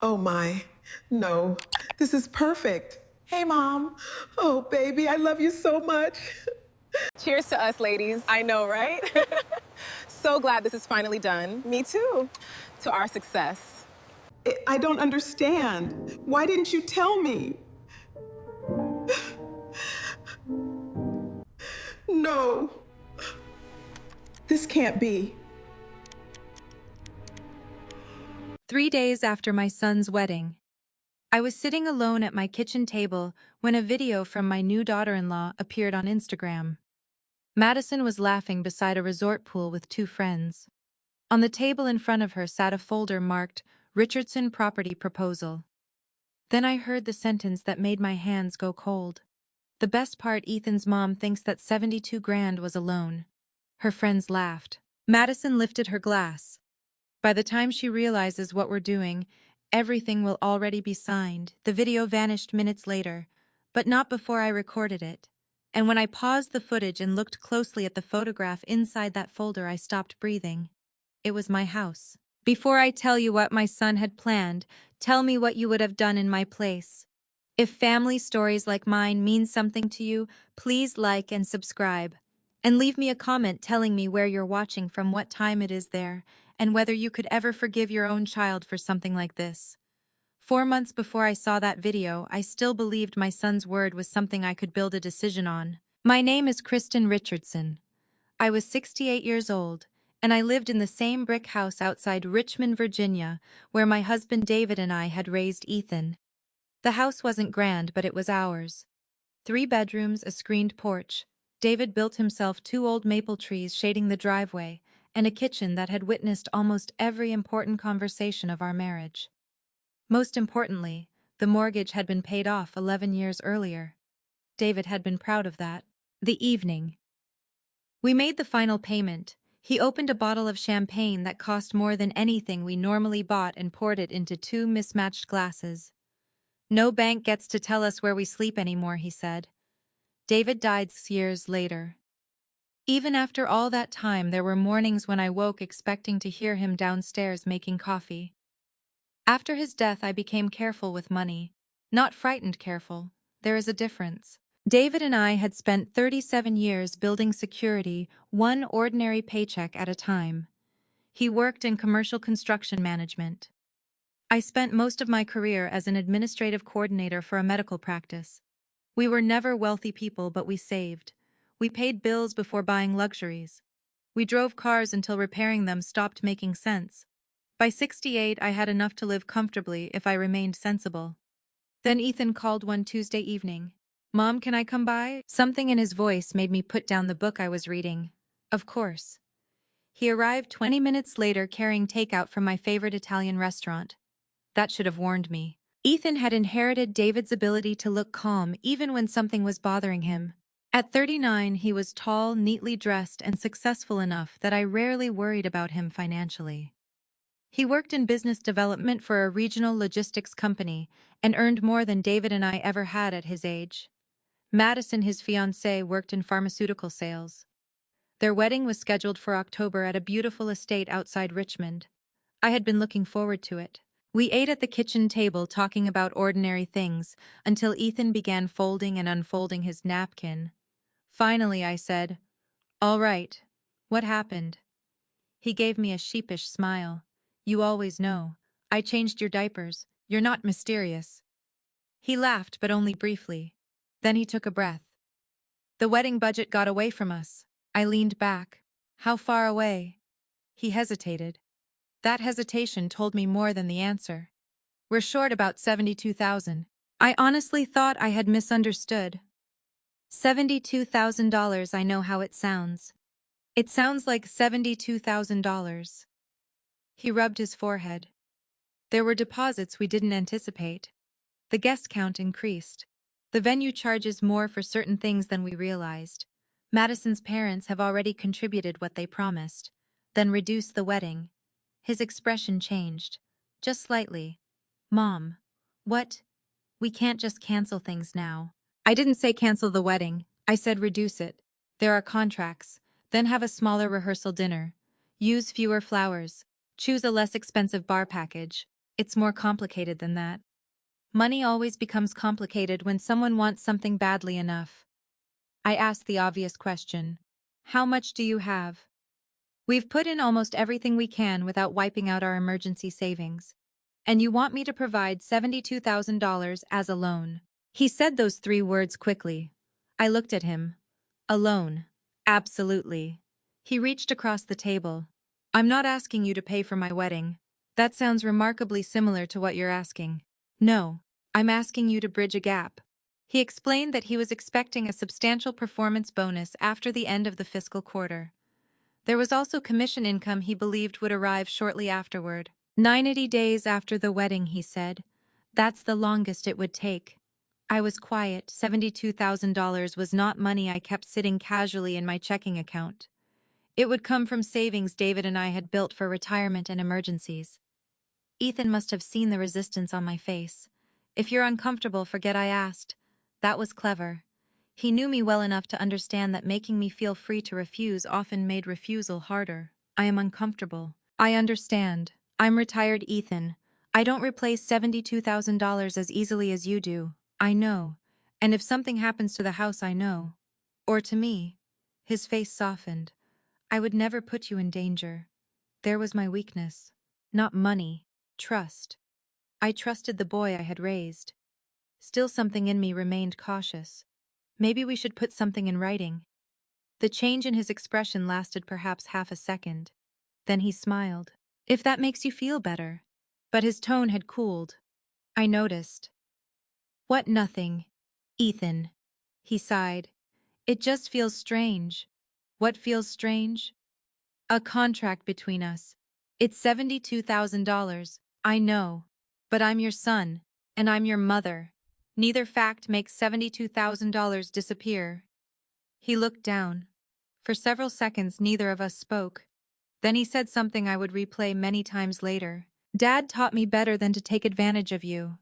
Oh my, no, this is perfect. Hey, Mom. Oh, baby, I love you so much. Cheers to us, ladies. I know, right? So glad this is finally done. Me too. To our success. I don't understand. Why didn't you tell me? No, this can't be. 3 days after my son's wedding, I was sitting alone at my kitchen table when a video from my new daughter-in-law appeared on Instagram. Madison was laughing beside a resort pool with two friends. On the table in front of her sat a folder marked Richardson Property Proposal. Then I heard the sentence that made my hands go cold. The best part, Ethan's mom thinks that 72 grand was a loan. Her friends laughed. Madison lifted her glass. By the time she realizes what we're doing, everything will already be signed. The video vanished minutes later, but not before I recorded it. And when I paused the footage and looked closely at the photograph inside that folder, I stopped breathing. It was my house. Before I tell you what my son had planned, tell me what you would have done in my place. If family stories like mine mean something to you, please like and subscribe. And leave me a comment telling me where you're watching from, what time it is there, and whether you could ever forgive your own child for something like this. 4 months before I saw that video, I still believed my son's word was something I could build a decision on. My name is Kristin Richardson. I was 68 years old, and I lived in the same brick house outside Richmond, Virginia, where my husband David and I had raised Ethan. The house wasn't grand, but it was ours. 3 bedrooms, a screened porch. David built himself 2 old maple trees shading the driveway, and a kitchen that had witnessed almost every important conversation of our marriage. Most importantly, the mortgage had been paid off 11 years earlier. David had been proud of that. The evening. We made the final payment. He opened a bottle of champagne that cost more than anything we normally bought and poured it into 2 mismatched glasses. No bank gets to tell us where we sleep anymore, he said. David died years later. Even after all that time, there were mornings when I woke expecting to hear him downstairs making coffee. After his death, I became careful with money. Not frightened careful. There is a difference. David and I had spent 37 years building security, one ordinary paycheck at a time. He worked in commercial construction management. I spent most of my career as an administrative coordinator for a medical practice. We were never wealthy people, but we saved. We paid bills before buying luxuries. We drove cars until repairing them stopped making sense. By 68, I had enough to live comfortably if I remained sensible. Then Ethan called one Tuesday evening. "Mom, can I come by?" Something in his voice made me put down the book I was reading. Of course. He arrived 20 minutes later carrying takeout from my favorite Italian restaurant. That should have warned me. Ethan had inherited David's ability to look calm even when something was bothering him. At 39, he was tall, neatly dressed, and successful enough that I rarely worried about him financially. He worked in business development for a regional logistics company and earned more than David and I ever had at his age. Madison, his fiancée, worked in pharmaceutical sales. Their wedding was scheduled for October at a beautiful estate outside Richmond. I had been looking forward to it. We ate at the kitchen table talking about ordinary things until Ethan began folding and unfolding his napkin. Finally, I said, "All right. What happened?" He gave me a sheepish smile. "You always know. I changed your diapers. You're not mysterious." He laughed, but only briefly. Then he took a breath. "The wedding budget got away from us." I leaned back. "How far away?" He hesitated. That hesitation told me more than the answer. "We're short about 72,000. I honestly thought I had misunderstood. $72,000, I know how it sounds. It sounds like $72,000. He rubbed his forehead. There were deposits we didn't anticipate. The guest count increased. The venue charges more for certain things than we realized. Madison's parents have already contributed what they promised, then reduced the wedding. His expression changed. Just slightly. "Mom, what? We can't just cancel things now." I didn't say cancel the wedding. I said reduce it. There are contracts. Then have a smaller rehearsal dinner. Use fewer flowers. Choose a less expensive bar package. It's more complicated than that. Money always becomes complicated when someone wants something badly enough. I asked the obvious question. How much do you have? We've put in almost everything we can without wiping out our emergency savings. And you want me to provide $72,000 as a loan. He said those 3 words quickly. I looked at him. A loan. Absolutely. He reached across the table. I'm not asking you to pay for my wedding. That sounds remarkably similar to what you're asking. No, I'm asking you to bridge a gap. He explained that he was expecting a substantial performance bonus after the end of the fiscal quarter. There was also commission income he believed would arrive shortly afterward. 90 days after the wedding, he said. That's the longest it would take. I was quiet. $72,000 was not money I kept sitting casually in my checking account. It would come from savings David and I had built for retirement and emergencies. Ethan must have seen the resistance on my face. If you're uncomfortable, forget I asked. That was clever. He knew me well enough to understand that making me feel free to refuse often made refusal harder. I am uncomfortable. I understand. I'm retired, Ethan. I don't replace $72,000 as easily as you do. I know. And if something happens to the house, I know. Or to me. His face softened. I would never put you in danger. There was my weakness. Not money. Trust. I trusted the boy I had raised. Still something in me remained cautious. Maybe we should put something in writing. The change in his expression lasted perhaps half a second. Then he smiled. If that makes you feel better. But his tone had cooled. I noticed. What nothing, Ethan. He sighed. It just feels strange. What feels strange? A contract between us. It's $72,000. I know. But I'm your son, and I'm your mother. Neither fact makes $72,000 disappear. He looked down. For several seconds, neither of us spoke. Then he said something I would replay many times later. Dad taught me better than to take advantage of you.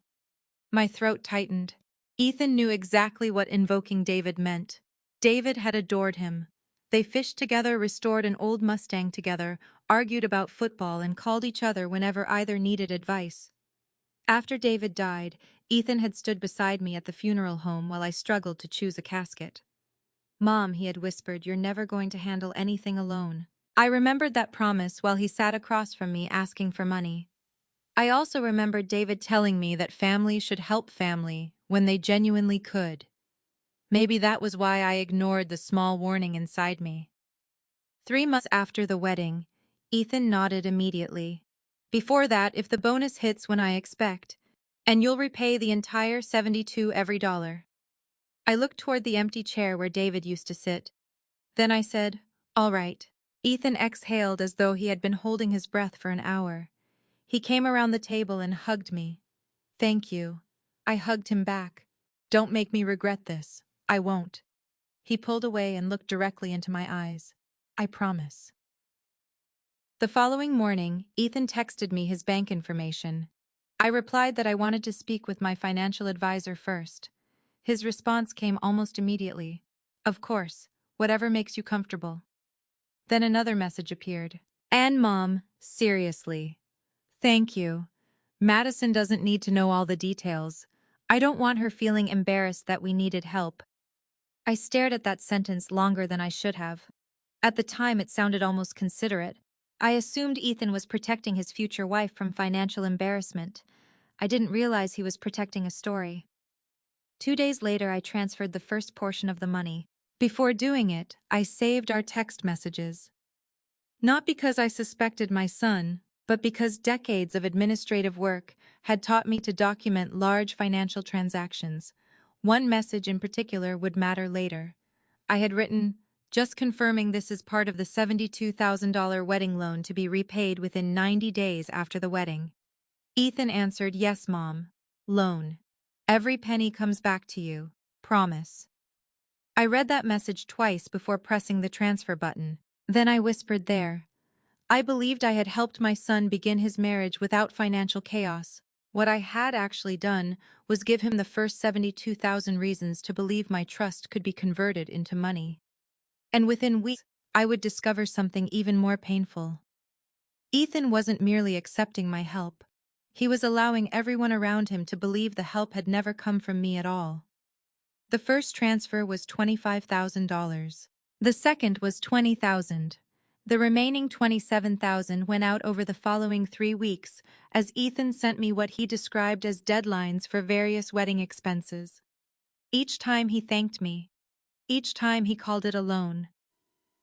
My throat tightened. Ethan knew exactly what invoking David meant. David had adored him. They fished together, restored an old Mustang together, argued about football, and called each other whenever either needed advice. After David died, Ethan had stood beside me at the funeral home while I struggled to choose a casket. Mom, he had whispered, you're never going to handle anything alone. I remembered that promise while he sat across from me asking for money. I also remembered David telling me that family should help family when they genuinely could. Maybe that was why I ignored the small warning inside me. 3 months after the wedding, Ethan nodded immediately. Before that, if the bonus hits when I expect, and you'll repay the entire 72 every dollar. I looked toward the empty chair where David used to sit. Then I said, all right. Ethan exhaled as though he had been holding his breath for an hour. He came around the table and hugged me. Thank you. I hugged him back. Don't make me regret this. I won't. He pulled away and looked directly into my eyes. I promise. The following morning, Ethan texted me his bank information. I replied that I wanted to speak with my financial advisor first. His response came almost immediately. Of course, whatever makes you comfortable. Then another message appeared. And Mom, seriously. Thank you. Madison doesn't need to know all the details. I don't want her feeling embarrassed that we needed help. I stared at that sentence longer than I should have. At the time, it sounded almost considerate. I assumed Ethan was protecting his future wife from financial embarrassment. I didn't realize he was protecting a story. 2 days later, I transferred the first portion of the money. Before doing it, I saved our text messages. Not because I suspected my son, but because decades of administrative work had taught me to document large financial transactions. One message in particular would matter later. I had written, just confirming this is part of the $72,000 wedding loan to be repaid within 90 days after the wedding. Ethan answered, yes, Mom. Loan. Every penny comes back to you. Promise. I read that message twice before pressing the transfer button. Then I whispered there. I believed I had helped my son begin his marriage without financial chaos. What I had actually done was give him the first 72,000 reasons to believe my trust could be converted into money. And within weeks, I would discover something even more painful. Ethan wasn't merely accepting my help. He was allowing everyone around him to believe the help had never come from me at all. The first transfer was $25,000. The second was $20,000. The remaining $27,000 went out over the following 3 weeks, as Ethan sent me what he described as deadlines for various wedding expenses. Each time he thanked me. Each time he called it a loan.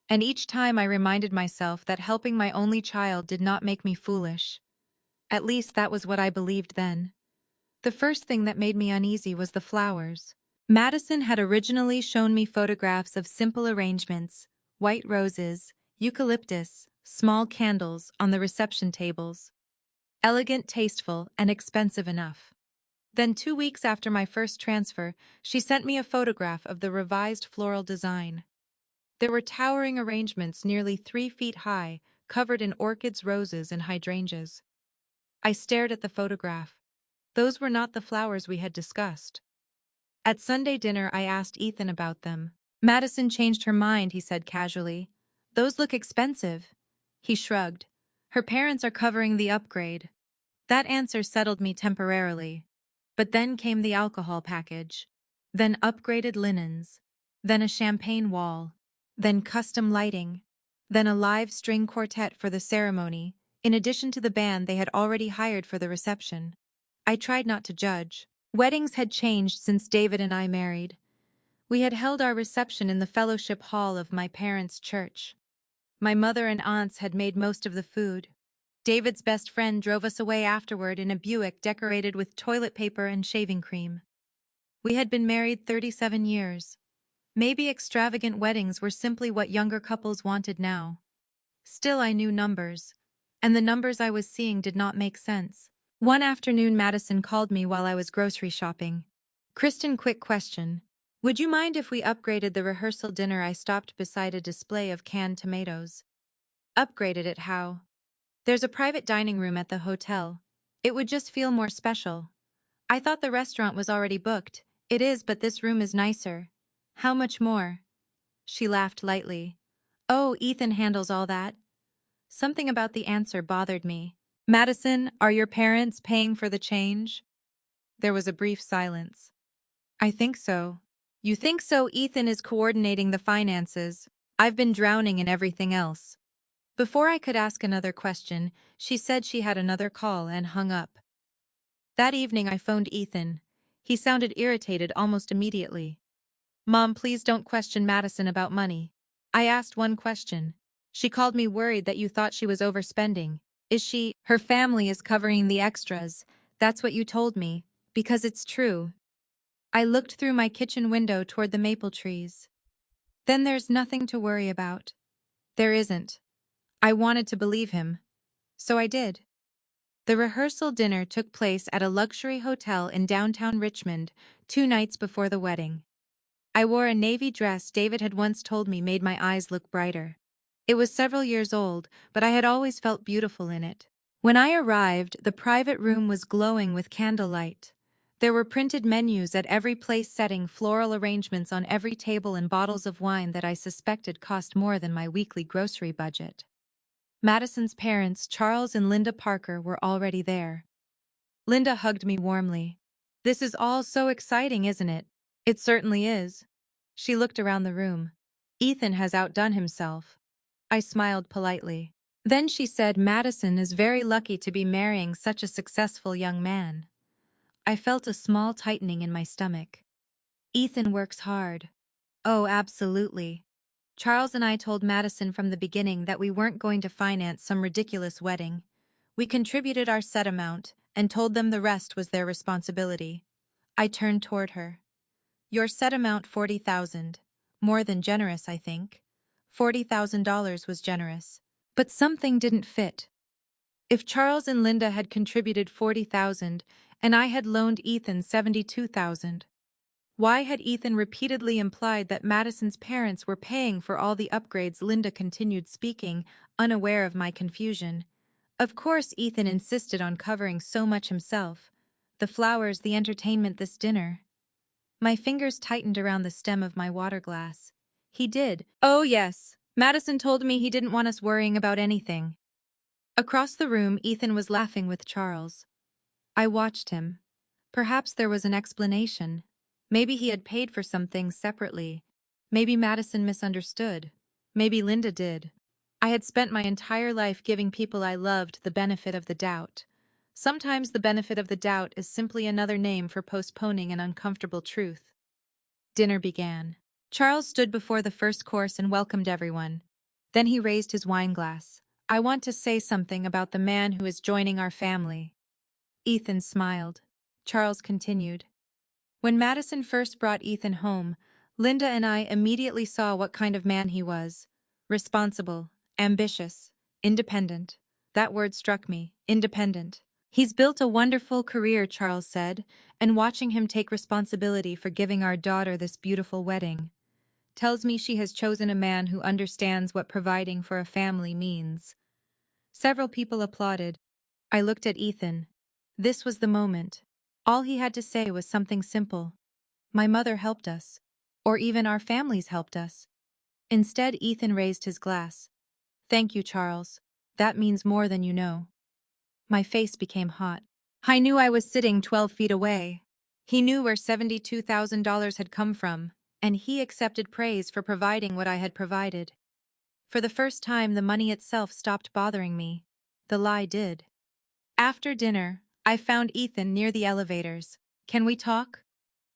And each time I reminded myself that helping my only child did not make me foolish. At least that was what I believed then. The first thing that made me uneasy was the flowers. Madison had originally shown me photographs of simple arrangements, white roses, eucalyptus, small candles on the reception tables. Elegant, tasteful, and expensive enough. Then 2 weeks after my first transfer, she sent me a photograph of the revised floral design. There were towering arrangements nearly 3 feet high, covered in orchids, roses, and hydrangeas. I stared at the photograph. Those were not the flowers we had discussed. At Sunday dinner, I asked Ethan about them. Madison changed her mind, he said casually. Those look expensive. He shrugged. Her parents are covering the upgrade. That answer settled me temporarily. But then came the alcohol package. Then upgraded linens. Then a champagne wall. Then custom lighting. Then a live string quartet for the ceremony, in addition to the band they had already hired for the reception. I tried not to judge. Weddings had changed since David and I married. We had held our reception in the fellowship hall of my parents' church. My mother and aunts had made most of the food. David's best friend drove us away afterward in a Buick decorated with toilet paper and shaving cream. We had been married 37 years. Maybe extravagant weddings were simply what younger couples wanted now. Still, I knew numbers, and the numbers I was seeing did not make sense. One afternoon, Madison called me while I was grocery shopping. Kristin, quick question. Would you mind if we upgraded the rehearsal dinner? I stopped beside a display of canned tomatoes. Upgraded it how? There's a private dining room at the hotel. It would just feel more special. I thought the restaurant was already booked. It is, but this room is nicer. How much more? She laughed lightly. Oh, Ethan handles all that. Something about the answer bothered me. Madison, are your parents paying for the change? There was a brief silence. I think so. You think so? Ethan is coordinating the finances. I've been drowning in everything else. Before I could ask another question, she said she had another call and hung up. That evening I phoned Ethan. He sounded irritated almost immediately. Mom, please don't question Madison about money. I asked one question. She called me worried that you thought she was overspending. Is she? Her family is covering the extras. That's what you told me. Because it's true. I looked through my kitchen window toward the maple trees. Then there's nothing to worry about. There isn't. I wanted to believe him. So I did. The rehearsal dinner took place at a luxury hotel in downtown Richmond 2 nights before the wedding. I wore a navy dress David had once told me made my eyes look brighter. It was several years old, but I had always felt beautiful in it. When I arrived, the private room was glowing with candlelight. There were printed menus at every place, setting, floral arrangements on every table, and bottles of wine that I suspected cost more than my weekly grocery budget. Madison's parents, Charles and Linda Parker, were already there. Linda hugged me warmly. This is all so exciting, isn't it? It certainly is. She looked around the room. Ethan has outdone himself. I smiled politely. Then she said, Madison is very lucky to be marrying such a successful young man. I felt a small tightening in my stomach. Ethan works hard. Oh, absolutely. Charles and I told Madison from the beginning that we weren't going to finance some ridiculous wedding. We contributed our set amount and told them the rest was their responsibility. I turned toward her. Your set amount, $40,000. More than generous, I think. $40,000 was generous. But something didn't fit. If Charles and Linda had contributed $40,000 and I had loaned Ethan $72,000, why had Ethan repeatedly implied that Madison's parents were paying for all the upgrades? Linda continued speaking, unaware of my confusion. Of course Ethan insisted on covering so much himself. The flowers, the entertainment, this dinner. My fingers tightened around the stem of my water glass. He did. Oh yes, Madison told me he didn't want us worrying about anything. Across the room, Ethan was laughing with Charles. I watched him. Perhaps there was an explanation. Maybe he had paid for some things separately. Maybe Madison misunderstood. Maybe Linda did. I had spent my entire life giving people I loved the benefit of the doubt. Sometimes the benefit of the doubt is simply another name for postponing an uncomfortable truth. Dinner began. Charles stood before the first course and welcomed everyone. Then he raised his wine glass. I want to say something about the man who is joining our family. Ethan smiled. Charles continued. When Madison first brought Ethan home, Linda and I immediately saw what kind of man he was. Responsible, ambitious, independent. That word struck me, independent. He's built a wonderful career, Charles said, and watching him take responsibility for giving our daughter this beautiful wedding tells me she has chosen a man who understands what providing for a family means. Several people applauded. I looked at Ethan. This was the moment. All he had to say was something simple. My mother helped us. Or even our families helped us. Instead, Ethan raised his glass. Thank you, Charles. That means more than you know. My face became hot. I knew I was sitting 12 feet away. He knew where $72,000 had come from, and he accepted praise for providing what I had provided. For the first time, the money itself stopped bothering me. The lie did. After dinner, I found Ethan near the elevators. Can we talk?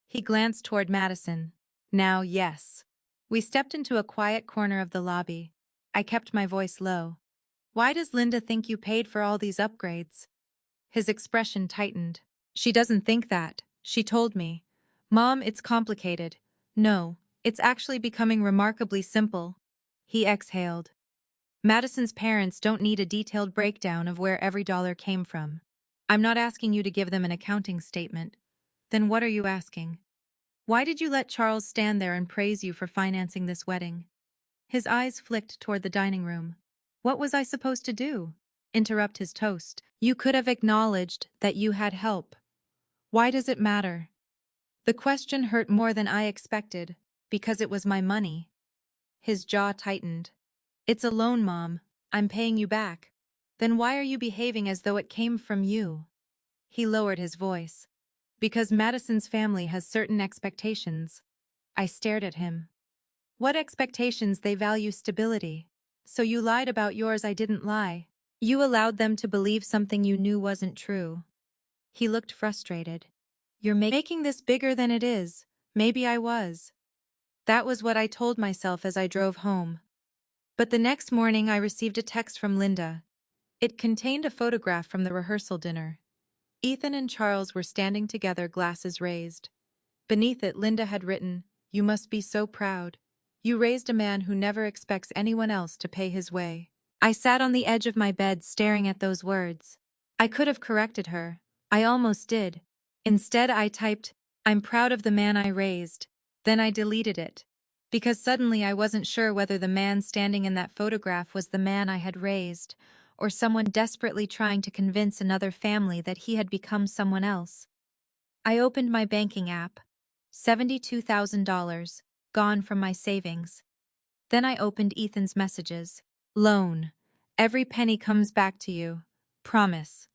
He glanced toward Madison. Now, yes. We stepped into a quiet corner of the lobby. I kept my voice low. Why does Linda think you paid for all these upgrades? His expression tightened. She doesn't think that. She told me. Mom, it's complicated. No, it's actually becoming remarkably simple. He exhaled. Madison's parents don't need a detailed breakdown of where every dollar came from. I'm not asking you to give them an accounting statement. Then what are you asking? Why did you let Charles stand there and praise you for financing this wedding? His eyes flicked toward the dining room. What was I supposed to do? Interrupt his toast. You could have acknowledged that you had help. Why does it matter? The question hurt more than I expected, because it was my money. His jaw tightened. It's a loan, Mom. I'm paying you back. Then why are you behaving as though it came from you? He lowered his voice. Because Madison's family has certain expectations. I stared at him. What expectations? They value stability. So you lied about yours. I didn't lie. You allowed them to believe something you knew wasn't true. He looked frustrated. You're making this bigger than it is. Maybe I was. That was what I told myself as I drove home. But the next morning I received a text from Linda. It contained a photograph from the rehearsal dinner. Ethan and Charles were standing together, glasses raised. Beneath it, Linda had written, "You must be so proud. You raised a man who never expects anyone else to pay his way." I sat on the edge of my bed staring at those words. I could have corrected her. I almost did. Instead, I typed, "I'm proud of the man I raised." Then I deleted it. Because suddenly I wasn't sure whether the man standing in that photograph was the man I had raised, or someone desperately trying to convince another family that he had become someone else. I opened my banking app. $72,000, gone from my savings. Then I opened Ethan's messages. Loan. Every penny comes back to you. Promise.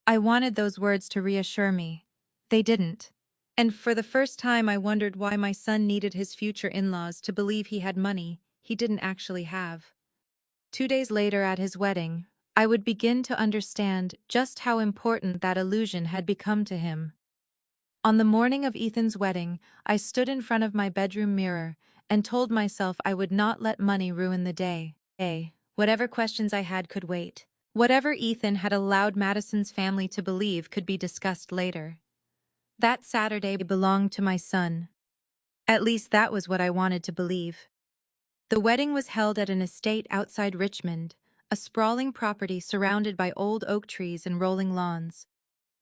I wanted those words to reassure me. They didn't. And for the first time I wondered why my son needed his future in-laws to believe he had money he didn't actually have. 2 days later at his wedding, I would begin to understand just how important that illusion had become to him. On the morning of Ethan's wedding, I stood in front of my bedroom mirror and told myself I would not let money ruin the day. Whatever questions I had could wait. Whatever Ethan had allowed Madison's family to believe could be discussed later. That Saturday belonged to my son. At least that was what I wanted to believe. The wedding was held at an estate outside Richmond, a sprawling property surrounded by old oak trees and rolling lawns.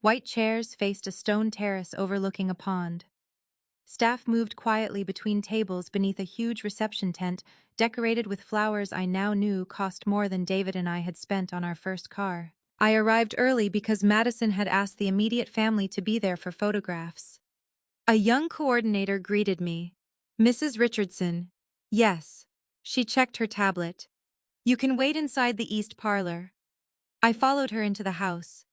White chairs faced a stone terrace overlooking a pond. Staff moved quietly between tables beneath a huge reception tent decorated with flowers I now knew cost more than David and I had spent on our first car. I arrived early because Madison had asked the immediate family to be there for photographs. A young coordinator greeted me. Mrs. Richardson. Yes. She checked her tablet. You can wait inside the east parlor. I followed her into the house.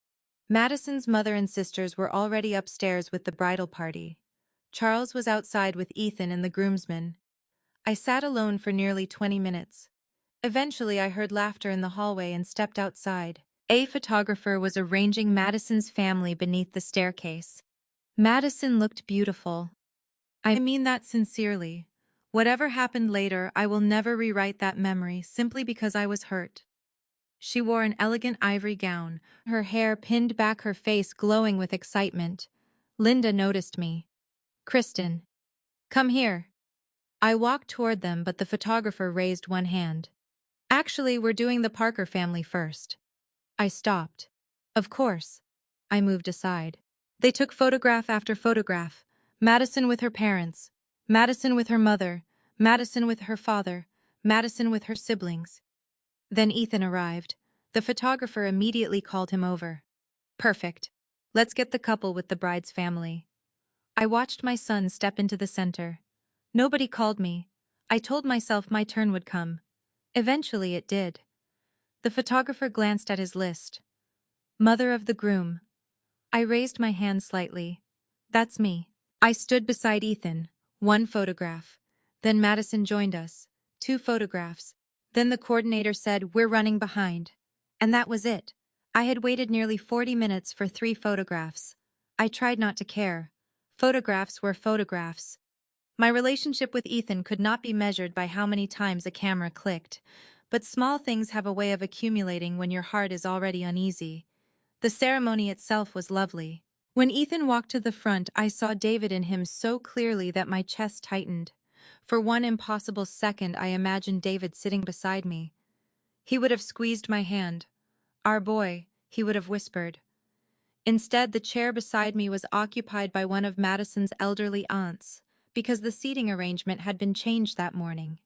Madison's mother and sisters were already upstairs with the bridal party. Charles was outside with Ethan and the groomsmen. I sat alone for nearly 20 minutes. Eventually, I heard laughter in the hallway and stepped outside. A photographer was arranging Madison's family beneath the staircase. Madison looked beautiful. I mean that sincerely. Whatever happened later, I will never rewrite that memory simply because I was hurt. She wore an elegant ivory gown, her hair pinned back, her face glowing with excitement. Linda noticed me. "Kristin, come here." I walked toward them, but the photographer raised one hand. "Actually, we're doing the Parker family first." I stopped. "Of course." I moved aside. They took photograph after photograph. Madison with her parents, Madison with her mother, Madison with her father, Madison with her siblings. Then Ethan arrived. The photographer immediately called him over. "Perfect. Let's get the couple with the bride's family." I watched my son step into the center. Nobody called me. I told myself my turn would come. Eventually it did. The photographer glanced at his list. "Mother of the groom." I raised my hand slightly. "That's me." I stood beside Ethan. 1 photograph. Then Madison joined us. 2 photographs. Then the coordinator said, "We're running behind." And that was it. I had waited nearly 40 minutes for 3 photographs. I tried not to care. Photographs were photographs. My relationship with Ethan could not be measured by how many times a camera clicked, but small things have a way of accumulating when your heart is already uneasy. The ceremony itself was lovely. When Ethan walked to the front, I saw David in him so clearly that my chest tightened. For one impossible second, I imagined David sitting beside me. He would have squeezed my hand. "Our boy," he would have whispered. Instead, the chair beside me was occupied by one of Madison's elderly aunts, because the seating arrangement had been changed that morning.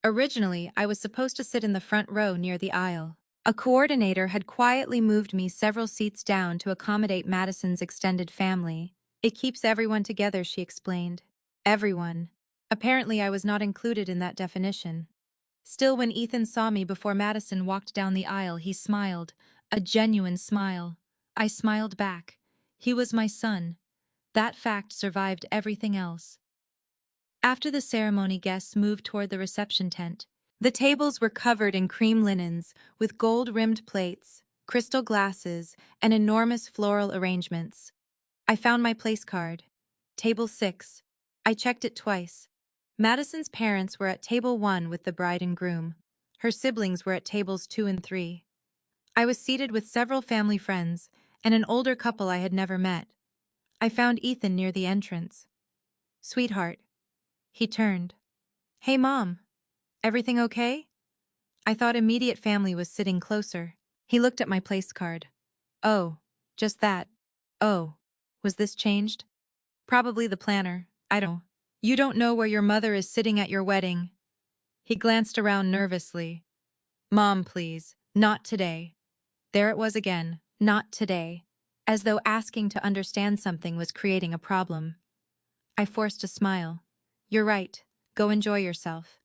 Originally, I was supposed to sit in the front row near the aisle. A coordinator had quietly moved me several seats down to accommodate Madison's extended family. "It keeps everyone together," she explained. Everyone. Apparently, I was not included in that definition. Still, when Ethan saw me before Madison walked down the aisle, he smiled. A genuine smile. I smiled back. He was my son. That fact survived everything else. After the ceremony, guests moved toward the reception tent. The tables were covered in cream linens, with gold-rimmed plates, crystal glasses, and enormous floral arrangements. I found my place card. Table 6. I checked it twice. Madison's parents were at table 1 with the bride and groom. Her siblings were at tables 2 and 3. I was seated with several family friends and an older couple I had never met. I found Ethan near the entrance. "Sweetheart." He turned. "Hey, Mom. Everything okay?" I thought immediate family was sitting closer. He looked at my place card. "Oh, just that. Oh, was this changed?" "Probably the planner. I don't know." "You don't know where your mother is sitting at your wedding." He glanced around nervously. "Mom, please. Not today." There it was again. Not today. As though asking to understand something was creating a problem. I forced a smile. "You're right. Go enjoy yourself."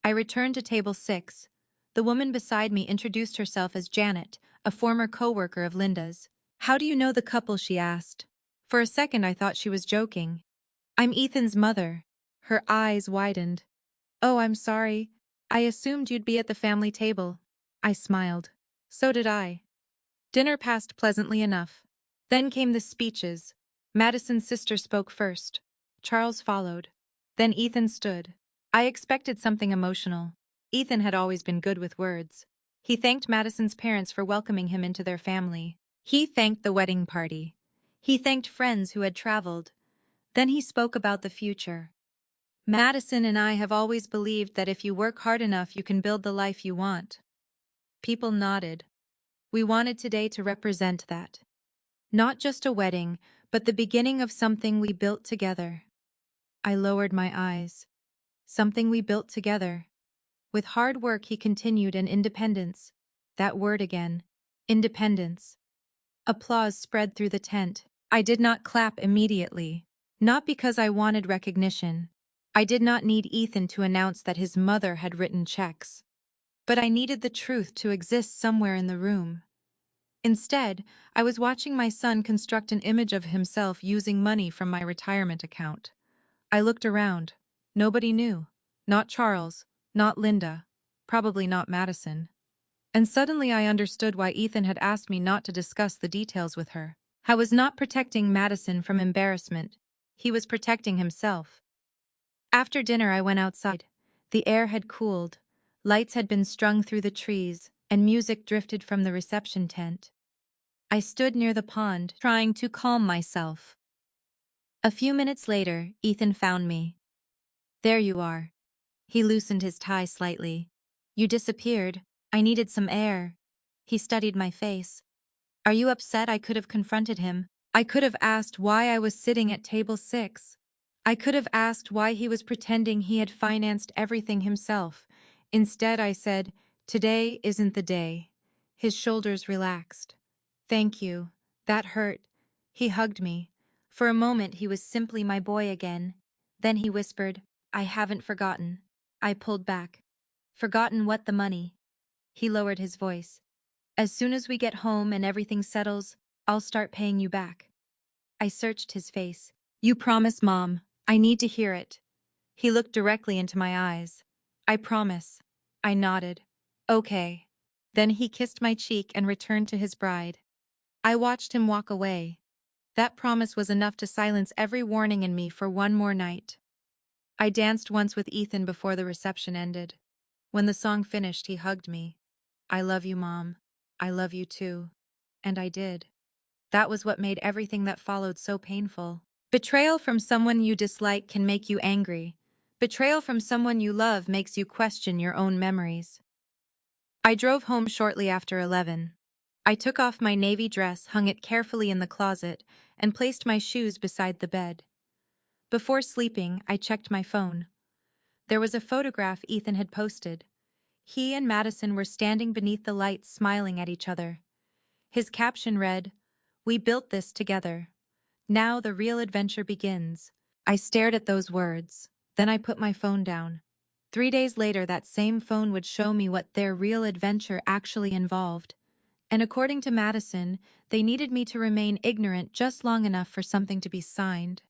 I returned to table 6. The woman beside me introduced herself as Janet, a former co-worker of Linda's. "How do you know the couple?" she asked. For a second I thought she was joking. "I'm Ethan's mother." Her eyes widened. "Oh, I'm sorry. I assumed you'd be at the family table." I smiled. So did I. Dinner passed pleasantly enough. Then came the speeches. Madison's sister spoke first. Charles followed. Then Ethan stood. I expected something emotional. Ethan had always been good with words. He thanked Madison's parents for welcoming him into their family. He thanked the wedding party. He thanked friends who had traveled. Then he spoke about the future. "Madison and I have always believed that if you work hard enough, you can build the life you want." People nodded. We wanted today to represent that. Not just a wedding, but the beginning of something we built together. I lowered my eyes. Something we built together. With hard work, he continued, and independence. That word again. Independence. Applause spread through the tent. I did not clap immediately. Not because I wanted recognition. I did not need Ethan to announce that his mother had written checks. But I needed the truth to exist somewhere in the room. Instead, I was watching my son construct an image of himself using money from my retirement account. I looked around. Nobody knew. Not Charles, not Linda, probably not Madison. And suddenly I understood why Ethan had asked me not to discuss the details with her. I was not protecting Madison from embarrassment. He was protecting himself. After dinner, I went outside. The air had cooled, lights had been strung through the trees, and music drifted from the reception tent. I stood near the pond, trying to calm myself. A few minutes later, Ethan found me. There you are. He loosened his tie slightly. You disappeared. I needed some air. He studied my face. Are you upset? I could have confronted him. I could have asked why I was sitting at table 6. I could have asked why he was pretending he had financed everything himself. Instead, I said, "Today isn't the day." His shoulders relaxed. "Thank you. That hurt." He hugged me. For a moment, he was simply my boy again. Then he whispered, "I haven't forgotten." I pulled back. "Forgotten what? The money?" He lowered his voice. "As soon as we get home and everything settles, I'll start paying you back." I searched his face. "You promise, Mom? I need to hear it." He looked directly into my eyes. "I promise." I nodded. "Okay." Then he kissed my cheek and returned to his bride. I watched him walk away. That promise was enough to silence every warning in me for one more night. I danced once with Ethan before the reception ended. When the song finished, he hugged me. "I love you, Mom. I love you too." And I did. That was what made everything that followed so painful. Betrayal from someone you dislike can make you angry. Betrayal from someone you love makes you question your own memories. I drove home shortly after 11. I took off my navy dress, hung it carefully in the closet, and placed my shoes beside the bed. Before sleeping, I checked my phone. There was a photograph Ethan had posted. He and Madison were standing beneath the lights, smiling at each other. His caption read, "We built this together. Now the real adventure begins." I stared at those words. Then I put my phone down. 3 days later, that same phone would show me what their real adventure actually involved. And according to Madison, they needed me to remain ignorant just long enough for something to be signed.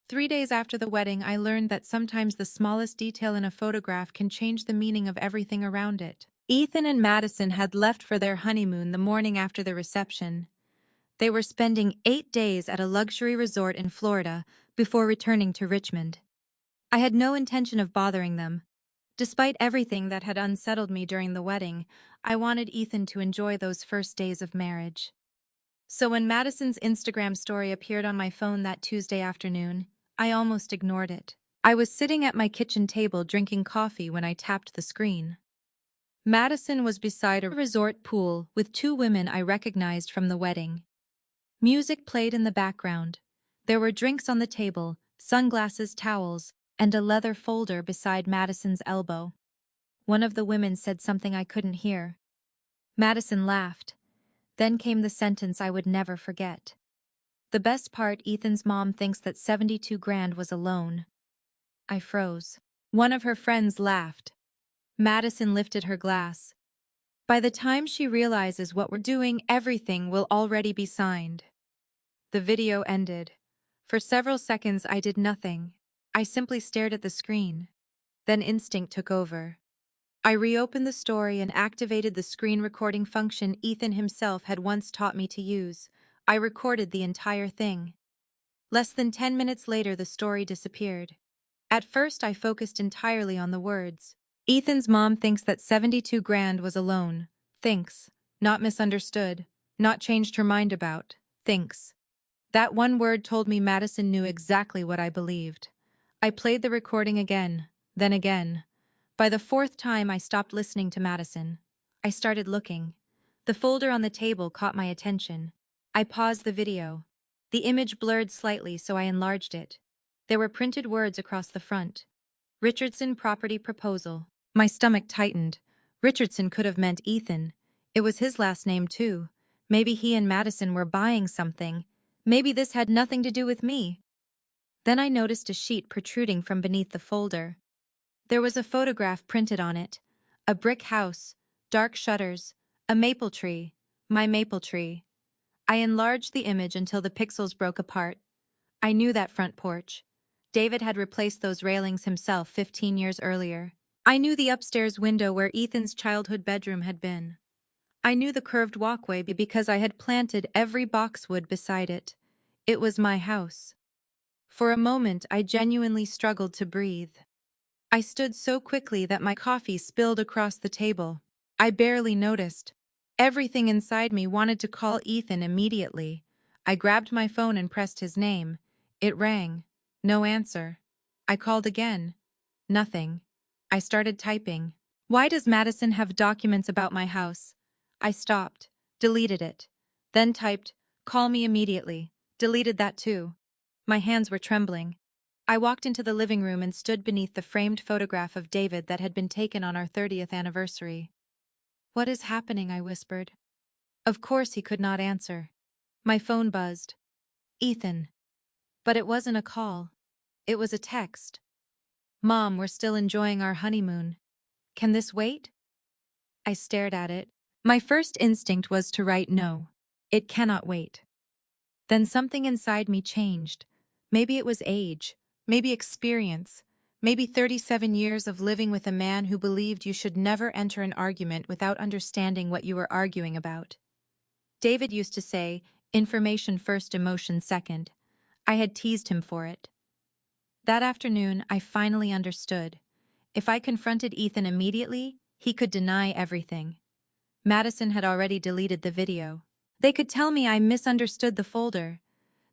3 days after the wedding, I learned that sometimes the smallest detail in a photograph can change the meaning of everything around it. Ethan and Madison had left for their honeymoon the morning after the reception. They were spending 8 days at a luxury resort in Florida before returning to Richmond. I had no intention of bothering them. Despite everything that had unsettled me during the wedding, I wanted Ethan to enjoy those first days of marriage. So when Madison's Instagram story appeared on my phone that Tuesday afternoon, I almost ignored it. I was sitting at my kitchen table drinking coffee when I tapped the screen. Madison was beside a resort pool with 2 women I recognized from the wedding. Music played in the background. There were drinks on the table, sunglasses, towels, and a leather folder beside Madison's elbow. One of the women said something I couldn't hear. Madison laughed. Then came the sentence I would never forget. "The best part, Ethan's mom thinks that 72 grand was a loan." I froze. One of her friends laughed. Madison lifted her glass. "By the time she realizes what we're doing, everything will already be signed." The video ended. For several seconds, I did nothing. I simply stared at the screen. Then instinct took over. I reopened the story and activated the screen recording function Ethan himself had once taught me to use. I recorded the entire thing. Less than 10 minutes later, the story disappeared. At first, I focused entirely on the words. "Ethan's mom thinks that 72 grand was a loan." Thinks. Not misunderstood. Not changed her mind about. Thinks. That one word told me Madison knew exactly what I believed. I played the recording again, then again. By the 4th time, I stopped listening to Madison. I started looking. The folder on the table caught my attention. I paused the video. The image blurred slightly, so I enlarged it. There were printed words across the front. "Richardson Property Proposal." My stomach tightened. Richardson could have meant Ethan. It was his last name, too. Maybe he and Madison were buying something. Maybe this had nothing to do with me. Then I noticed a sheet protruding from beneath the folder. There was a photograph printed on it. A brick house, dark shutters, a maple tree, My maple tree. I enlarged the image until the pixels broke apart. I knew that front porch. David had replaced those railings himself 15 years earlier. I knew the upstairs window where Ethan's childhood bedroom had been. I knew the curved walkway because I had planted every boxwood beside it. It was my house. For a moment, I genuinely struggled to breathe. I stood so quickly that my coffee spilled across the table. I barely noticed. Everything inside me wanted to call Ethan immediately. I grabbed my phone and pressed his name. It rang. No answer. I called again. Nothing. I started typing. Why does Madison have documents about my house? I stopped, deleted it, then typed, call me immediately, deleted that too. My hands were trembling. I walked into the living room and stood beneath the framed photograph of David that had been taken on our 30th anniversary. What is happening? I whispered. Of course he could not answer. My phone buzzed. Ethan. But it wasn't a call. It was a text. Mom, we're still enjoying our honeymoon. Can this wait? I stared at it. My first instinct was to write no. It cannot wait. Then something inside me changed. Maybe it was age, maybe experience, maybe 37 years of living with a man who believed you should never enter an argument without understanding what you were arguing about. David used to say, information first, emotion second. I had teased him for it. That afternoon, I finally understood. If I confronted Ethan immediately, he could deny everything. Madison had already deleted the video. They could tell me I misunderstood the folder.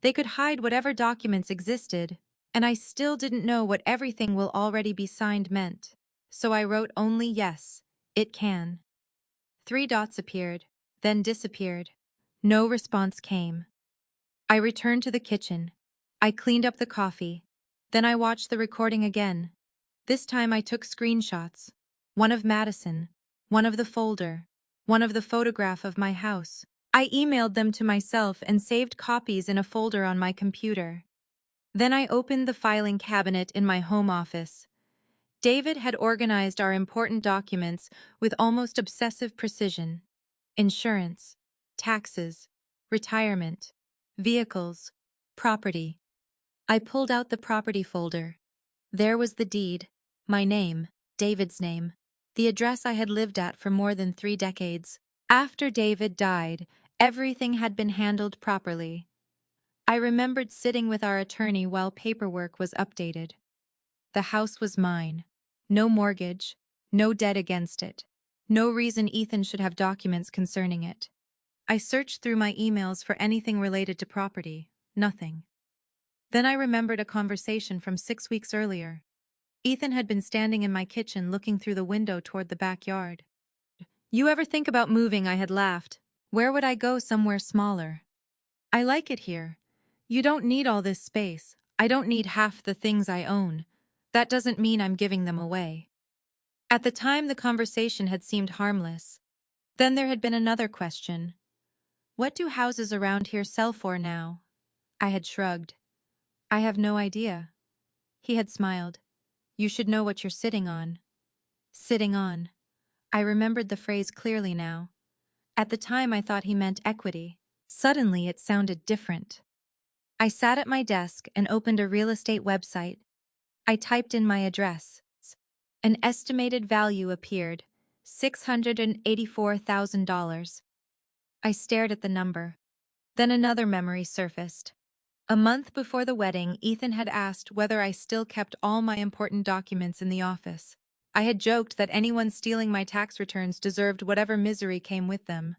They could hide whatever documents existed, and I still didn't know what everything will already be signed meant. So I wrote only yes, it can. 3 dots appeared, then disappeared. No response came. I returned to the kitchen. I cleaned up the coffee. Then I watched the recording again. This time I took screenshots. One of Madison, one of the folder, one of the photograph of my house. I emailed them to myself and saved copies in a folder on my computer. Then I opened the filing cabinet in my home office. David had organized our important documents with almost obsessive precision. Insurance, taxes, retirement, vehicles, property. I pulled out the property folder. There was the deed, my name, David's name, the address I had lived at for more than 3 decades. After David died, everything had been handled properly. I remembered sitting with our attorney while paperwork was updated. The house was mine. No mortgage, no debt against it. No reason Ethan should have documents concerning it. I searched through my emails for anything related to property. Nothing. Then I remembered a conversation from 6 weeks earlier. Ethan had been standing in my kitchen looking through the window toward the backyard. You ever think about moving? I had laughed. Where would I go? Somewhere smaller. I like it here. You don't need all this space. I don't need half the things I own. That doesn't mean I'm giving them away. At the time, the conversation had seemed harmless. Then there had been another question. What do houses around here sell for now? I had shrugged. I have no idea. He had smiled. You should know what you're sitting on. Sitting on. I remembered the phrase clearly now. At the time, I thought he meant equity. Suddenly, it sounded different. I sat at my desk and opened a real estate website. I typed in my address. An estimated value appeared, $684,000. I stared at the number. Then another memory surfaced. A month before the wedding, Ethan had asked whether I still kept all my important documents in the office. I had joked that anyone stealing my tax returns deserved whatever misery came with them.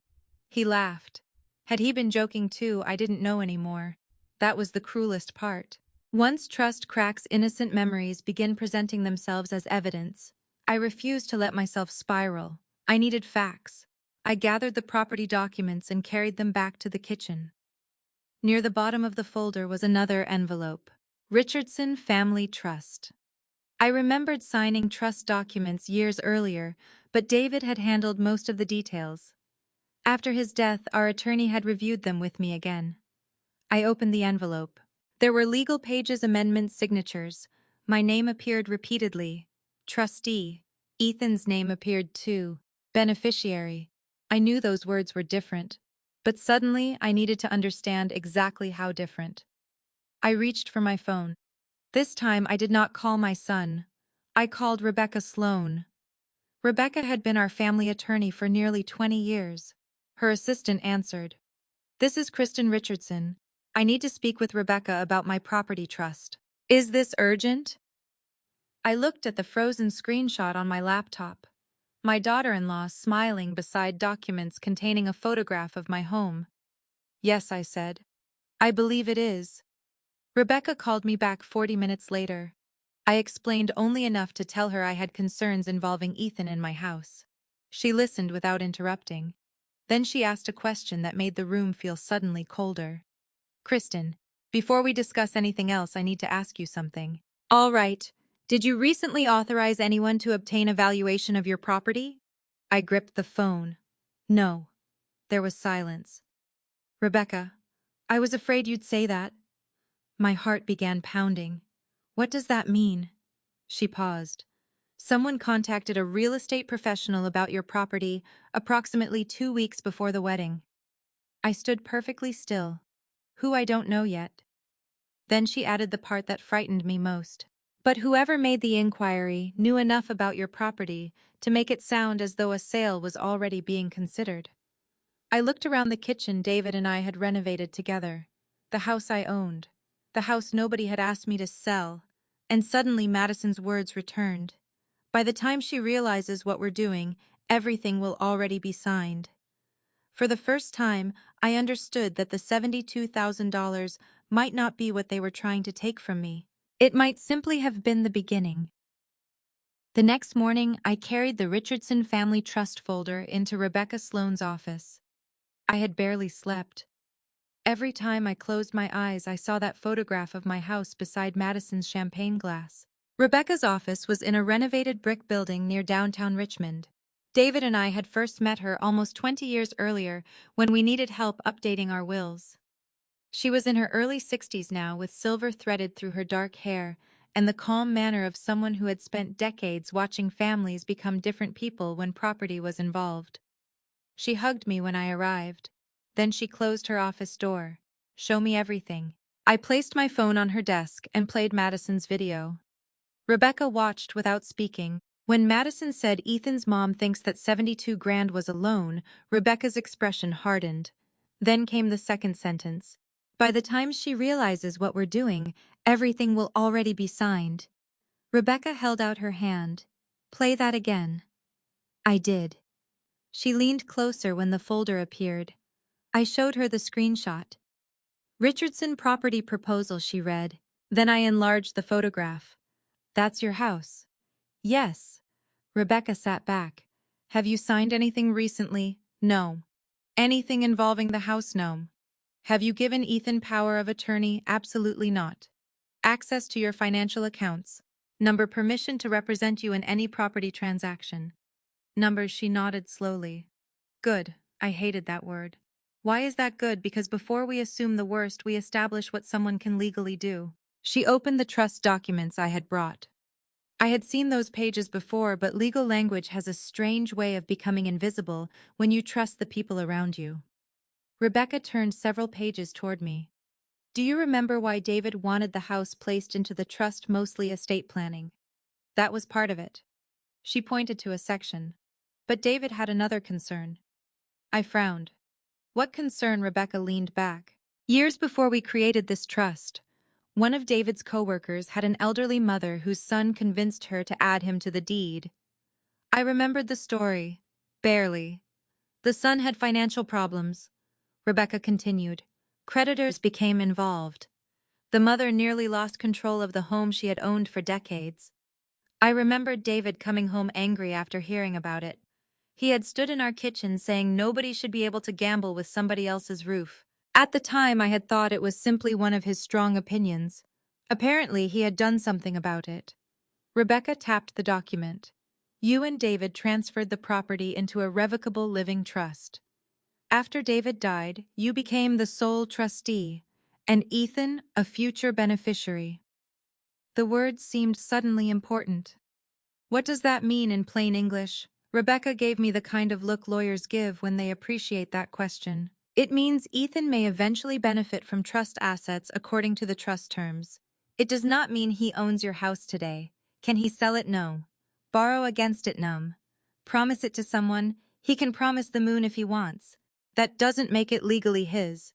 He laughed. Had he been joking too, I didn't know anymore. That was the cruelest part. Once trust cracks, innocent memories begin presenting themselves as evidence. I refused to let myself spiral. I needed facts. I gathered the property documents and carried them back to the kitchen. Near the bottom of the folder was another envelope. Richardson Family Trust. I remembered signing trust documents years earlier, but David had handled most of the details. After his death, our attorney had reviewed them with me again. I opened the envelope. There were legal pages, amendments, signatures. My name appeared repeatedly. Trustee. Ethan's name appeared too. Beneficiary. I knew those words were different, But suddenly, I needed to understand exactly how different. I reached for my phone. This time, I did not call my son. I called Rebecca Sloan. Rebecca had been our family attorney for nearly 20 years. Her assistant answered. "This is Kristin Richardson. I need to speak with Rebecca about my property trust. Is this urgent?" I looked at the frozen screenshot on my laptop. My daughter-in-law smiling beside documents containing a photograph of my home. "Yes," I said. "I believe it is." Rebecca called me back 40 minutes later. I explained only enough to tell her I had concerns involving Ethan in my house. She listened without interrupting. Then she asked a question that made the room feel suddenly colder. "Kristin, before we discuss anything else, I need to ask you something." "All right. Did you recently authorize anyone to obtain a valuation of your property?" I gripped the phone. "No." There was silence. "Rebecca, I was afraid you'd say that." My heart began pounding. "What does that mean?" She paused. "Someone contacted a real estate professional about your property approximately 2 weeks before the wedding." I stood perfectly still. "Who? I don't know yet." Then she added the part that frightened me most. "But whoever made the inquiry knew enough about your property to make it sound as though a sale was already being considered." I looked around the kitchen David and I had renovated together. The house I owned. The house nobody had asked me to sell. And suddenly Madison's words returned. "By the time she realizes what we're doing, everything will already be signed." For the first time, I understood that the $72,000 might not be what they were trying to take from me. It might simply have been the beginning. The next morning, I carried the Richardson Family Trust folder into Rebecca Sloan's office. I had barely slept. Every time I closed my eyes, I saw that photograph of my house beside Madison's champagne glass. Rebecca's office was in a renovated brick building near downtown Richmond. David and I had first met her almost 20 years earlier when we needed help updating our wills. She was in her early 60s now, with silver threaded through her dark hair and the calm manner of someone who had spent decades watching families become different people when property was involved. She hugged me when I arrived. Then she closed her office door. "Show me everything." I placed my phone on her desk and played Madison's video. Rebecca watched without speaking. When Madison said Ethan's mom thinks that 72 grand was a loan, Rebecca's expression hardened. Then came the second sentence. "By the time she realizes what we're doing, everything will already be signed." Rebecca held out her hand. "Play that again." I did. She leaned closer when the folder appeared. I showed her the screenshot. "Richardson property proposal," she read. Then I enlarged the photograph. "That's your house." "Yes." Rebecca sat back. "Have you signed anything recently?" "No." "Anything involving the house?" "No." "Have you given Ethan power of attorney?" "Absolutely not." "Access to your financial accounts?" "Number permission to represent you in any property transaction?" "Numbers." She nodded slowly. "Good." I hated that word. "Why is that good?" "Because before we assume the worst, we establish what someone can legally do." She opened the trust documents I had brought. I had seen those pages before, but legal language has a strange way of becoming invisible when you trust the people around you. Rebecca turned several pages toward me. "Do you remember why David wanted the house placed into the trust, mostly estate planning? That was part of it." She pointed to a section. "But David had another concern." I frowned. "What concern?" Rebecca leaned back. "Years before we created this trust, one of David's coworkers had an elderly mother whose son convinced her to add him to the deed." I remembered the story. Barely. "The son had financial problems," Rebecca continued. "Creditors became involved. The mother nearly lost control of the home she had owned for decades." I remembered David coming home angry after hearing about it. He had stood in our kitchen saying nobody should be able to gamble with somebody else's roof. At the time, I had thought it was simply one of his strong opinions. Apparently, he had done something about it. Rebecca tapped the document. "You and David transferred the property into a revocable living trust. After David died, you became the sole trustee, and Ethan a future beneficiary." The words seemed suddenly important. "What does that mean in plain English?" Rebecca gave me the kind of look lawyers give when they appreciate that question. It means Ethan may eventually benefit from trust assets according to the trust terms. It does not mean he owns your house today. Can he sell it? No. Borrow against it? No. Promise it to someone? He can promise the moon if he wants. That doesn't make it legally his.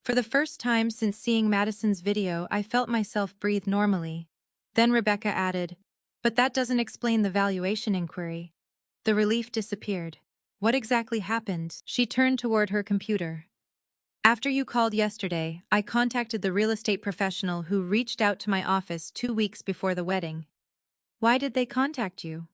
For the first time since seeing Madison's video, I felt myself breathe normally. Then Rebecca added, "But that doesn't explain the valuation inquiry." The relief disappeared. What exactly happened? She turned toward her computer. After you called yesterday, I contacted the real estate professional who reached out to my office 2 weeks before the wedding. Why did they contact you?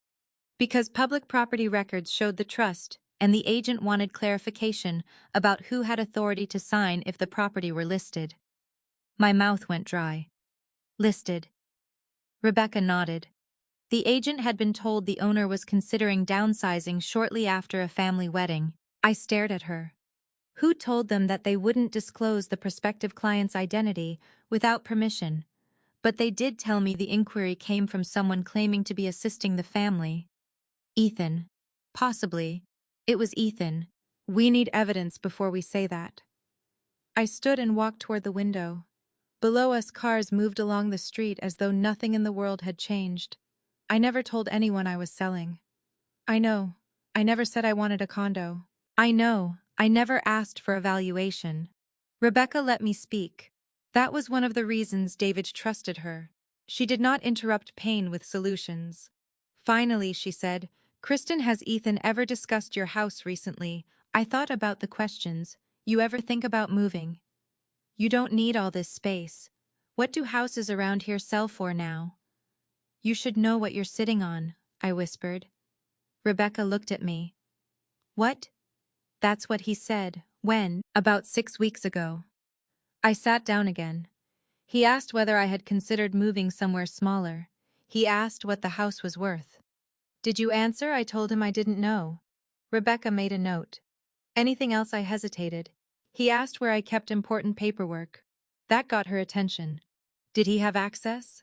Because public property records showed the trust, and the agent wanted clarification about who had authority to sign if the property were listed. My mouth went dry. Listed. Rebecca nodded. The agent had been told the owner was considering downsizing shortly after a family wedding. I stared at her. Who told them that they wouldn't disclose the prospective client's identity without permission? But they did tell me the inquiry came from someone claiming to be assisting the family. Ethan. Possibly. It was Ethan. We need evidence before we say that. I stood and walked toward the window. Below us, cars moved along the street as though nothing in the world had changed. I never told anyone I was selling. I know. I never said I wanted a condo. I know. I never asked for a valuation. Rebecca let me speak. That was one of the reasons David trusted her. She did not interrupt pain with solutions. Finally, she said, "Kristin, has Ethan ever discussed your house recently? I thought about the questions. You ever think about moving? You don't need all this space. What do houses around here sell for now?" "You should know what you're sitting on," I whispered. Rebecca looked at me. "What?" "That's what he said. When?" "About 6 weeks ago." I sat down again. He asked whether I had considered moving somewhere smaller. He asked what the house was worth. "Did you answer?" I told him I didn't know. Rebecca made a note. Anything else? I hesitated. He asked where I kept important paperwork. That got her attention. "Did he have access?"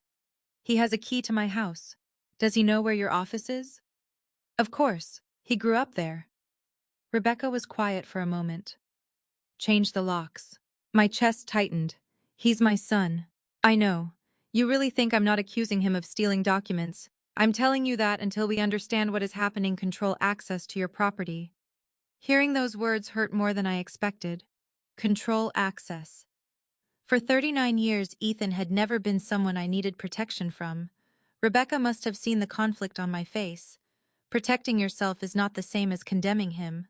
"He has a key to my house." "Does he know where your office is?" "Of course. He grew up there." Rebecca was quiet for a moment. "Change the locks." My chest tightened. "He's my son." "I know. You really think I'm not accusing him of stealing documents. I'm telling you that until we understand what is happening, control access to your property." Hearing those words hurt more than I expected. Control access. For 39 years, Ethan had never been someone I needed protection from. Rebecca must have seen the conflict on my face. Protecting yourself is not the same as condemning him.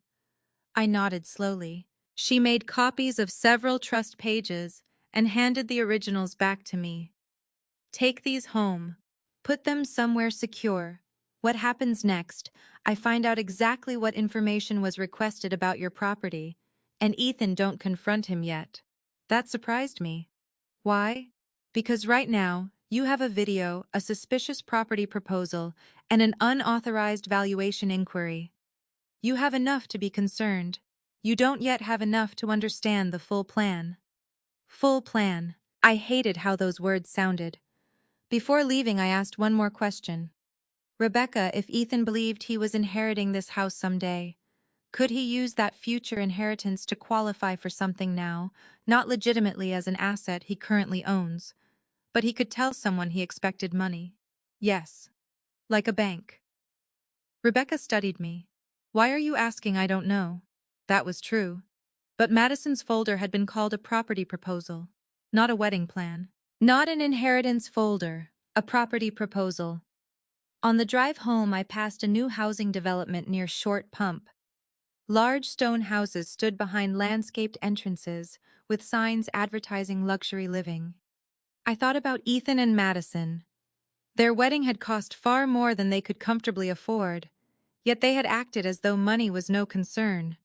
I nodded slowly. She made copies of several trust pages and handed the originals back to me. "Take these home. Put them somewhere secure. What happens next? I find out exactly what information was requested about your property. And Ethan, don't confront him yet." That surprised me. Why? Because right now, you have a video, a suspicious property proposal, and an unauthorized valuation inquiry. You have enough to be concerned. You don't yet have enough to understand the full plan. Full plan. I hated how those words sounded. Before leaving, I asked one more question. "Rebecca, if Ethan believed he was inheriting this house someday, could he use that future inheritance to qualify for something now, not legitimately as an asset he currently owns, but he could tell someone he expected money?" "Yes. Like a bank." Rebecca studied me. "Why are you asking? I don't know." That was true. But Madison's folder had been called a property proposal, not a wedding plan. Not an inheritance folder, a property proposal. On the drive home, I passed a new housing development near Short Pump. Large stone houses stood behind landscaped entrances, with signs advertising luxury living. I thought about Ethan and Madison. Their wedding had cost far more than they could comfortably afford, yet they had acted as though money was no concern.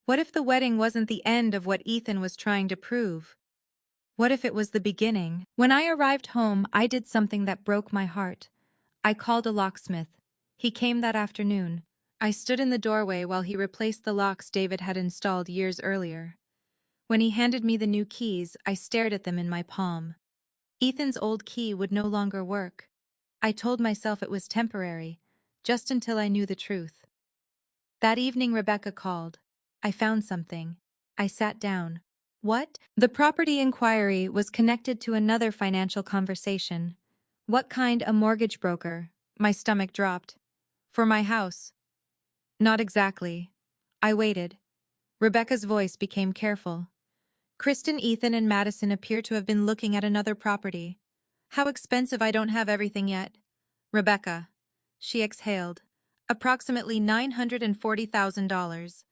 What if the wedding wasn't the end of what Ethan was trying to prove? What if it was the beginning? When I arrived home, I did something that broke my heart. I called a locksmith. He came that afternoon. I stood in the doorway while he replaced the locks David had installed years earlier. When he handed me the new keys, I stared at them in my palm. Ethan's old key would no longer work. I told myself it was temporary, just until I knew the truth. That evening, Rebecca called. "I found something." I sat down. What? The property inquiry was connected to another financial conversation. What kind? A mortgage broker? My stomach dropped. For my house? Not exactly. I waited. Rebecca's voice became careful. Kristin, Ethan, and Madison appear to have been looking at another property. How expensive? I don't have everything yet. Rebecca. She exhaled. Approximately $940,000.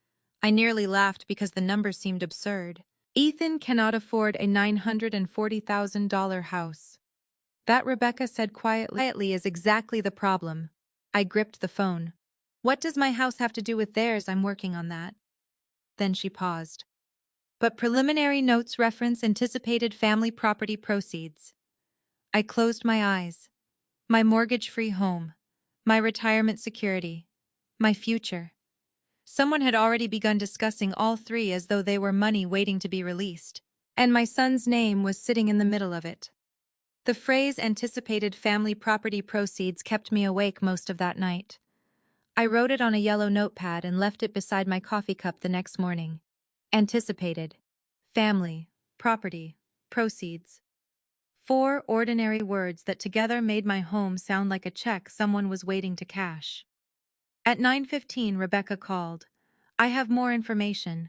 I nearly laughed because the number seemed absurd. Ethan cannot afford a $940,000 house. That, Rebecca said quietly, is exactly the problem. I gripped the phone. What does my house have to do with theirs? I'm working on that. Then she paused. But preliminary notes reference anticipated family property proceeds. I closed my eyes. My mortgage-free home. My retirement security. My future. Someone had already begun discussing all three as though they were money waiting to be released. And my son's name was sitting in the middle of it. The phrase anticipated family property proceeds kept me awake most of that night. I wrote it on a yellow notepad and left it beside my coffee cup the next morning. Anticipated. Family. Property. Proceeds. 4 ordinary words that together made my home sound like a check someone was waiting to cash. At 9:15, Rebecca called. I have more information.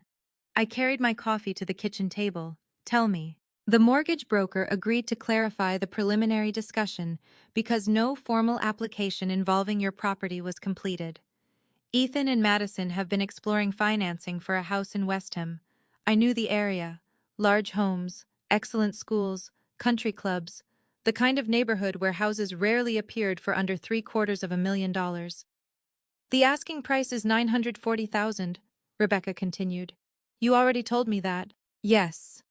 I carried my coffee to the kitchen table. Tell me. The mortgage broker agreed to clarify the preliminary discussion because no formal application involving your property was completed. Ethan and Madison have been exploring financing for a house in Westham. I knew the area. Large homes, excellent schools, country clubs, the kind of neighborhood where houses rarely appeared for under $750,000. The asking price is $940,000, Rebecca continued. You already told me that. Yes.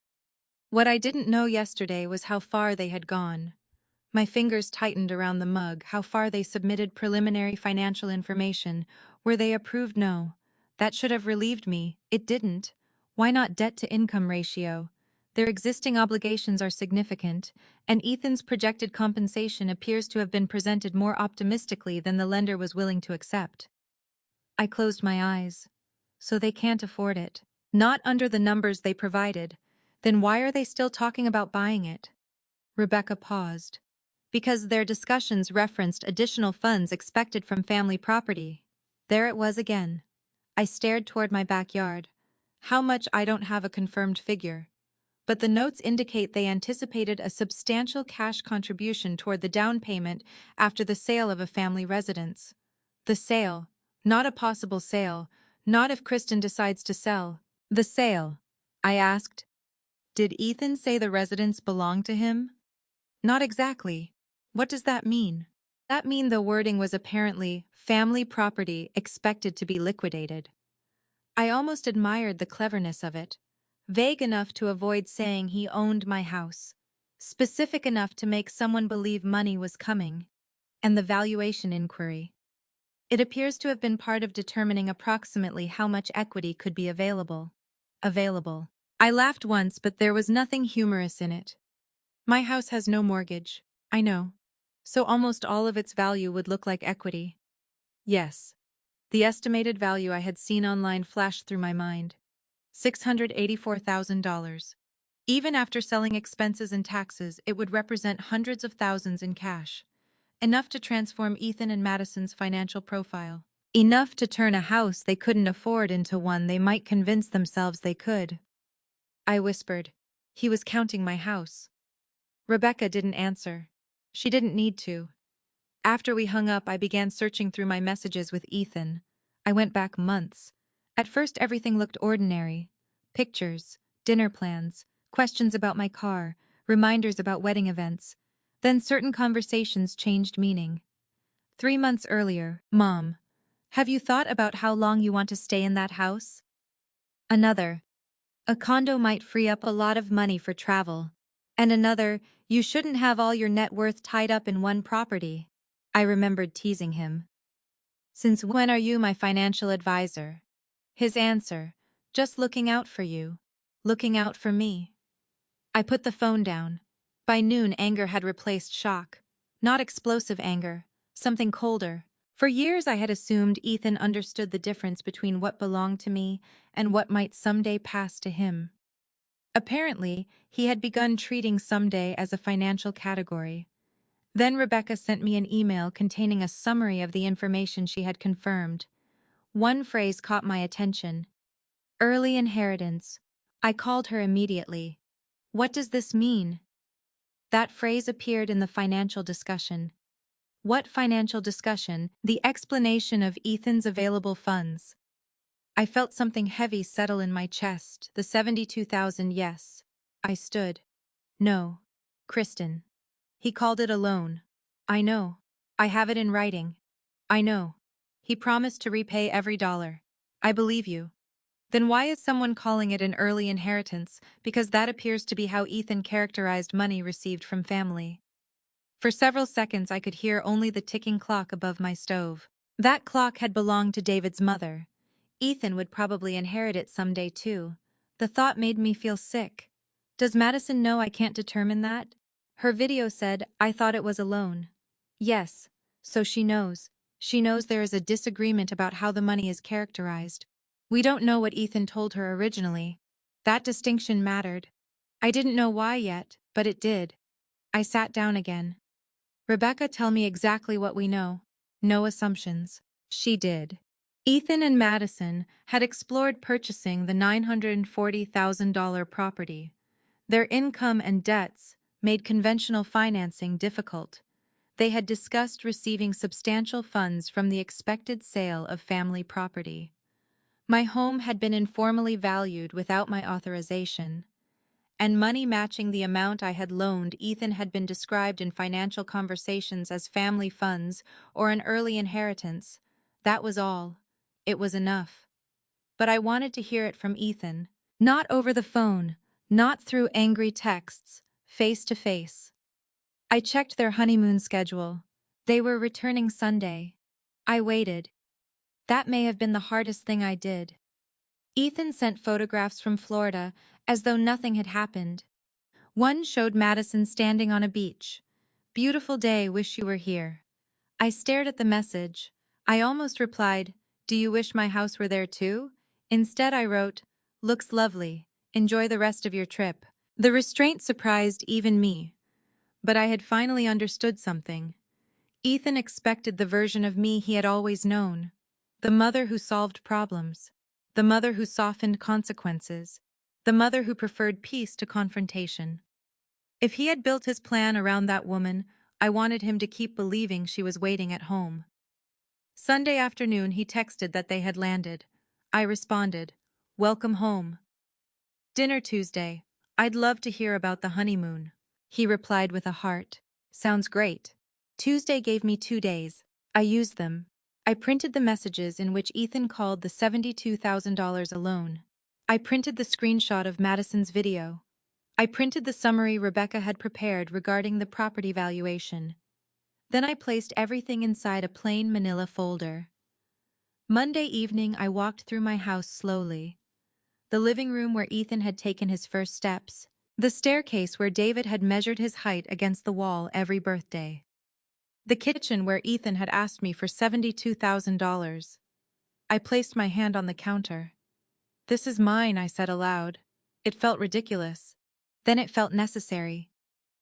What I didn't know yesterday was how far they had gone. My fingers tightened around the mug. How far they submitted preliminary financial information. Were they approved? No. That should have relieved me. It didn't. Why not debt-to-income ratio? Their existing obligations are significant, and Ethan's projected compensation appears to have been presented more optimistically than the lender was willing to accept. I closed my eyes. So they can't afford it. Not under the numbers they provided. Then why are they still talking about buying it? Rebecca paused. Because their discussions referenced additional funds expected from family property. There it was again. I stared toward my backyard. How much? I don't have a confirmed figure. But the notes indicate they anticipated a substantial cash contribution toward the down payment after the sale of a family residence. The sale, not a possible sale, not if Kristin decides to sell. The sale, I asked. Did Ethan say the residence belonged to him? Not exactly. What does that mean? That mean the wording was apparently family property expected to be liquidated. I almost admired the cleverness of it. Vague enough to avoid saying he owned my house. Specific enough to make someone believe money was coming. And the valuation inquiry. It appears to have been part of determining approximately how much equity could be available. I laughed once, but there was nothing humorous in it. My house has no mortgage, I know. So almost all of its value would look like equity. Yes. The estimated value I had seen online flashed through my mind. $684,000. Even after selling expenses and taxes, it would represent hundreds of thousands in cash. Enough to transform Ethan and Madison's financial profile. Enough to turn a house they couldn't afford into one they might convince themselves they could. I whispered. He was counting my house. Rebecca didn't answer. She didn't need to. After we hung up, I began searching through my messages with Ethan. I went back months. At first, everything looked ordinary. Pictures, dinner plans, questions about my car, reminders about wedding events. Then certain conversations changed meaning. 3 months earlier, Mom, have you thought about how long you want to stay in that house? Another, a condo might free up a lot of money for travel. And another, you shouldn't have all your net worth tied up in one property. I remembered teasing him. Since when are you my financial advisor? His answer, just looking out for you. Looking out for me. I put the phone down. By noon, anger had replaced shock. Not explosive anger, something colder, For years, I had assumed Ethan understood the difference between what belonged to me and what might someday pass to him. Apparently, he had begun treating someday as a financial category. Then Rebecca sent me an email containing a summary of the information she had confirmed. One phrase caught my attention. Early inheritance. I called her immediately. What does this mean? That phrase appeared in the financial discussion. What financial discussion? The explanation of Ethan's available funds. I felt something heavy settle in my chest. The 72,000, yes. I stood. No. Kristin. He called it a loan. I know. I have it in writing. I know. He promised to repay every dollar. I believe you. Then why is someone calling it an early inheritance? Because that appears to be how Ethan characterized money received from family. For several seconds I could hear only the ticking clock above my stove. That clock had belonged to David's mother. Ethan would probably inherit it someday too. The thought made me feel sick. Does Madison know I can't determine that? Her video said, I thought it was a loan. Yes, so she knows. She knows there is a disagreement about how the money is characterized. We don't know what Ethan told her originally. That distinction mattered. I didn't know why yet, but it did. I sat down again. Rebecca, tell me exactly what we know. No assumptions. She did. Ethan and Madison had explored purchasing the $940,000 property. Their income and debts made conventional financing difficult. They had discussed receiving substantial funds from the expected sale of family property. My home had been informally valued without my authorization, and money matching the amount I had loaned Ethan had been described in financial conversations as family funds or an early inheritance. That was all. It was enough. But I wanted to hear it from Ethan. Not over the phone, not through angry texts, face to face. I checked their honeymoon schedule. They were returning Sunday. I waited. That may have been the hardest thing I did. Ethan sent photographs from Florida as though nothing had happened. One showed Madison standing on a beach. Beautiful day, wish you were here. I stared at the message. I almost replied, do you wish my house were there too? Instead I wrote, looks lovely. Enjoy the rest of your trip. The restraint surprised even me. But I had finally understood something. Ethan expected the version of me he had always known. The mother who solved problems. The mother who softened consequences. The mother who preferred peace to confrontation. If he had built his plan around that woman, I wanted him to keep believing she was waiting at home. Sunday afternoon he texted that they had landed. I responded, welcome home. Dinner Tuesday. I'd love to hear about the honeymoon. He replied with a heart. Sounds great. Tuesday gave me 2 days. I used them. I printed the messages in which Ethan called the $72,000 a loan. I printed the screenshot of Madison's video. I printed the summary Rebecca had prepared regarding the property valuation. Then I placed everything inside a plain manila folder. Monday evening, I walked through my house slowly. The living room where Ethan had taken his first steps. The staircase where David had measured his height against the wall every birthday. The kitchen where Ethan had asked me for $72,000. I placed my hand on the counter. This is mine, I said aloud. It felt ridiculous. Then it felt necessary.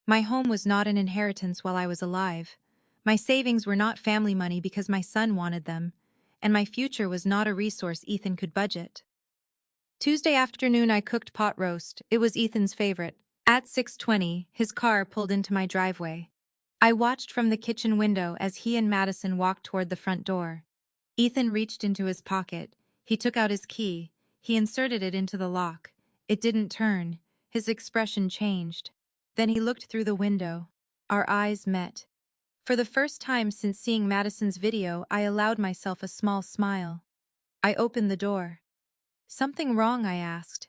My home was not an inheritance while I was alive. My savings were not family money because my son wanted them, and my future was not a resource Ethan could budget. Tuesday afternoon I cooked pot roast. It was Ethan's favorite. At 6:20, his car pulled into my driveway. I watched from the kitchen window as he and Madison walked toward the front door. Ethan reached into his pocket. He took out his key. He inserted it into the lock. It didn't turn. His expression changed. Then he looked through the window. Our eyes met. For the first time since seeing Madison's video, I allowed myself a small smile. I opened the door. Something wrong, I asked.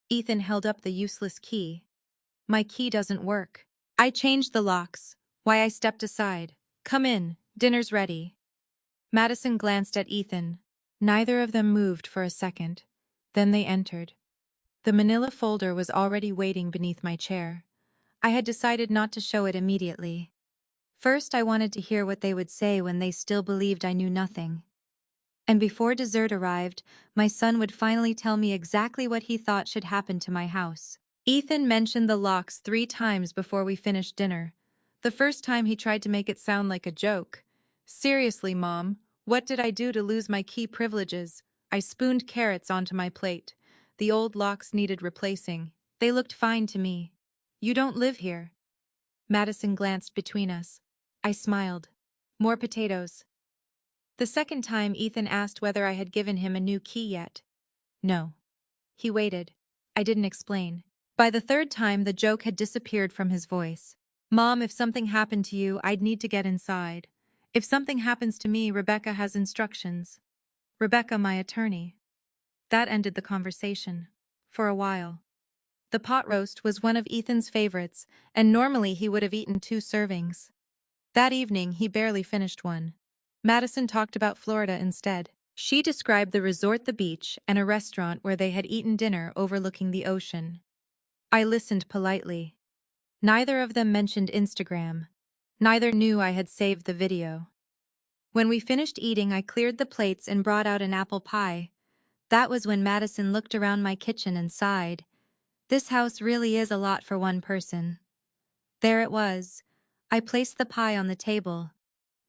Ethan held up the useless key. My key doesn't work. I changed the locks. Why, I stepped aside. Come in, dinner's ready. Madison glanced at Ethan. Neither of them moved for a second. Then they entered. The manila folder was already waiting beneath my chair. I had decided not to show it immediately. First, I wanted to hear what they would say when they still believed I knew nothing. And before dessert arrived, my son would finally tell me exactly what he thought should happen to my house. Ethan mentioned the locks 3 times before we finished dinner. The first time he tried to make it sound like a joke. Seriously, Mom, what did I do to lose my key privileges? I spooned carrots onto my plate. The old locks needed replacing. They looked fine to me. You don't live here. Madison glanced between us. I smiled. More potatoes. The second time Ethan asked whether I had given him a new key yet. No. He waited. I didn't explain. By the third time, the joke had disappeared from his voice. Mom, if something happened to you, I'd need to get inside. If something happens to me, Rebecca has instructions. Rebecca, my attorney. That ended the conversation. For a while. The pot roast was one of Ethan's favorites, and normally he would have eaten 2 servings. That evening, he barely finished one. Madison talked about Florida instead. She described the resort, the beach, and a restaurant where they had eaten dinner overlooking the ocean. I listened politely. Neither of them mentioned Instagram. Neither knew I had saved the video. When we finished eating, I cleared the plates and brought out an apple pie. That was when Madison looked around my kitchen and sighed. This house really is a lot for one person. There it was. I placed the pie on the table.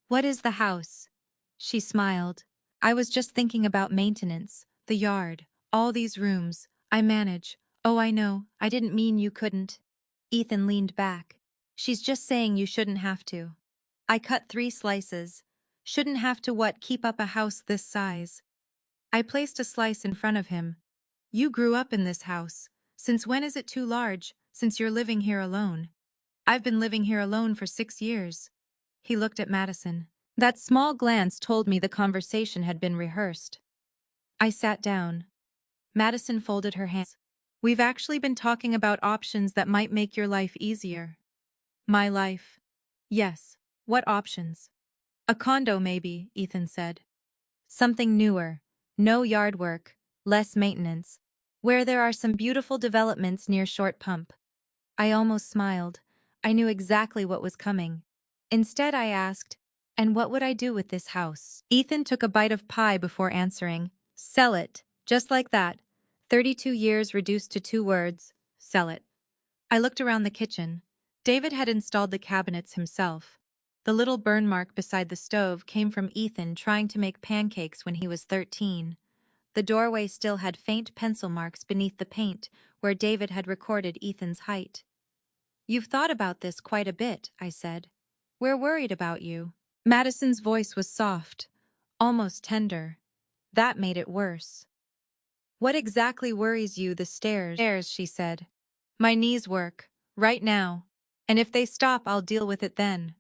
What is the house? She smiled. I was just thinking about maintenance, the yard, all these rooms. I manage. Oh, I know, I didn't mean you couldn't. Ethan leaned back. She's just saying you shouldn't have to. I cut 3 slices. Shouldn't have to what, keep up a house this size? I placed a slice in front of him. You grew up in this house. Since when is it too large, since you're living here alone? I've been living here alone for 6 years. He looked at Madison. That small glance told me the conversation had been rehearsed. I sat down. Madison folded her hands. We've actually been talking about options that might make your life easier. My life? Yes. What options? A condo maybe, Ethan said. Something newer. No yard work. Less maintenance. Where there are some beautiful developments near Short Pump. I almost smiled. I knew exactly what was coming. Instead, I asked, and what would I do with this house? Ethan took a bite of pie before answering. Sell it. Just like that. 32 years reduced to 2 words. Sell it. I looked around the kitchen. David had installed the cabinets himself. The little burn mark beside the stove came from Ethan trying to make pancakes when he was 13. The doorway still had faint pencil marks beneath the paint where David had recorded Ethan's height. You've thought about this quite a bit, I said. We're worried about you. Madison's voice was soft, almost tender. That made it worse. What exactly worries you? The stairs, she said. My knees work, right now. And if they stop, I'll deal with it then.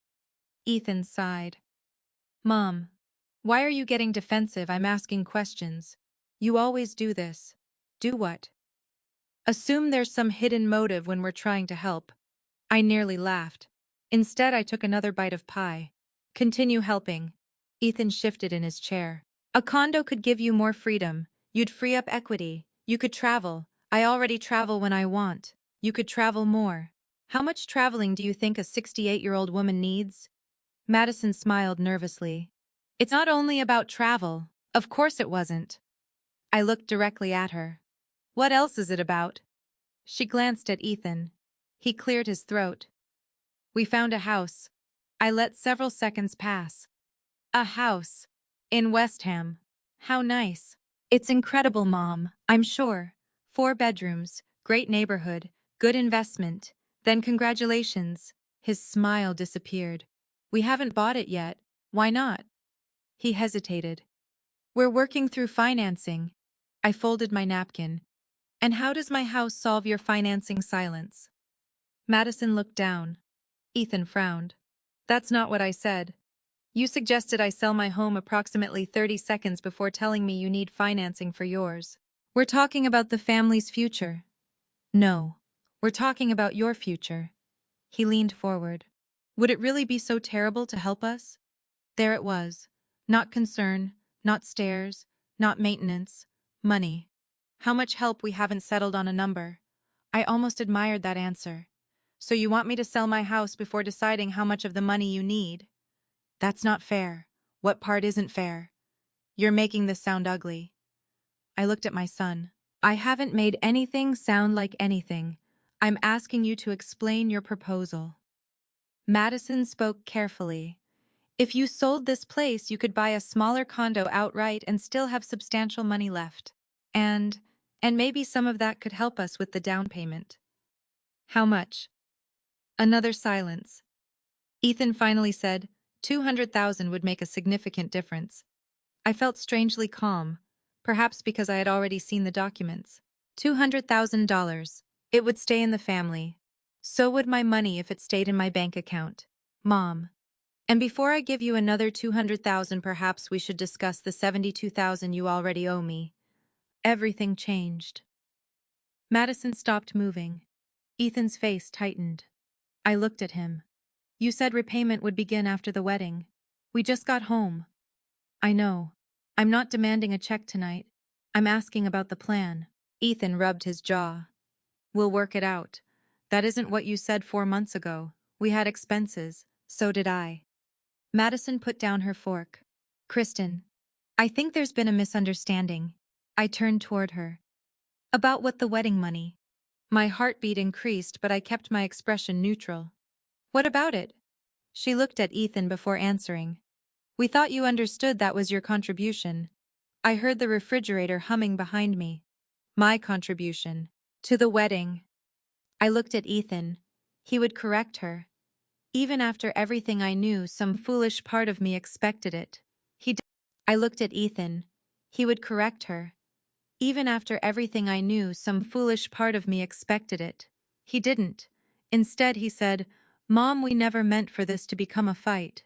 Ethan sighed. Mom, why are you getting defensive? I'm asking questions. You always do this. Do what? Assume there's some hidden motive when we're trying to help. I nearly laughed. Instead, I took another bite of pie. Continue helping. Ethan shifted in his chair. A condo could give you more freedom. You'd free up equity. You could travel. I already travel when I want. You could travel more. How much traveling do you think a 68-year-old woman needs? Madison smiled nervously. It's not only about travel. Of course it wasn't. I looked directly at her. What else is it about? She glanced at Ethan. He cleared his throat. We found a house. I let several seconds pass. A house. In West Ham. How nice. It's incredible, Mom, I'm sure. 4 bedrooms, great neighborhood, good investment. Then congratulations. His smile disappeared. We haven't bought it yet. Why not? He hesitated. We're working through financing. I folded my napkin. And how does my house solve your financing silence? Madison looked down. Ethan frowned. That's not what I said. You suggested I sell my home approximately 30 seconds before telling me you need financing for yours. We're talking about the family's future. No, we're talking about your future. He leaned forward. Would it really be so terrible to help us? There it was. Not concern, not stairs, not maintenance, money. How much help we haven't settled on a number. I almost admired that answer. So you want me to sell my house before deciding how much of the money you need? That's not fair. What part isn't fair? You're making this sound ugly. I looked at my son. I haven't made anything sound like anything. I'm asking you to explain your proposal. Madison spoke carefully. If you sold this place, you could buy a smaller condo outright and still have substantial money left. And maybe some of that could help us with the down payment. How much? Another silence. Ethan finally said, 200,000 would make a significant difference. I felt strangely calm, perhaps because I had already seen the documents. $200,000. It would stay in the family. So would my money if it stayed in my bank account. Mom. And before I give you another 200,000, perhaps we should discuss the 72,000 you already owe me. Everything changed. Madison stopped moving. Ethan's face tightened. I looked at him. You said repayment would begin after the wedding. We just got home. I know. I'm not demanding a check tonight. I'm asking about the plan. Ethan rubbed his jaw. We'll work it out. That isn't what you said 4 months ago. We had expenses. So did I. Madison put down her fork. Kristin, I think there's been a misunderstanding. I turned toward her. About what the wedding money? My heartbeat increased, but I kept my expression neutral. What about it? She looked at Ethan before answering. We thought you understood that was your contribution. I heard the refrigerator humming behind me. My contribution. To the wedding. I looked at Ethan. He would correct her. Even after everything I knew, some foolish part of me expected it. I looked at Ethan. He would correct her. Even after everything I knew, some foolish part of me expected it. He didn't. Instead, he said, Mom, we never meant for this to become a fight.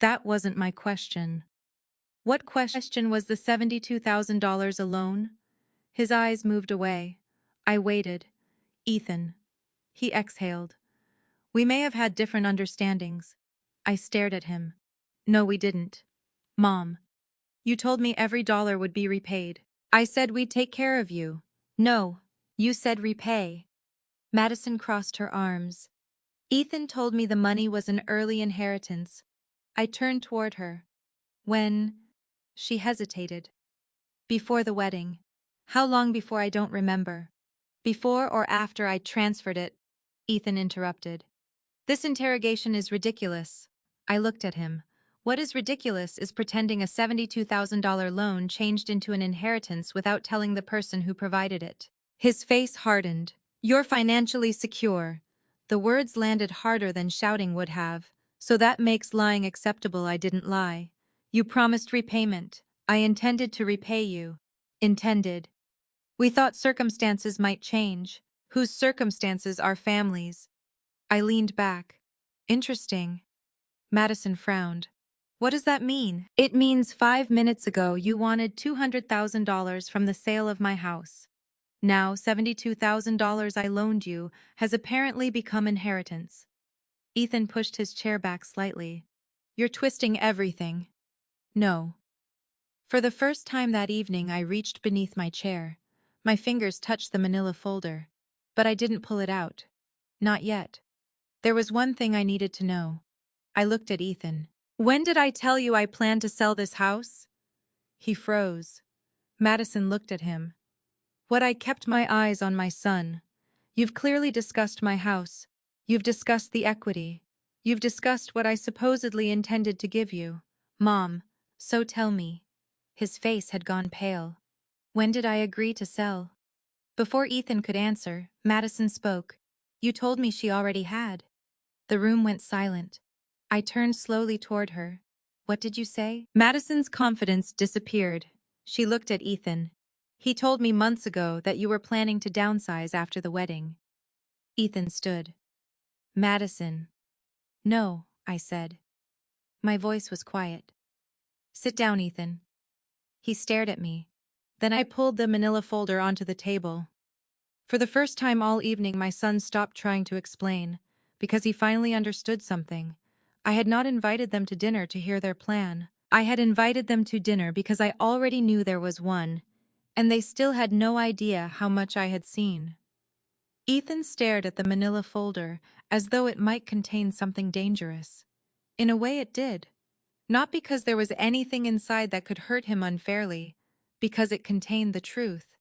That wasn't my question. What question was the $72,000 alone? His eyes moved away. I waited. Ethan. He exhaled. We may have had different understandings. I stared at him. No, we didn't. Mom. You told me every dollar would be repaid. I said we'd take care of you. No, you said repay. Madison crossed her arms. Ethan told me the money was an early inheritance. I turned toward her. When? She hesitated. Before the wedding. How long before I don't remember. Before or after I transferred it? Ethan interrupted. This interrogation is ridiculous. I looked at him. What is ridiculous is pretending a $72,000 loan changed into an inheritance without telling the person who provided it. His face hardened. You're financially secure. The words landed harder than shouting would have. So that makes lying acceptable. I didn't lie. You promised repayment. I intended to repay you. Intended. We thought circumstances might change. Whose circumstances are families? I leaned back. Interesting. Madison frowned. What does that mean? It means 5 minutes ago you wanted $200,000 from the sale of my house. Now $72,000 I loaned you has apparently become inheritance. Ethan pushed his chair back slightly. You're twisting everything. No. For the first time that evening I reached beneath my chair. My fingers touched the manila folder. But I didn't pull it out. Not yet. There was one thing I needed to know. I looked at Ethan. When did I tell you I planned to sell this house? He froze. Madison looked at him. What I kept my eyes on my son. You've clearly discussed my house. You've discussed the equity. You've discussed what I supposedly intended to give you. Mom, so tell me. His face had gone pale. When did I agree to sell? Before Ethan could answer, Madison spoke. You told me she already had. The room went silent. I turned slowly toward her. What did you say? Madison's confidence disappeared. She looked at Ethan. He told me months ago that you were planning to downsize after the wedding. Ethan stood. Madison. No, I said. My voice was quiet. Sit down, Ethan. He stared at me. Then I pulled the manila folder onto the table. For the first time all evening, my son stopped trying to explain, because he finally understood something. I had not invited them to dinner to hear their plan. I had invited them to dinner because I already knew there was one, and they still had no idea how much I had seen. Ethan stared at the manila folder as though it might contain something dangerous. In a way it did. Not because there was anything inside that could hurt him unfairly, because it contained the truth.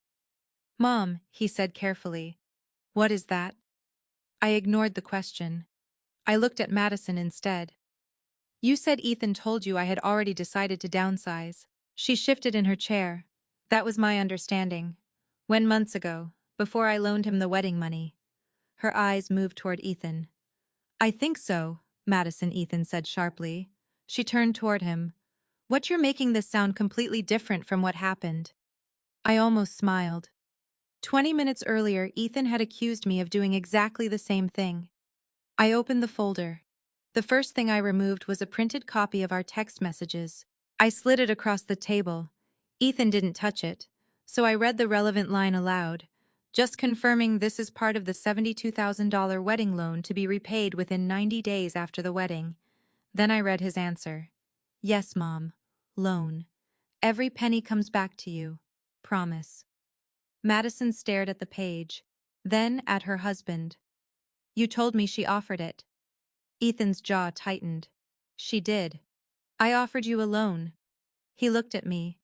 "Mom," he said carefully. "What is that?" I ignored the question. I looked at Madison instead. "You said Ethan told you I had already decided to downsize." She shifted in her chair. "That was my understanding. When months ago, before I loaned him the wedding money." Her eyes moved toward Ethan. "I think so," Ethan said sharply. She turned toward him. "What, you're making this sound completely different from what happened." I almost smiled. 20 minutes earlier, Ethan had accused me of doing exactly the same thing. I opened the folder. The first thing I removed was a printed copy of our text messages. I slid it across the table. Ethan didn't touch it, so I read the relevant line aloud. "Just confirming this is part of the $72,000 wedding loan to be repaid within 90 days after the wedding." Then I read his answer. "Yes, Mom. Loan. Every penny comes back to you. Promise." Madison stared at the page, then at her husband. "You told me she offered it." Ethan's jaw tightened. "She did. I offered you a loan." He looked at me.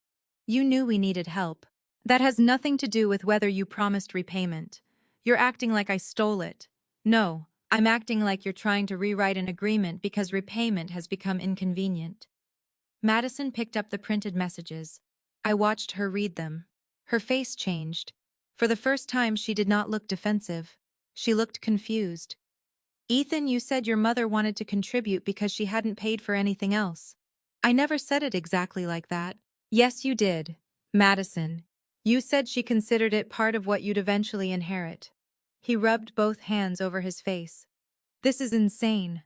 "You knew we needed help. That has nothing to do with whether you promised repayment. You're acting like I stole it." "No, I'm acting like you're trying to rewrite an agreement because repayment has become inconvenient." Madison picked up the printed messages. I watched her read them. Her face changed. For the first time, she did not look defensive. She looked confused. "Ethan, you said your mother wanted to contribute because she hadn't paid for anything else." "I never said it exactly like that." "Yes, you did. Madison. You said she considered it part of what you'd eventually inherit." He rubbed both hands over his face. "This is insane."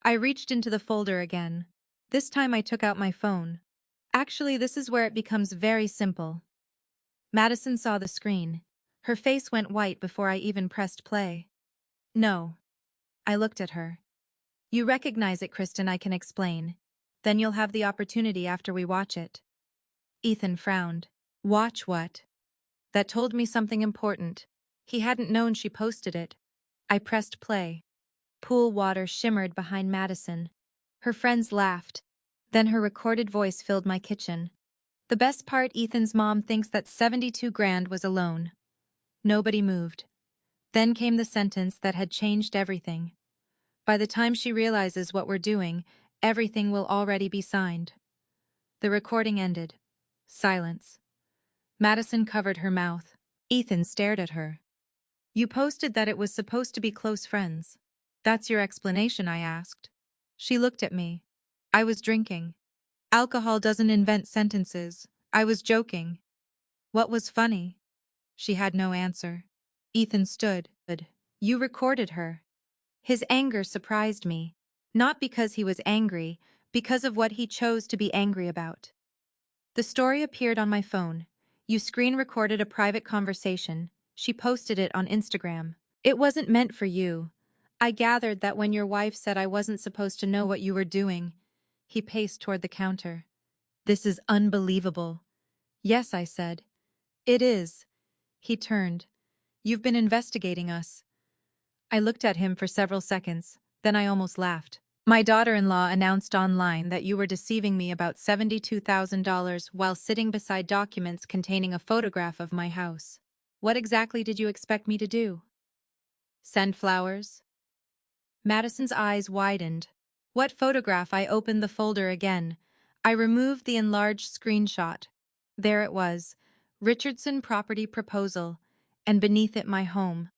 I reached into the folder again. This time I took out my phone. "Actually, this is where it becomes very simple." Madison saw the screen. Her face went white before I even pressed play. "No." I looked at her. "You recognize it, Kristin, I can explain. Then you'll have the opportunity after we watch it." Ethan frowned. "Watch what?" That told me something important. He hadn't known she posted it. I pressed play. Pool water shimmered behind Madison. Her friends laughed. Then her recorded voice filled my kitchen. "The best part, Ethan's mom thinks that 72 grand was a loan." Nobody moved. Then came the sentence that had changed everything. "By the time she realizes what we're doing, everything will already be signed." The recording ended. Silence. Madison covered her mouth. Ethan stared at her. "You posted that it was supposed to be close friends. That's your explanation?" I asked. She looked at me. "I was drinking. Alcohol doesn't invent sentences. I was joking." "What was funny?" She had no answer. Ethan stood. "You recorded her." His anger surprised me. Not because he was angry, because of what he chose to be angry about. The story appeared on my phone. "You screen recorded a private conversation." She posted it on Instagram. "It wasn't meant for you. I gathered that when your wife said I wasn't supposed to know what you were doing." He paced toward the counter. "This is unbelievable." "Yes," I said. "It is." He turned. "You've been investigating us." I looked at him for several seconds, then I almost laughed. "My daughter-in-law announced online that you were deceiving me about $72,000 while sitting beside documents containing a photograph of my house. What exactly did you expect me to do? Send flowers?" Madison's eyes widened. "What photograph?" I opened the folder again. I removed the enlarged screenshot. There it was, Richardson property proposal, and beneath it my home.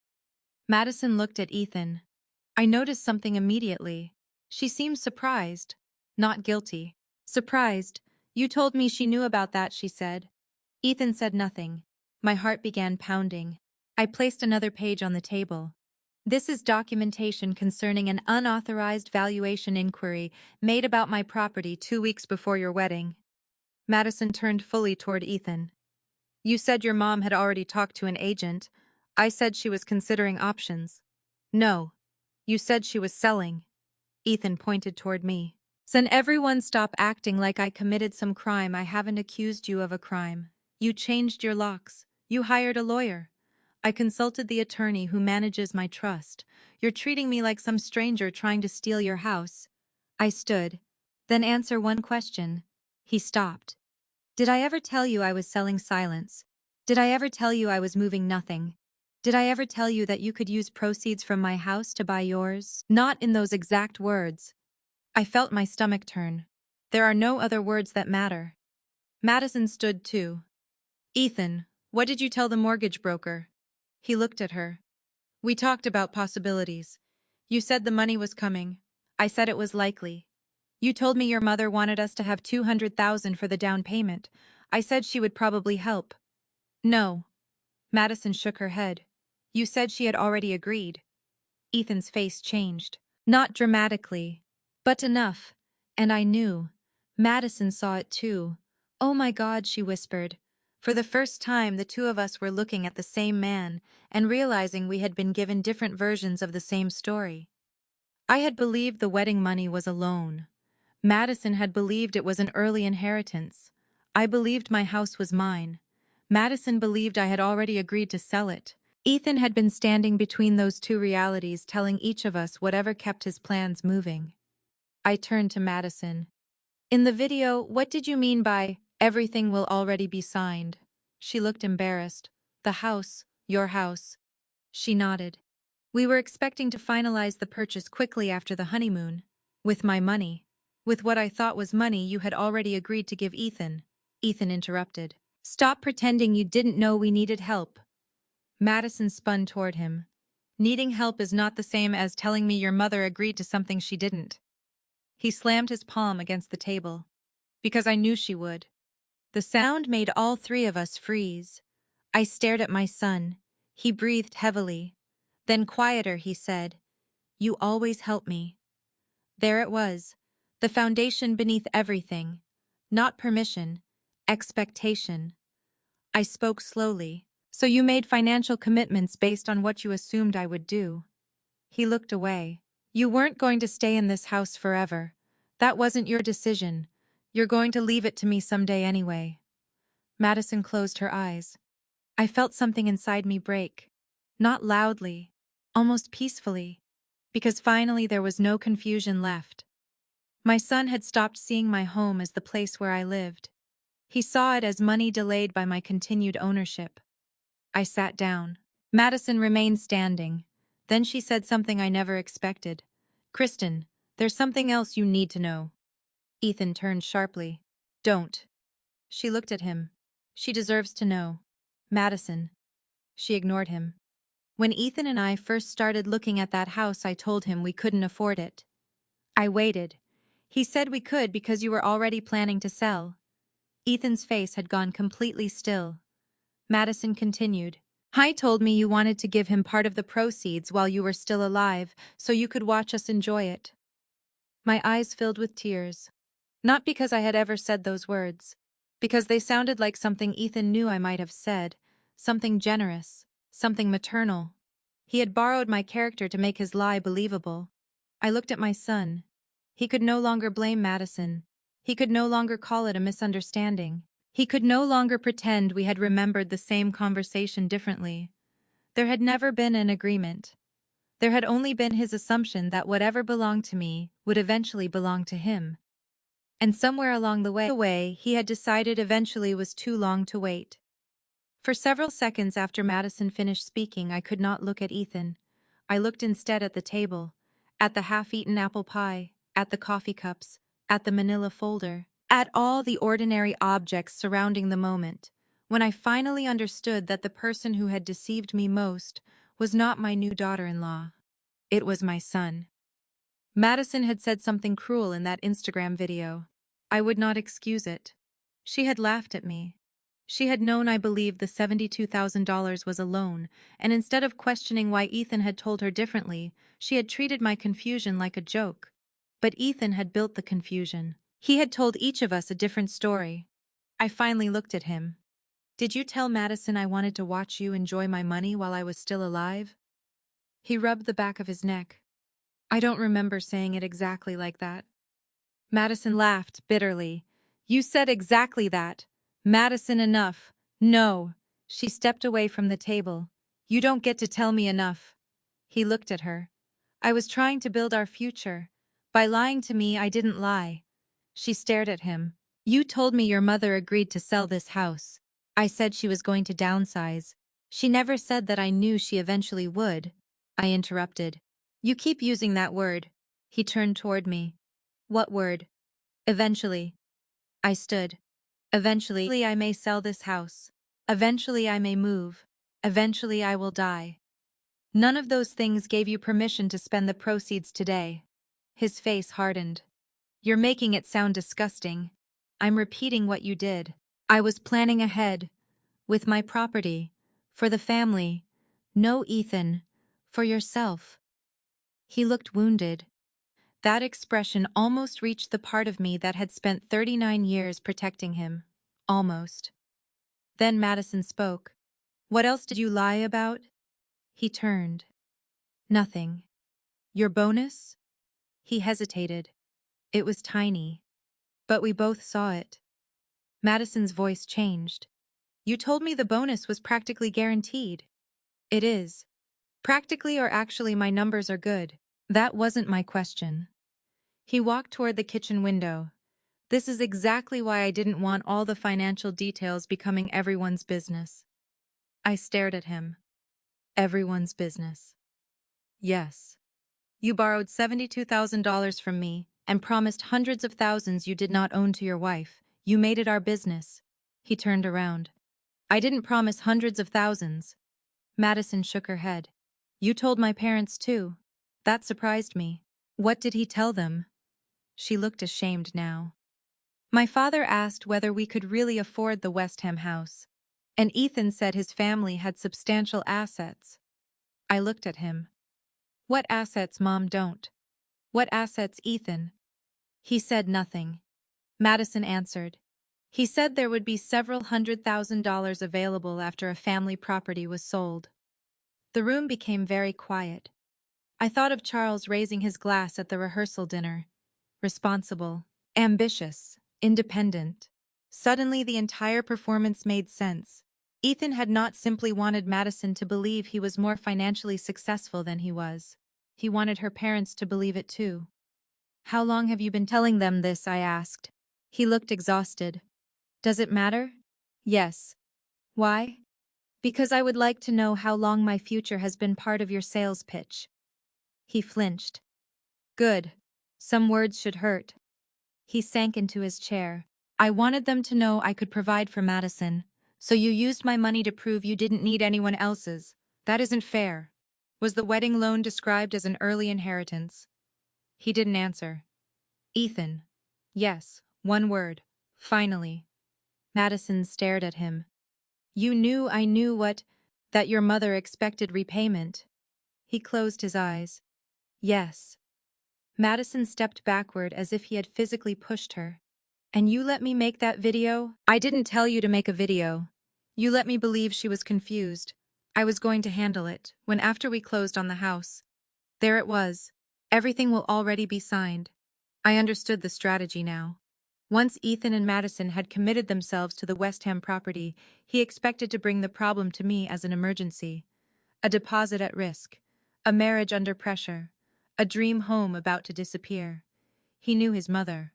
Madison looked at Ethan. I noticed something immediately. She seemed surprised, not guilty. "Surprised? You told me she knew about that," she said. Ethan said nothing. My heart began pounding. I placed another page on the table. "This is documentation concerning an unauthorized valuation inquiry made about my property 2 weeks before your wedding." Madison turned fully toward Ethan. "You said your mom had already talked to an agent. I said she was considering options." "No. You said she was selling." Ethan pointed toward me. "Then everyone stop acting like I committed some crime. I haven't accused you of a crime. You changed your locks. You hired a lawyer. I consulted the attorney who manages my trust. You're treating me like some stranger trying to steal your house. I stood. Then answer one question. He stopped. Did I ever tell you I was selling silence? Did I ever tell you I was moving nothing? Did I ever tell you that you could use proceeds from my house to buy yours? Not in those exact words. I felt my stomach turn. There are no other words that matter. Madison stood too. Ethan, what did you tell the mortgage broker? He looked at her. We talked about possibilities. You said the money was coming. I said it was likely. You told me your mother wanted us to have $200,000 for the down payment. I said she would probably help. No. Madison shook her head. You said she had already agreed. Ethan's face changed. Not dramatically, but enough. And I knew. Madison saw it too. Oh my God, she whispered. For the first time, the two of us were looking at the same man and realizing we had been given different versions of the same story. I had believed the wedding money was a loan. Madison had believed it was an early inheritance. I believed my house was mine. Madison believed I had already agreed to sell it. Ethan had been standing between those two realities, telling each of us whatever kept his plans moving. I turned to Madison. In the video, what did you mean by, everything will already be signed? She looked embarrassed. The house, your house. She nodded. We were expecting to finalize the purchase quickly after the honeymoon. With my money. With what I thought was money you had already agreed to give Ethan. Ethan interrupted. Stop pretending you didn't know we needed help. Madison spun toward him. Needing help is not the same as telling me your mother agreed to something she didn't. He slammed his palm against the table. Because I knew she would. The sound made all three of us freeze. I stared at my son. He breathed heavily. Then quieter, he said, You always help me. There it was. The foundation beneath everything. Not permission. Expectation. I spoke slowly. So you made financial commitments based on what you assumed I would do. He looked away. You weren't going to stay in this house forever. That wasn't your decision. You're going to leave it to me someday anyway. Madison closed her eyes. I felt something inside me break. Not loudly. Almost peacefully. Because finally there was no confusion left. My son had stopped seeing my home as the place where I lived. He saw it as money delayed by my continued ownership. I sat down. Madison remained standing. Then she said something I never expected. Kristin, there's something else you need to know. Ethan turned sharply. Don't. She looked at him. She deserves to know. Madison. She ignored him. When Ethan and I first started looking at that house, I told him we couldn't afford it. I waited. He said we could because you were already planning to sell. Ethan's face had gone completely still. Madison continued. Hy told me you wanted to give him part of the proceeds while you were still alive, so you could watch us enjoy it. My eyes filled with tears. Not because I had ever said those words. Because they sounded like something Ethan knew I might have said. Something generous. Something maternal. He had borrowed my character to make his lie believable. I looked at my son. He could no longer blame Madison. He could no longer call it a misunderstanding. He could no longer pretend we had remembered the same conversation differently. There had never been an agreement. There had only been his assumption that whatever belonged to me would eventually belong to him. And somewhere along the way, he had decided eventually was too long to wait. For several seconds after Madison finished speaking, I could not look at Ethan. I looked instead at the table, at the half-eaten apple pie, at the coffee cups, at the manila folder, at all the ordinary objects surrounding the moment, when I finally understood that the person who had deceived me most was not my new daughter-in-law. It was my son. Madison had said something cruel in that Instagram video. I would not excuse it. She had laughed at me. She had known I believed the $72,000 was a loan, and instead of questioning why Ethan had told her differently, she had treated my confusion like a joke. But Ethan had built the confusion. He had told each of us a different story. I finally looked at him. Did you tell Madison I wanted to watch you enjoy my money while I was still alive? He rubbed the back of his neck. I don't remember saying it exactly like that. Madison laughed bitterly. You said exactly that. Madison, enough. No. She stepped away from the table. You don't get to tell me enough. He looked at her. I was trying to build our future. By lying to me, I didn't lie. She stared at him. You told me your mother agreed to sell this house. I said she was going to downsize. She never said that I knew she eventually would. I interrupted. You keep using that word. He turned toward me. What word? Eventually. I stood. Eventually I may sell this house. Eventually I may move. Eventually I will die. None of those things gave you permission to spend the proceeds today. His face hardened. You're making it sound disgusting. I'm repeating what you did. I was planning ahead. With my property. For the family. No, Ethan. For yourself. He looked wounded. That expression almost reached the part of me that had spent 39 years protecting him. Almost. Then Madison spoke. What else did you lie about? He turned. Nothing. Your bonus? He hesitated. It was tiny. But we both saw it. Madison's voice changed. You told me the bonus was practically guaranteed. It is. Practically or actually my numbers are good. That wasn't my question. He walked toward the kitchen window. This is exactly why I didn't want all the financial details becoming everyone's business. I stared at him. Everyone's business. Yes. You borrowed $72,000 from me and promised hundreds of thousands you did not own to your wife. You made it our business. He turned around. I didn't promise hundreds of thousands. Madison shook her head. You told my parents too. That surprised me. What did he tell them? She looked ashamed now. My father asked whether we could really afford the West Ham house. And Ethan said his family had substantial assets. I looked at him. What assets, Mom, don't? What assets, Ethan? He said nothing. Madison answered. He said there would be several $100,000 available after a family property was sold. The room became very quiet. I thought of Charles raising his glass at the rehearsal dinner. Responsible, ambitious, independent. Suddenly the entire performance made sense. Ethan had not simply wanted Madison to believe he was more financially successful than he was. He wanted her parents to believe it too. How long have you been telling them this? I asked. He looked exhausted. Does it matter? Yes. Why? Because I would like to know how long my future has been part of your sales pitch. He flinched. Good. Some words should hurt. He sank into his chair. I wanted them to know I could provide for Madison, so you used my money to prove you didn't need anyone else's. That isn't fair. Was the wedding loan described as an early inheritance? He didn't answer. Ethan. Yes, one word. Finally. Madison stared at him. You knew I knew what, that your mother expected repayment. He closed his eyes. Yes. Madison stepped backward as if he had physically pushed her. And you let me make that video? I didn't tell you to make a video. You let me believe she was confused. I was going to handle it, when after we closed on the house. There it was. Everything will already be signed. I understood the strategy now. Once Ethan and Madison had committed themselves to the West Ham property, he expected to bring the problem to me as an emergency. A deposit at risk. A marriage under pressure. A dream home about to disappear. He knew his mother.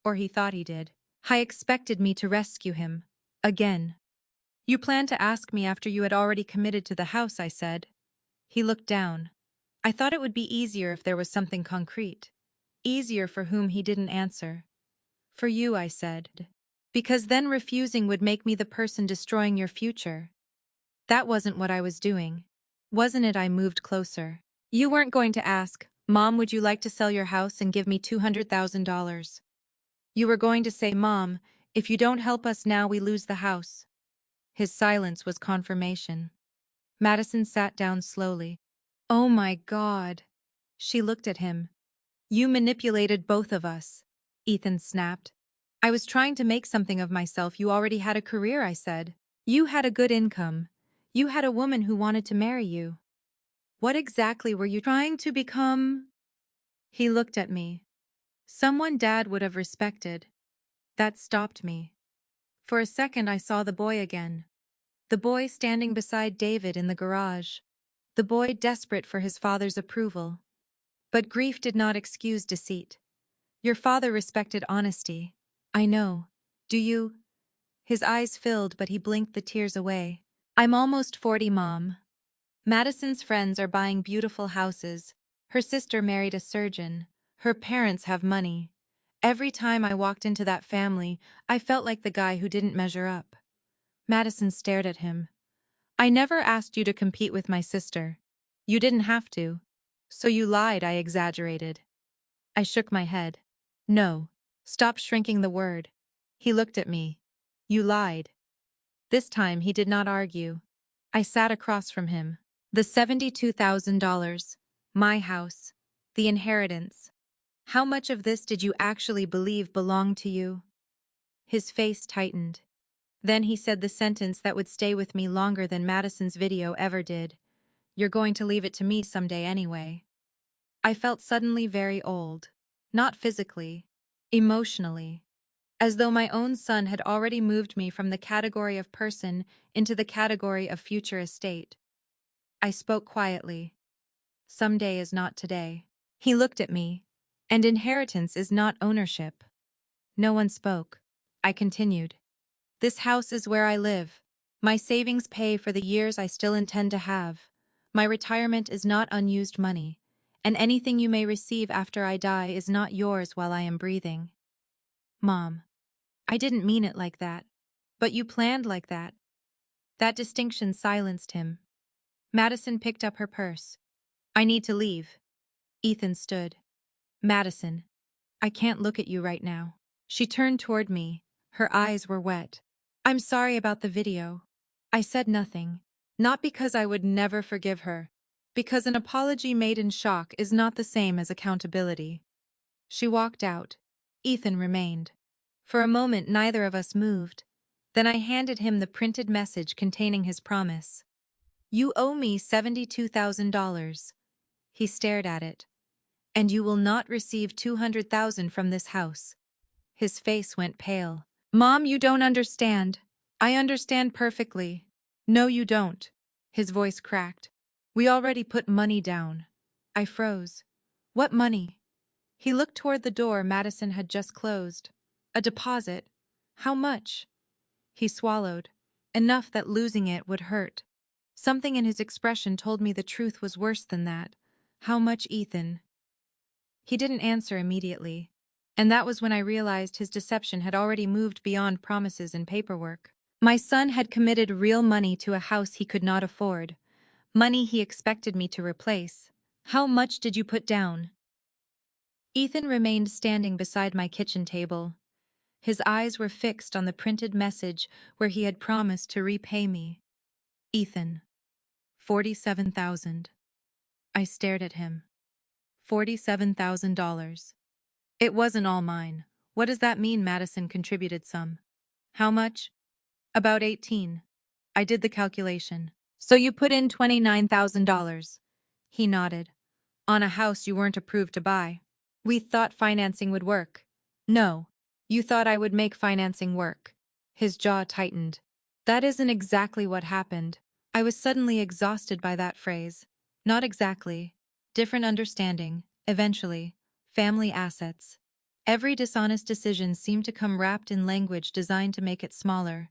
Or he thought he did. He expected me to rescue him. Again. You planned to ask me after you had already committed to the house, I said. He looked down. I thought it would be easier if there was something concrete. Easier for whom he didn't answer. For you, I said. Because then refusing would make me the person destroying your future. That wasn't what I was doing. Wasn't it? I moved closer. You weren't going to ask, Mom, would you like to sell your house and give me $200,000? You were going to say, Mom, if you don't help us now, we lose the house. His silence was confirmation. Madison sat down slowly. Oh my God. She looked at him. You manipulated both of us. Ethan snapped. I was trying to make something of myself. You already had a career, I said. You had a good income. You had a woman who wanted to marry you. What exactly were you trying to become? He looked at me. Someone Dad would have respected. That stopped me. For a second I saw the boy again. The boy standing beside David in the garage. The boy desperate for his father's approval. But grief did not excuse deceit. Your father respected honesty. I know. Do you? His eyes filled, but he blinked the tears away. I'm almost 40, Mom. Madison's friends are buying beautiful houses. Her sister married a surgeon. Her parents have money. Every time I walked into that family, I felt like the guy who didn't measure up. Madison stared at him. I never asked you to compete with my sister. You didn't have to. So you lied, I exaggerated. I shook my head. No. Stop shrinking the word. He looked at me. You lied. This time he did not argue. I sat across from him. The $72,000. My house. The inheritance. How much of this did you actually believe belonged to you? His face tightened. Then he said the sentence that would stay with me longer than Madison's video ever did. You're going to leave it to me someday anyway. I felt suddenly very old. Not physically. Emotionally. As though my own son had already moved me from the category of person into the category of future estate. I spoke quietly. Someday is not today. He looked at me. And inheritance is not ownership. No one spoke. I continued. This house is where I live. My savings pay for the years I still intend to have. My retirement is not unused money, and anything you may receive after I die is not yours while I am breathing. Mom, I didn't mean it like that. But you planned like that. That distinction silenced him. Madison picked up her purse. I need to leave. Ethan stood. Madison, I can't look at you right now. She turned toward me. Her eyes were wet. I'm sorry about the video. I said nothing. Not because I would never forgive her. Because an apology made in shock is not the same as accountability. She walked out. Ethan remained. For a moment neither of us moved. Then I handed him the printed message containing his promise. You owe me $72,000. He stared at it. And you will not receive $200,000 from this house. His face went pale. Mom, you don't understand. I understand perfectly. No, you don't. His voice cracked. We already put money down. I froze. What money? He looked toward the door Madison had just closed. A deposit. How much? He swallowed. Enough that losing it would hurt. Something in his expression told me the truth was worse than that. How much, Ethan? He didn't answer immediately. And that was when I realized his deception had already moved beyond promises and paperwork. My son had committed real money to a house he could not afford. Money he expected me to replace. How much did you put down? Ethan remained standing beside my kitchen table. His eyes were fixed on the printed message where he had promised to repay me. Ethan. $47,000. I stared at him. $47,000. It wasn't all mine. What does that mean? Madison contributed some. How much? About 18. I did the calculation. So you put in $29,000. He nodded. On a house you weren't approved to buy. We thought financing would work. No. You thought I would make financing work. His jaw tightened. That isn't exactly what happened. I was suddenly exhausted by that phrase. Not exactly. Different understanding. Eventually. Family assets. Every dishonest decision seemed to come wrapped in language designed to make it smaller.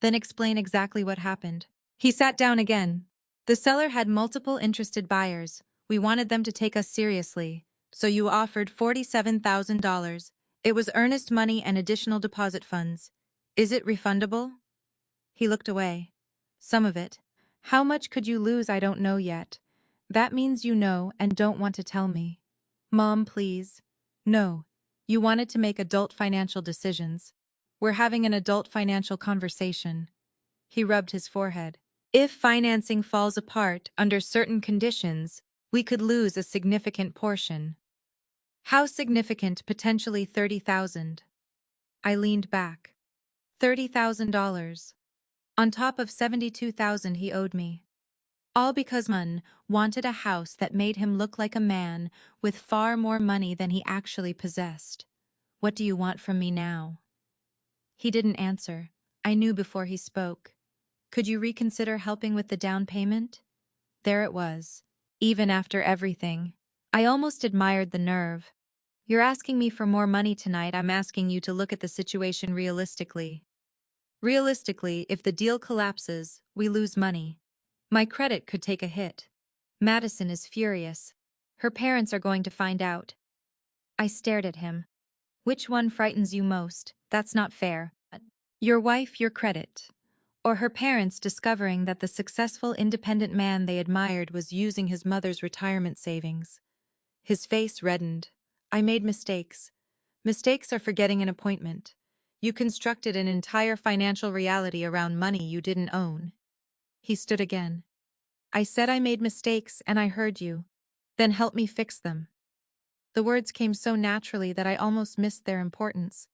Then explain exactly what happened. He sat down again. The seller had multiple interested buyers. We wanted them to take us seriously. So you offered $47,000. It was earnest money and additional deposit funds. Is it refundable? He looked away. Some of it. How much could you lose? I don't know yet. That means you know and don't want to tell me. Mom, please. No. You wanted to make adult financial decisions. We're having an adult financial conversation. He rubbed his forehead. If financing falls apart under certain conditions, we could lose a significant portion. How significant? Potentially $30,000. I leaned back. $30,000. On top of $72,000 he owed me. All because Mun wanted a house that made him look like a man with far more money than he actually possessed. What do you want from me now? He didn't answer. I knew before he spoke. Could you reconsider helping with the down payment? There it was. Even after everything. I almost admired the nerve. You're asking me for more money tonight. I'm asking you to look at the situation realistically. Realistically, if the deal collapses, we lose money. My credit could take a hit. Madison is furious. Her parents are going to find out. I stared at him. Which one frightens you most? That's not fair. Your wife, your credit. Or her parents discovering that the successful independent man they admired was using his mother's retirement savings. His face reddened. I made mistakes. Mistakes are forgetting an appointment. You constructed an entire financial reality around money you didn't own. He stood again. I said I made mistakes and I heard you. Then help me fix them. The words came so naturally that I almost missed their importance.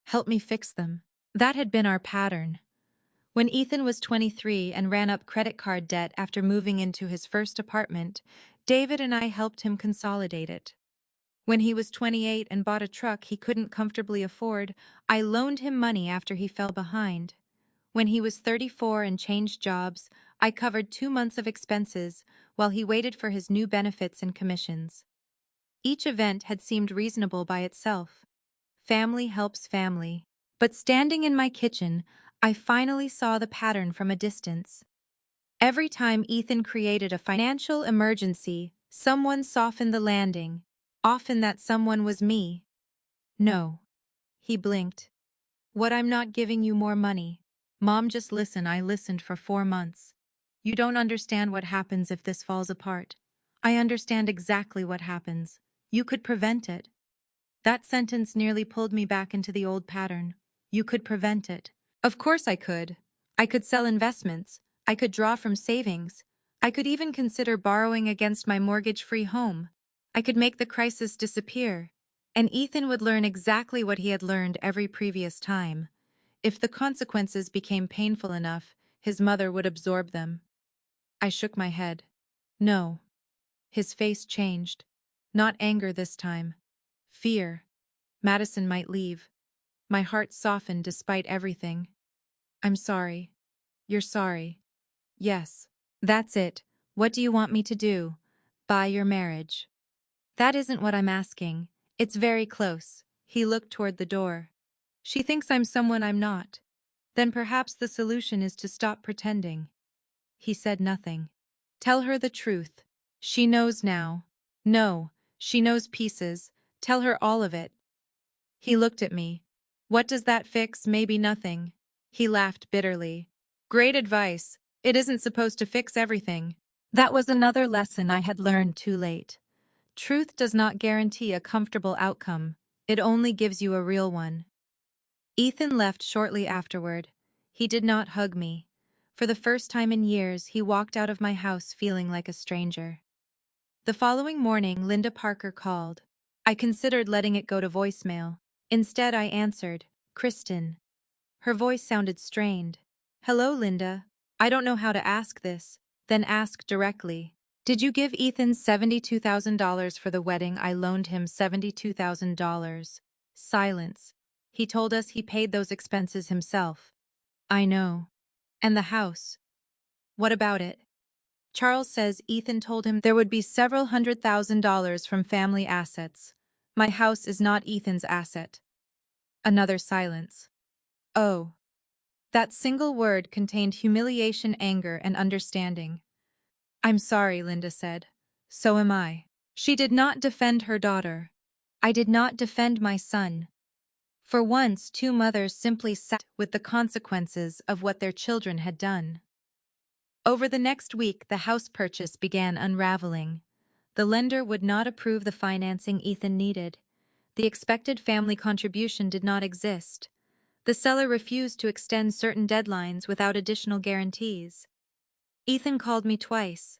Help me fix them. That had been our pattern. When Ethan was 23 and ran up credit card debt after moving into his first apartment, David and I helped him consolidate it. When he was 28 and bought a truck he couldn't comfortably afford, I loaned him money after he fell behind. When he was 34 and changed jobs, I covered 2 months of expenses while he waited for his new benefits and commissions. Each event had seemed reasonable by itself. Family helps family. But standing in my kitchen, I finally saw the pattern from a distance. Every time Ethan created a financial emergency, someone softened the landing. Often that someone was me. No. He blinked. What? I'm not giving you more money. Mom, just listen. I listened for 4 months. You don't understand what happens if this falls apart. I understand exactly what happens. You could prevent it. That sentence nearly pulled me back into the old pattern. You could prevent it. Of course I could. I could sell investments. I could draw from savings. I could even consider borrowing against my mortgage-free home. I could make the crisis disappear. And Ethan would learn exactly what he had learned every previous time. If the consequences became painful enough, his mother would absorb them. I shook my head. No. His face changed. Not anger this time. Fear. Madison might leave. My heart softened despite everything. I'm sorry. You're sorry. Yes. That's it. What do you want me to do? Buy your marriage. That isn't what I'm asking. It's very close. He looked toward the door. She thinks I'm someone I'm not. Then perhaps the solution is to stop pretending. He said nothing. Tell her the truth. She knows now. No, she knows pieces. Tell her all of it. He looked at me. What does that fix? Maybe nothing. He laughed bitterly. Great advice. It isn't supposed to fix everything. That was another lesson I had learned too late. Truth does not guarantee a comfortable outcome. It only gives you a real one. Ethan left shortly afterward. He did not hug me. For the first time in years, he walked out of my house feeling like a stranger. The following morning, Linda Parker called. I considered letting it go to voicemail. Instead, I answered, Kristin. Her voice sounded strained. Hello, Linda. I don't know how to ask this. Then ask directly. Did you give Ethan $72,000 for the wedding? I loaned him $72,000. Silence. He told us he paid those expenses himself. I know. And the house. What about it? Charles says Ethan told him there would be several $100,000 from family assets. My house is not Ethan's asset. Another silence. Oh. That single word contained humiliation, anger, and understanding. I'm sorry, Linda said. So am I. She did not defend her daughter. I did not defend my son. For once, two mothers simply sat with the consequences of what their children had done. Over the next week, the house purchase began unraveling. The lender would not approve the financing Ethan needed. The expected family contribution did not exist. The seller refused to extend certain deadlines without additional guarantees. Ethan called me twice.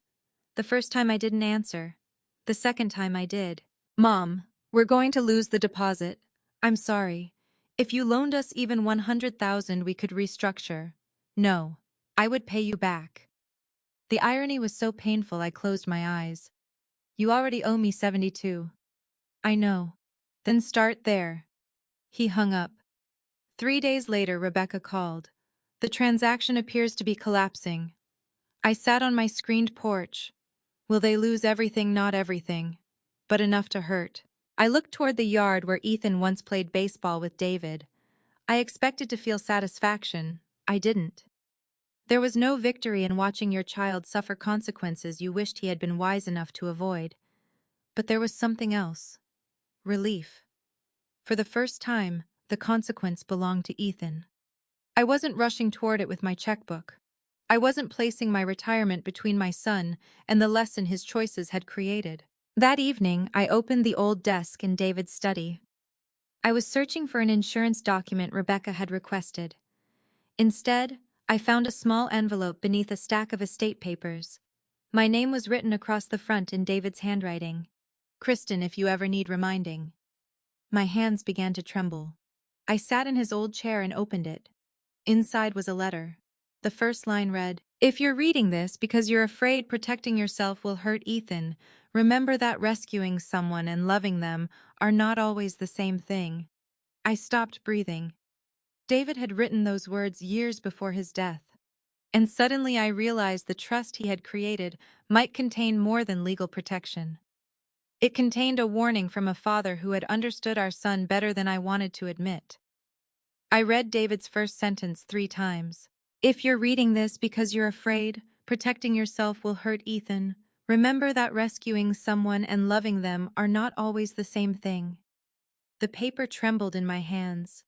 The first time I didn't answer. The second time I did. Mom, we're going to lose the deposit. I'm sorry. If you loaned us even $100,000, we could restructure. No, I would pay you back. The irony was so painful I closed my eyes. You already owe me 72. I know. Then start there. He hung up. 3 days later, Rebecca called. The transaction appears to be collapsing. I sat on my screened porch. Will they lose everything? Not everything, but enough to hurt. I looked toward the yard where Ethan once played baseball with David. I expected to feel satisfaction. I didn't. There was no victory in watching your child suffer consequences you wished he had been wise enough to avoid. But there was something else. Relief. For the first time, the consequence belonged to Ethan. I wasn't rushing toward it with my checkbook. I wasn't placing my retirement between my son and the lesson his choices had created. That evening, I opened the old desk in David's study. I was searching for an insurance document Rebecca had requested. Instead, I found a small envelope beneath a stack of estate papers. My name was written across the front in David's handwriting. Kristin, if you ever need reminding. My hands began to tremble. I sat in his old chair and opened it. Inside was a letter. The first line read, "If you're reading this because you're afraid protecting yourself will hurt Ethan, remember that rescuing someone and loving them are not always the same thing." I stopped breathing. David had written those words years before his death. And suddenly I realized the trust he had created might contain more than legal protection. It contained a warning from a father who had understood our son better than I wanted to admit. I read David's first sentence 3 times. If you're reading this because you're afraid, protecting yourself will hurt Ethan, remember that rescuing someone and loving them are not always the same thing. The paper trembled in my hands.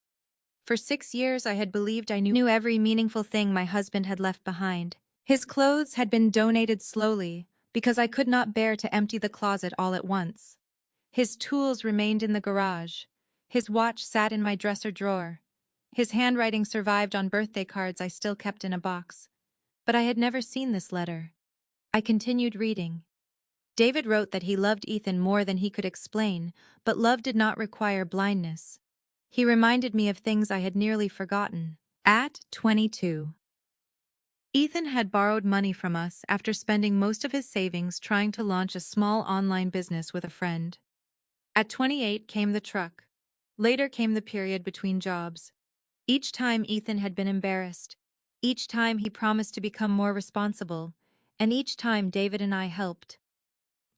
For 6 years I had believed I knew every meaningful thing my husband had left behind. His clothes had been donated slowly, because I could not bear to empty the closet all at once. His tools remained in the garage. His watch sat in my dresser drawer. His handwriting survived on birthday cards I still kept in a box. But I had never seen this letter. I continued reading. David wrote that he loved Ethan more than he could explain, but love did not require blindness. He reminded me of things I had nearly forgotten. At 22. Ethan had borrowed money from us after spending most of his savings trying to launch a small online business with a friend. At 28 came the truck. Later came the period between jobs. Each time Ethan had been embarrassed. Each time he promised to become more responsible. And each time David and I helped.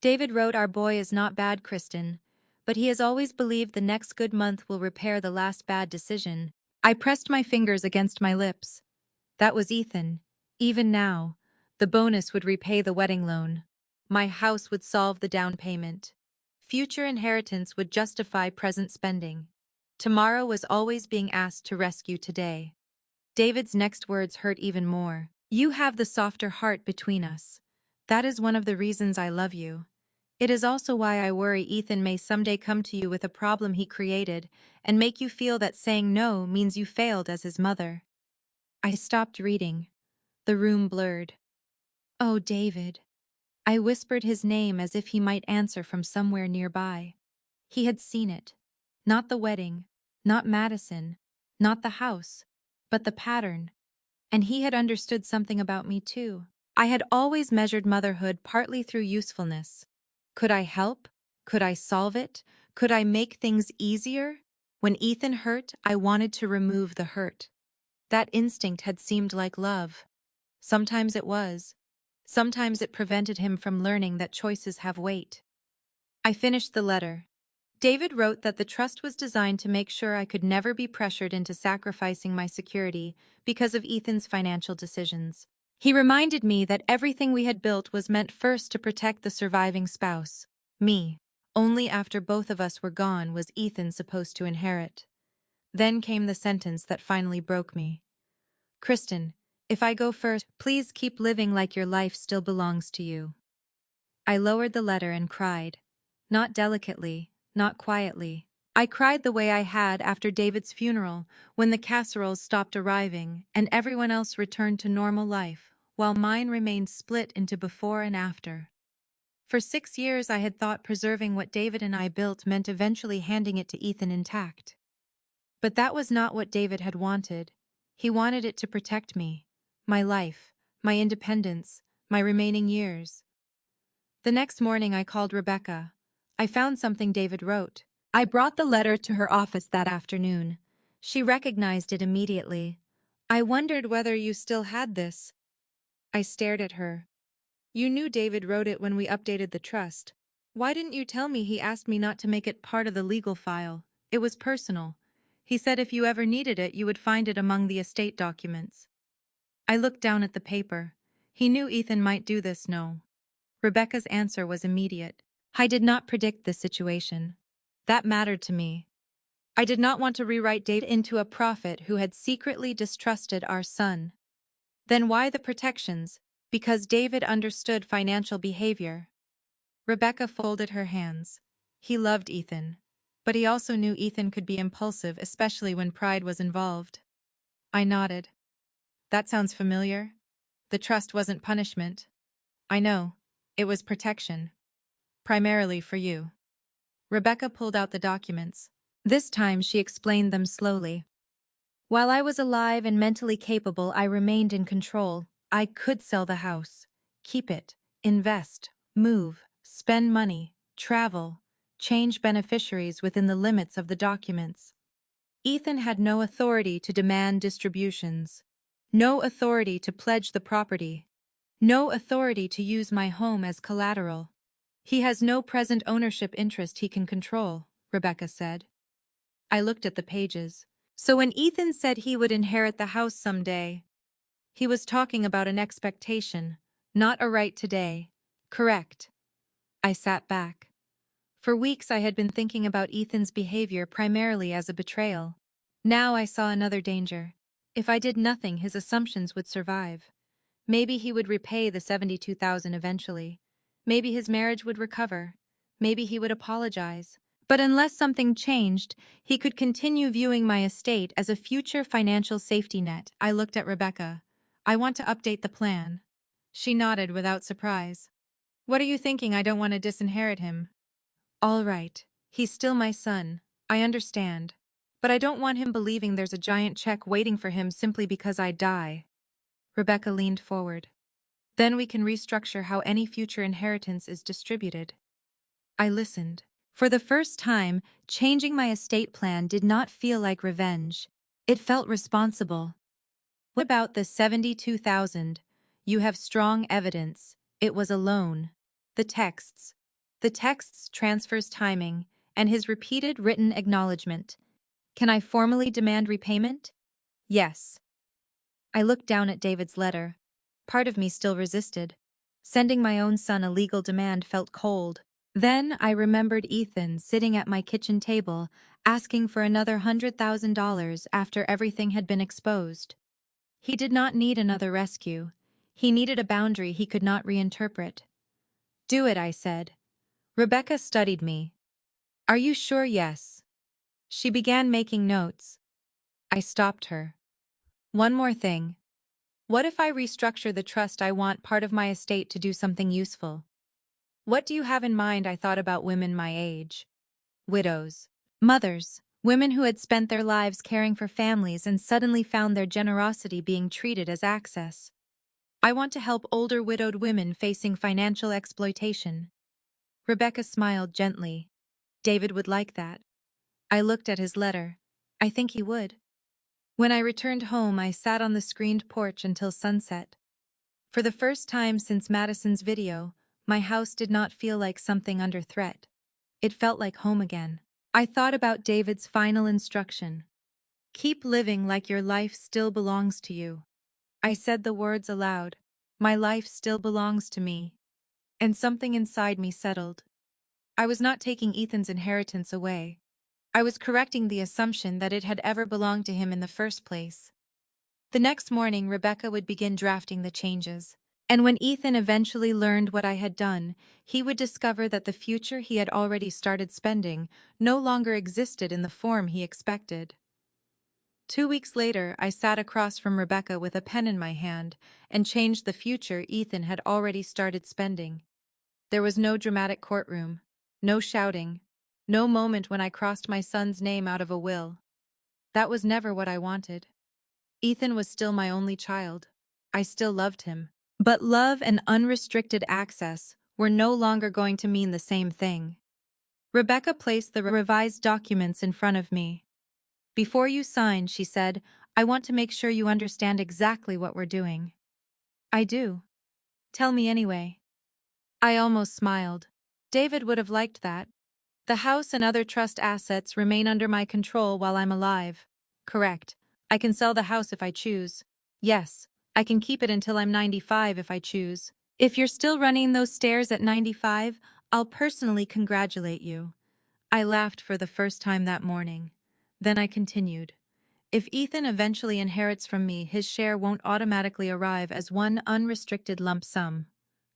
David wrote, "Our boy is not bad, Kristin, but he has always believed the next good month will repair the last bad decision." I pressed my fingers against my lips. That was Ethan. Even now, the bonus would repay the wedding loan. My house would solve the down payment. Future inheritance would justify present spending. Tomorrow was always being asked to rescue today. David's next words hurt even more. "You have the softer heart between us. That is one of the reasons I love you. It is also why I worry Ethan may someday come to you with a problem he created and make you feel that saying no means you failed as his mother." I stopped reading. The room blurred. "Oh, David." I whispered his name as if he might answer from somewhere nearby. He had seen it. Not the wedding, not Madison, not the house, but the pattern. And he had understood something about me too. I had always measured motherhood partly through usefulness. Could I help? Could I solve it? Could I make things easier? When Ethan hurt, I wanted to remove the hurt. That instinct had seemed like love. Sometimes it was. Sometimes it prevented him from learning that choices have weight. I finished the letter. David wrote that the trust was designed to make sure I could never be pressured into sacrificing my security because of Ethan's financial decisions. He reminded me that everything we had built was meant first to protect the surviving spouse, me. Only after both of us were gone was Ethan supposed to inherit. Then came the sentence that finally broke me. "Kristin, if I go first, please keep living like your life still belongs to you." I lowered the letter and cried. Not delicately, not quietly. I cried the way I had after David's funeral, when the casseroles stopped arriving and everyone else returned to normal life, while mine remained split into before and after. For 6 years I had thought preserving what David and I built meant eventually handing it to Ethan intact. But that was not what David had wanted. He wanted it to protect me, my life, my independence, my remaining years. The next morning I called Rebecca. I found something David wrote. I brought the letter to her office that afternoon. She recognized it immediately. I wondered whether you still had this. I stared at her. You knew David wrote it when we updated the trust. Why didn't you tell me? He asked me not to make it part of the legal file. It was personal. He said if you ever needed it, you would find it among the estate documents. I looked down at the paper. He knew Ethan might do this, no. Rebecca's answer was immediate. I did not predict this situation. That mattered to me. I did not want to rewrite David into a prophet who had secretly distrusted our son. Then why the protections? Because David understood financial behavior. Rebecca folded her hands. He loved Ethan. But he also knew Ethan could be impulsive, especially when pride was involved. I nodded. That sounds familiar. The trust wasn't punishment. I know. It was protection. Primarily for you. Rebecca pulled out the documents. This time she explained them slowly. While I was alive and mentally capable, I remained in control. I could sell the house, keep it, invest, move, spend money, travel, change beneficiaries within the limits of the documents. Ethan had no authority to demand distributions, no authority to pledge the property, no authority to use my home as collateral. He has no present ownership interest he can control, Rebecca said. I looked at the pages. So when Ethan said he would inherit the house someday, he was talking about an expectation, not a right today. Correct. I sat back. For weeks I had been thinking about Ethan's behavior primarily as a betrayal. Now I saw another danger. If I did nothing, his assumptions would survive. Maybe he would repay the $72,000 eventually. Maybe his marriage would recover. Maybe he would apologize. But unless something changed, he could continue viewing my estate as a future financial safety net. I looked at Rebecca. I want to update the plan. She nodded without surprise. What are you thinking? I don't want to disinherit him. All right. He's still my son. I understand. But I don't want him believing there's a giant check waiting for him simply because I die. Rebecca leaned forward. Then we can restructure how any future inheritance is distributed. I listened. For the first time, changing my estate plan did not feel like revenge. It felt responsible. What about the $72,000? You have strong evidence. It was a loan. The texts. The texts transfers timing, and his repeated written acknowledgement. Can I formally demand repayment? Yes. I looked down at David's letter. Part of me still resisted. Sending my own son a legal demand felt cold. Then I remembered Ethan sitting at my kitchen table, asking for another $100,000 after everything had been exposed. He did not need another rescue. He needed a boundary he could not reinterpret. Do it, I said. Rebecca studied me. Are you sure? Yes. She began making notes. I stopped her. One more thing. What if I restructure the trust? I want part of my estate to do something useful. What do you have in mind? I thought about women my age. Widows. Mothers. Women who had spent their lives caring for families and suddenly found their generosity being treated as access. I want to help older widowed women facing financial exploitation. Rebecca smiled gently. David would like that. I looked at his letter. I think he would. When I returned home, I sat on the screened porch until sunset. For the first time since Madison's video, my house did not feel like something under threat. It felt like home again. I thought about David's final instruction. Keep living like your life still belongs to you. I said the words aloud. My life still belongs to me. And something inside me settled. I was not taking Ethan's inheritance away. I was correcting the assumption that it had ever belonged to him in the first place. The next morning, Rebecca would begin drafting the changes. And when Ethan eventually learned what I had done, he would discover that the future he had already started spending no longer existed in the form he expected. 2 weeks later, I sat across from Rebecca with a pen in my hand and changed the future Ethan had already started spending. There was no dramatic courtroom, no shouting, no moment when I crossed my son's name out of a will. That was never what I wanted. Ethan was still my only child. I still loved him. But love and unrestricted access were no longer going to mean the same thing. Rebecca placed the revised documents in front of me. Before you sign, she said, I want to make sure you understand exactly what we're doing. I do. Tell me anyway. I almost smiled. David would have liked that. The house and other trust assets remain under my control while I'm alive. Correct. I can sell the house if I choose. Yes, I can keep it until I'm 95 if I choose. If you're still running those stairs at 95, I'll personally congratulate you. I laughed for the first time that morning. Then I continued. If Ethan eventually inherits from me, his share won't automatically arrive as one unrestricted lump sum.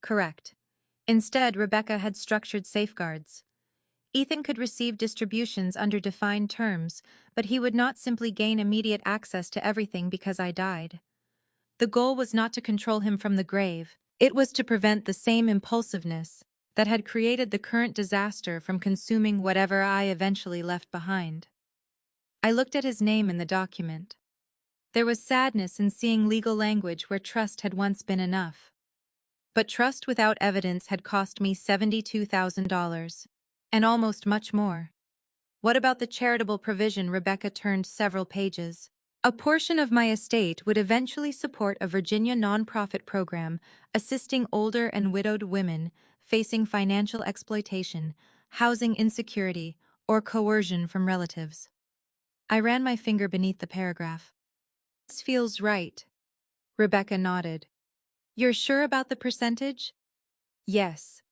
Correct. Instead, Rebecca had structured safeguards. Ethan could receive distributions under defined terms, but he would not simply gain immediate access to everything because I died. The goal was not to control him from the grave, it was to prevent the same impulsiveness that had created the current disaster from consuming whatever I eventually left behind. I looked at his name in the document. There was sadness in seeing legal language where trust had once been enough. But trust without evidence had cost me $72,000, and almost much more. What about the charitable provision? Rebecca turned several pages. A portion of my estate would eventually support a Virginia nonprofit program assisting older and widowed women facing financial exploitation, housing insecurity, or coercion from relatives. I ran my finger beneath the paragraph. This feels right. Rebecca nodded. You're sure about the percentage? Yes.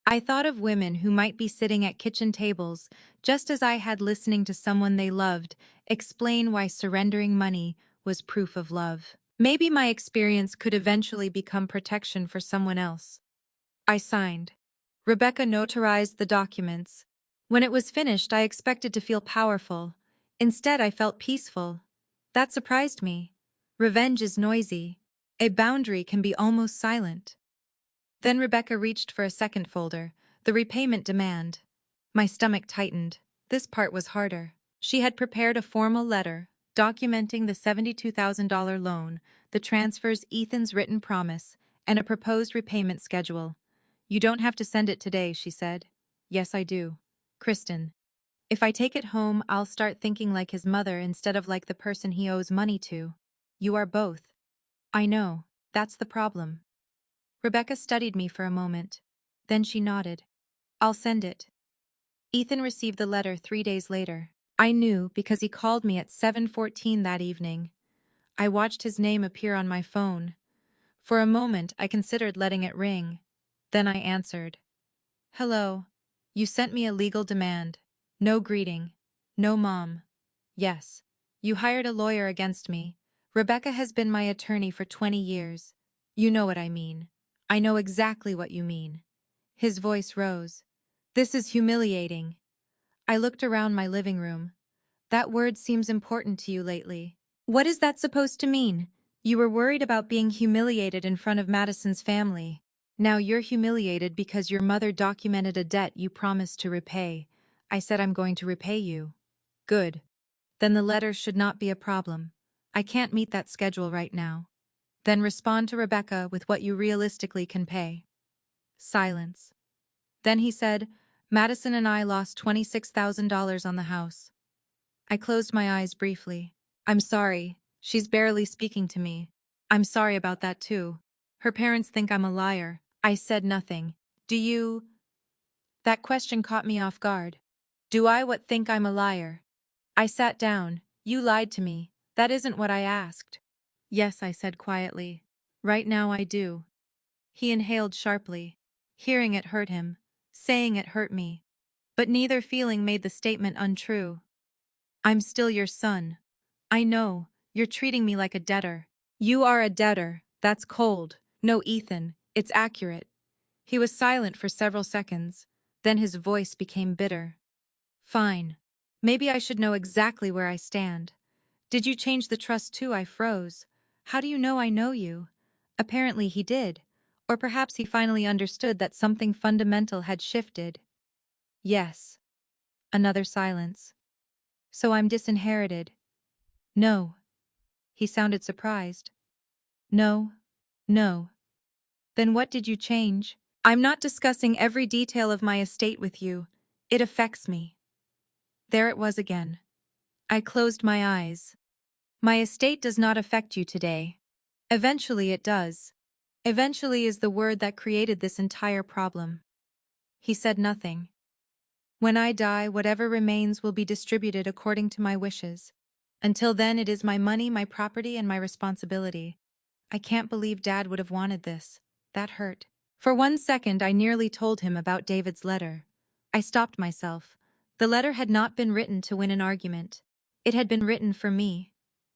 I thought of women who might be sitting at kitchen tables, just as I had listening to someone they loved explain why surrendering money was proof of love. Maybe my experience could eventually become protection for someone else. I signed. Rebecca notarized the documents. When it was finished, I expected to feel powerful. Instead, I felt peaceful. That surprised me. Revenge is noisy. A boundary can be almost silent. Then Rebecca reached for a second folder, the repayment demand. My stomach tightened. This part was harder. She had prepared a formal letter, documenting the $72,000 loan, the transfers, Ethan's written promise, and a proposed repayment schedule. You don't have to send it today, she said. Yes, I do. Kristin. If I take it home, I'll start thinking like his mother instead of like the person he owes money to. You are both. I know. That's the problem. Rebecca studied me for a moment. Then she nodded. I'll send it. Ethan received the letter 3 days later. I knew because he called me at 7:14 that evening. I watched his name appear on my phone. For a moment, I considered letting it ring. Then I answered. Hello. You sent me a legal demand. No greeting. No mom. Yes. You hired a lawyer against me. Rebecca has been my attorney for 20 years. You know what I mean. I know exactly what you mean. His voice rose. This is humiliating. I looked around my living room. That word seems important to you lately. What is that supposed to mean? You were worried about being humiliated in front of Madison's family. Now you're humiliated because your mother documented a debt you promised to repay. I said I'm going to repay you. Good. Then the letter should not be a problem. I can't meet that schedule right now. Then respond to Rebecca with what you realistically can pay. Silence. Then he said, Madison and I lost $26,000 on the house. I closed my eyes briefly. I'm sorry. She's barely speaking to me. I'm sorry about that too. Her parents think I'm a liar. I said nothing. Do you? That question caught me off guard. Do I what think I'm a liar? I sat down. You lied to me. That isn't what I asked. Yes, I said quietly. Right now I do. He inhaled sharply. Hearing it hurt him. Saying it hurt me. But neither feeling made the statement untrue. I'm still your son. I know, you're treating me like a debtor. You are a debtor. That's cold. No, Ethan, it's accurate. He was silent for several seconds. Then his voice became bitter. Fine. Maybe I should know exactly where I stand. Did you change the trust too? I froze. How do you know I know you? Apparently he did. Or perhaps he finally understood that something fundamental had shifted. Yes. Another silence. So I'm disinherited. No. He sounded surprised. No. No. Then what did you change? I'm not discussing every detail of my estate with you. It affects me. There it was again. I closed my eyes. My estate does not affect you today. Eventually it does. Eventually is the word that created this entire problem. He said nothing. When I die, whatever remains will be distributed according to my wishes. Until then, it is my money, my property, and my responsibility. I can't believe Dad would have wanted this. That hurt. For 1 second, I nearly told him about David's letter. I stopped myself. The letter had not been written to win an argument. It had been written for me.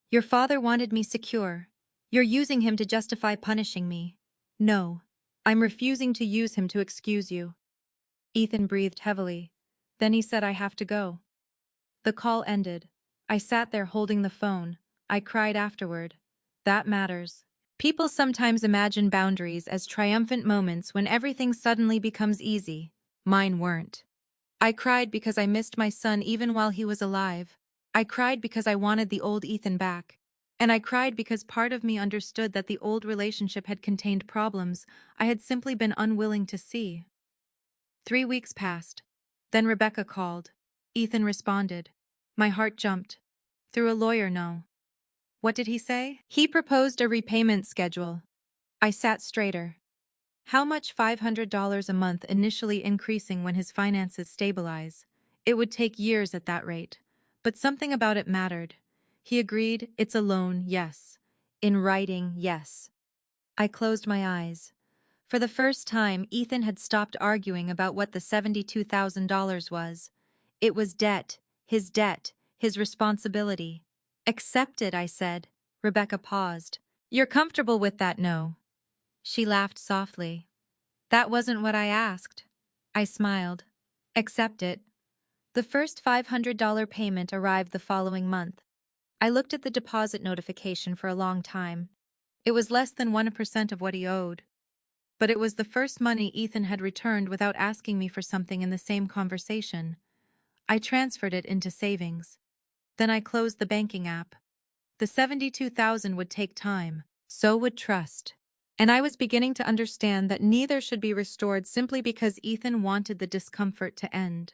Your father wanted me secure. You're using him to justify punishing me. No. I'm refusing to use him to excuse you. Ethan breathed heavily. Then he said, I have to go. The call ended. I sat there holding the phone. I cried afterward. That matters. People sometimes imagine boundaries as triumphant moments when everything suddenly becomes easy. Mine weren't. I cried because I missed my son even while he was alive. I cried because I wanted the old Ethan back. And I cried because part of me understood that the old relationship had contained problems I had simply been unwilling to see. 3 weeks passed. Then Rebecca called. Ethan responded. My heart jumped. Through a lawyer, no. What did he say? He proposed a repayment schedule. I sat straighter. How much? $500 a month, initially increasing when his finances stabilize. It would take years at that rate. But something about it mattered. He agreed, it's a loan, yes. In writing, yes. I closed my eyes. For the first time, Ethan had stopped arguing about what the $72,000 was. It was debt, his responsibility. Accept it, I said. Rebecca paused. You're comfortable with that, no? She laughed softly. That wasn't what I asked. I smiled. Accept it. The first $500 payment arrived the following month. I looked at the deposit notification for a long time. It was less than 1% of what he owed. But it was the first money Ethan had returned without asking me for something in the same conversation. I transferred it into savings. Then I closed the banking app. The $72,000 would take time. So would trust. And I was beginning to understand that neither should be restored simply because Ethan wanted the discomfort to end.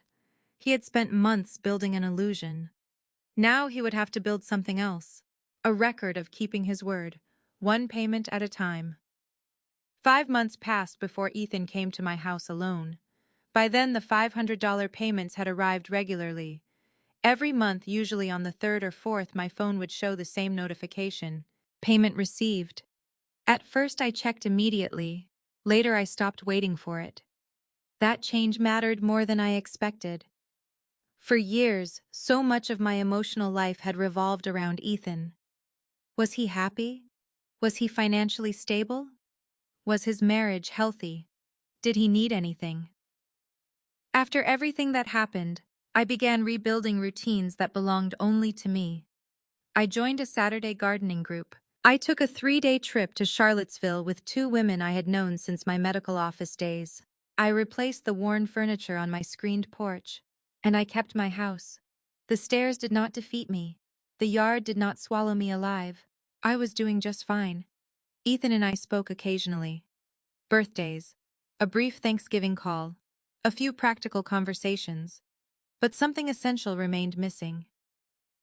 He had spent months building an illusion. Now he would have to build something else. A record of keeping his word, one payment at a time. 5 months passed before Ethan came to my house alone. By then, the $500 payments had arrived regularly. Every month, usually on the 3rd or 4th, my phone would show the same notification. Payment received. At first, I checked immediately. Later, I stopped waiting for it. That change mattered more than I expected. For years, so much of my emotional life had revolved around Ethan. Was he happy? Was he financially stable? Was his marriage healthy? Did he need anything? After everything that happened, I began rebuilding routines that belonged only to me. I joined a Saturday gardening group. I took a 3-day trip to Charlottesville with 2 women I had known since my medical office days. I replaced the worn furniture on my screened porch. And I kept my house. The stairs did not defeat me. The yard did not swallow me alive. I was doing just fine. Ethan and I spoke occasionally. Birthdays. A brief Thanksgiving call. A few practical conversations. But something essential remained missing.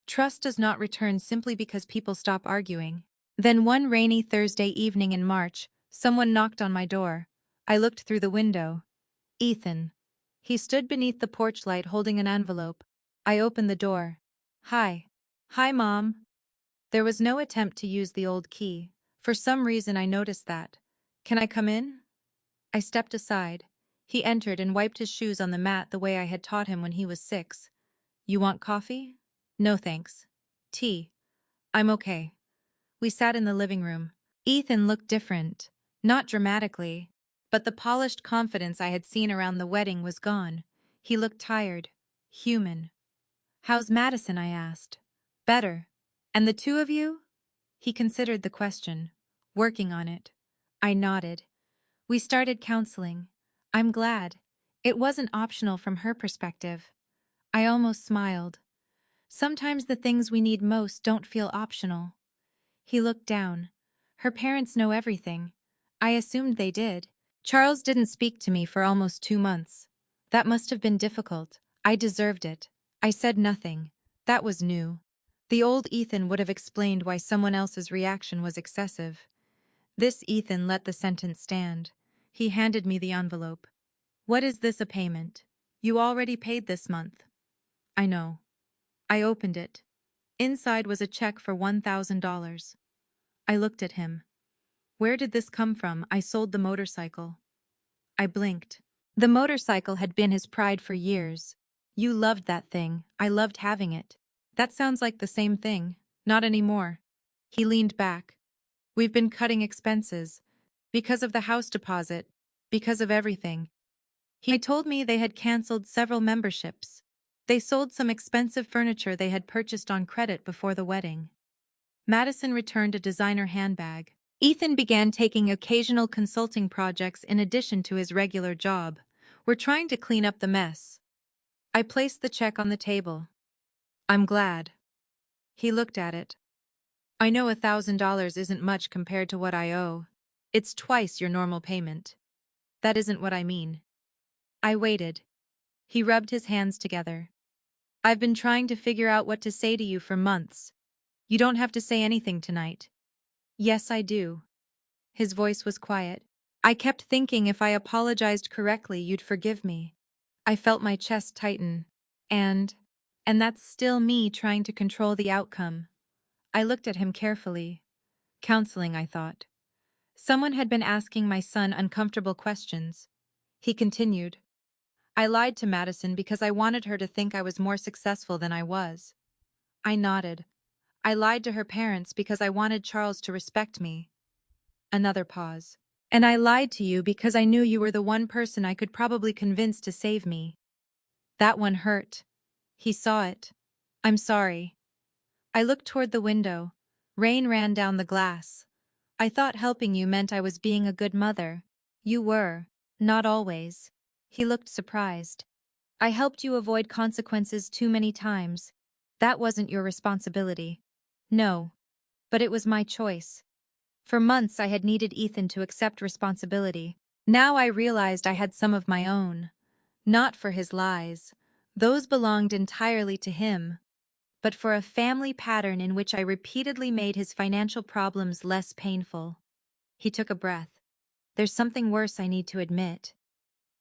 Trust does not return simply because people stop arguing. Then one rainy Thursday evening in March, someone knocked on my door. I looked through the window. Ethan. He stood beneath the porch light holding an envelope. I opened the door. Hi. Hi, Mom. There was no attempt to use the old key. For some reason I noticed that. Can I come in? I stepped aside. He entered and wiped his shoes on the mat the way I had taught him when he was 6. You want coffee? No thanks. Tea. I'm okay. We sat in the living room. Ethan looked different. Not dramatically. But the polished confidence I had seen around the wedding was gone. He looked tired. Human. How's Madison? I asked. Better. And the 2 of you? He considered the question. Working on it. I nodded. We started counseling. I'm glad. It wasn't optional from her perspective. I almost smiled. Sometimes the things we need most don't feel optional. He looked down. Her parents know everything. I assumed they did. Charles didn't speak to me for almost 2 months. That must have been difficult. I deserved it. I said nothing. That was new. The old Ethan would have explained why someone else's reaction was excessive. This Ethan let the sentence stand. He handed me the envelope. "What is this, a payment? You already paid this month." "I know." I opened it. Inside was a check for $1,000. I looked at him. "Where did this come from?" "I sold the motorcycle." I blinked. The motorcycle had been his pride for years. "You loved that thing. I loved having it." "That sounds like the same thing." "Not anymore." He leaned back. "We've been cutting expenses. Because of the house deposit. Because of everything." He told me they had canceled several memberships. They sold some expensive furniture they had purchased on credit before the wedding. Madison returned a designer handbag. Ethan began taking occasional consulting projects in addition to his regular job. "We're trying to clean up the mess." I placed the check on the table. "I'm glad." He looked at it. "I know $1,000 isn't much compared to what I owe. It's twice your normal payment." "That isn't what I mean." I waited. He rubbed his hands together. "I've been trying to figure out what to say to you for months. You don't have to say anything tonight." "Yes, I do." His voice was quiet. "I kept thinking if I apologized correctly, you'd forgive me." I felt my chest tighten. And that's still me trying to control the outcome. I looked at him carefully. Counseling, I thought. Someone had been asking my son uncomfortable questions. He continued. "I lied to Madison because I wanted her to think I was more successful than I was." I nodded. "I lied to her parents because I wanted Charles to respect me." Another pause. "And I lied to you because I knew you were the one person I could probably convince to save me." That one hurt. He saw it. "I'm sorry." I looked toward the window. Rain ran down the glass. "I thought helping you meant I was being a good mother." "You were. Not always." He looked surprised. "I helped you avoid consequences too many times. That wasn't your responsibility." "No. But it was my choice." For months I had needed Ethan to accept responsibility. Now I realized I had some of my own. Not for his lies. Those belonged entirely to him. But for a family pattern in which I repeatedly made his financial problems less painful. He took a breath. "There's something worse I need to admit."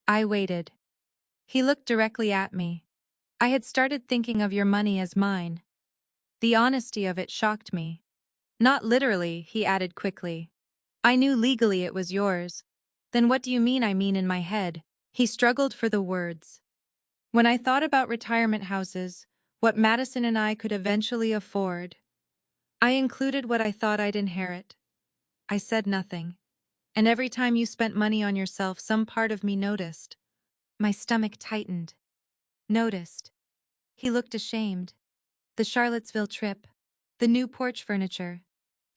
I waited. He looked directly at me. "I had started thinking of your money as mine." The honesty of it shocked me. "Not literally," he added quickly. "I knew legally it was yours." "Then what do you mean I mean in my head?" He struggled for the words. "When I thought about retirement houses, what Madison and I could eventually afford, I included what I thought I'd inherit." I said nothing. "And every time you spent money on yourself, some part of me noticed." My stomach tightened. Noticed. He looked ashamed. "The Charlottesville trip. The new porch furniture.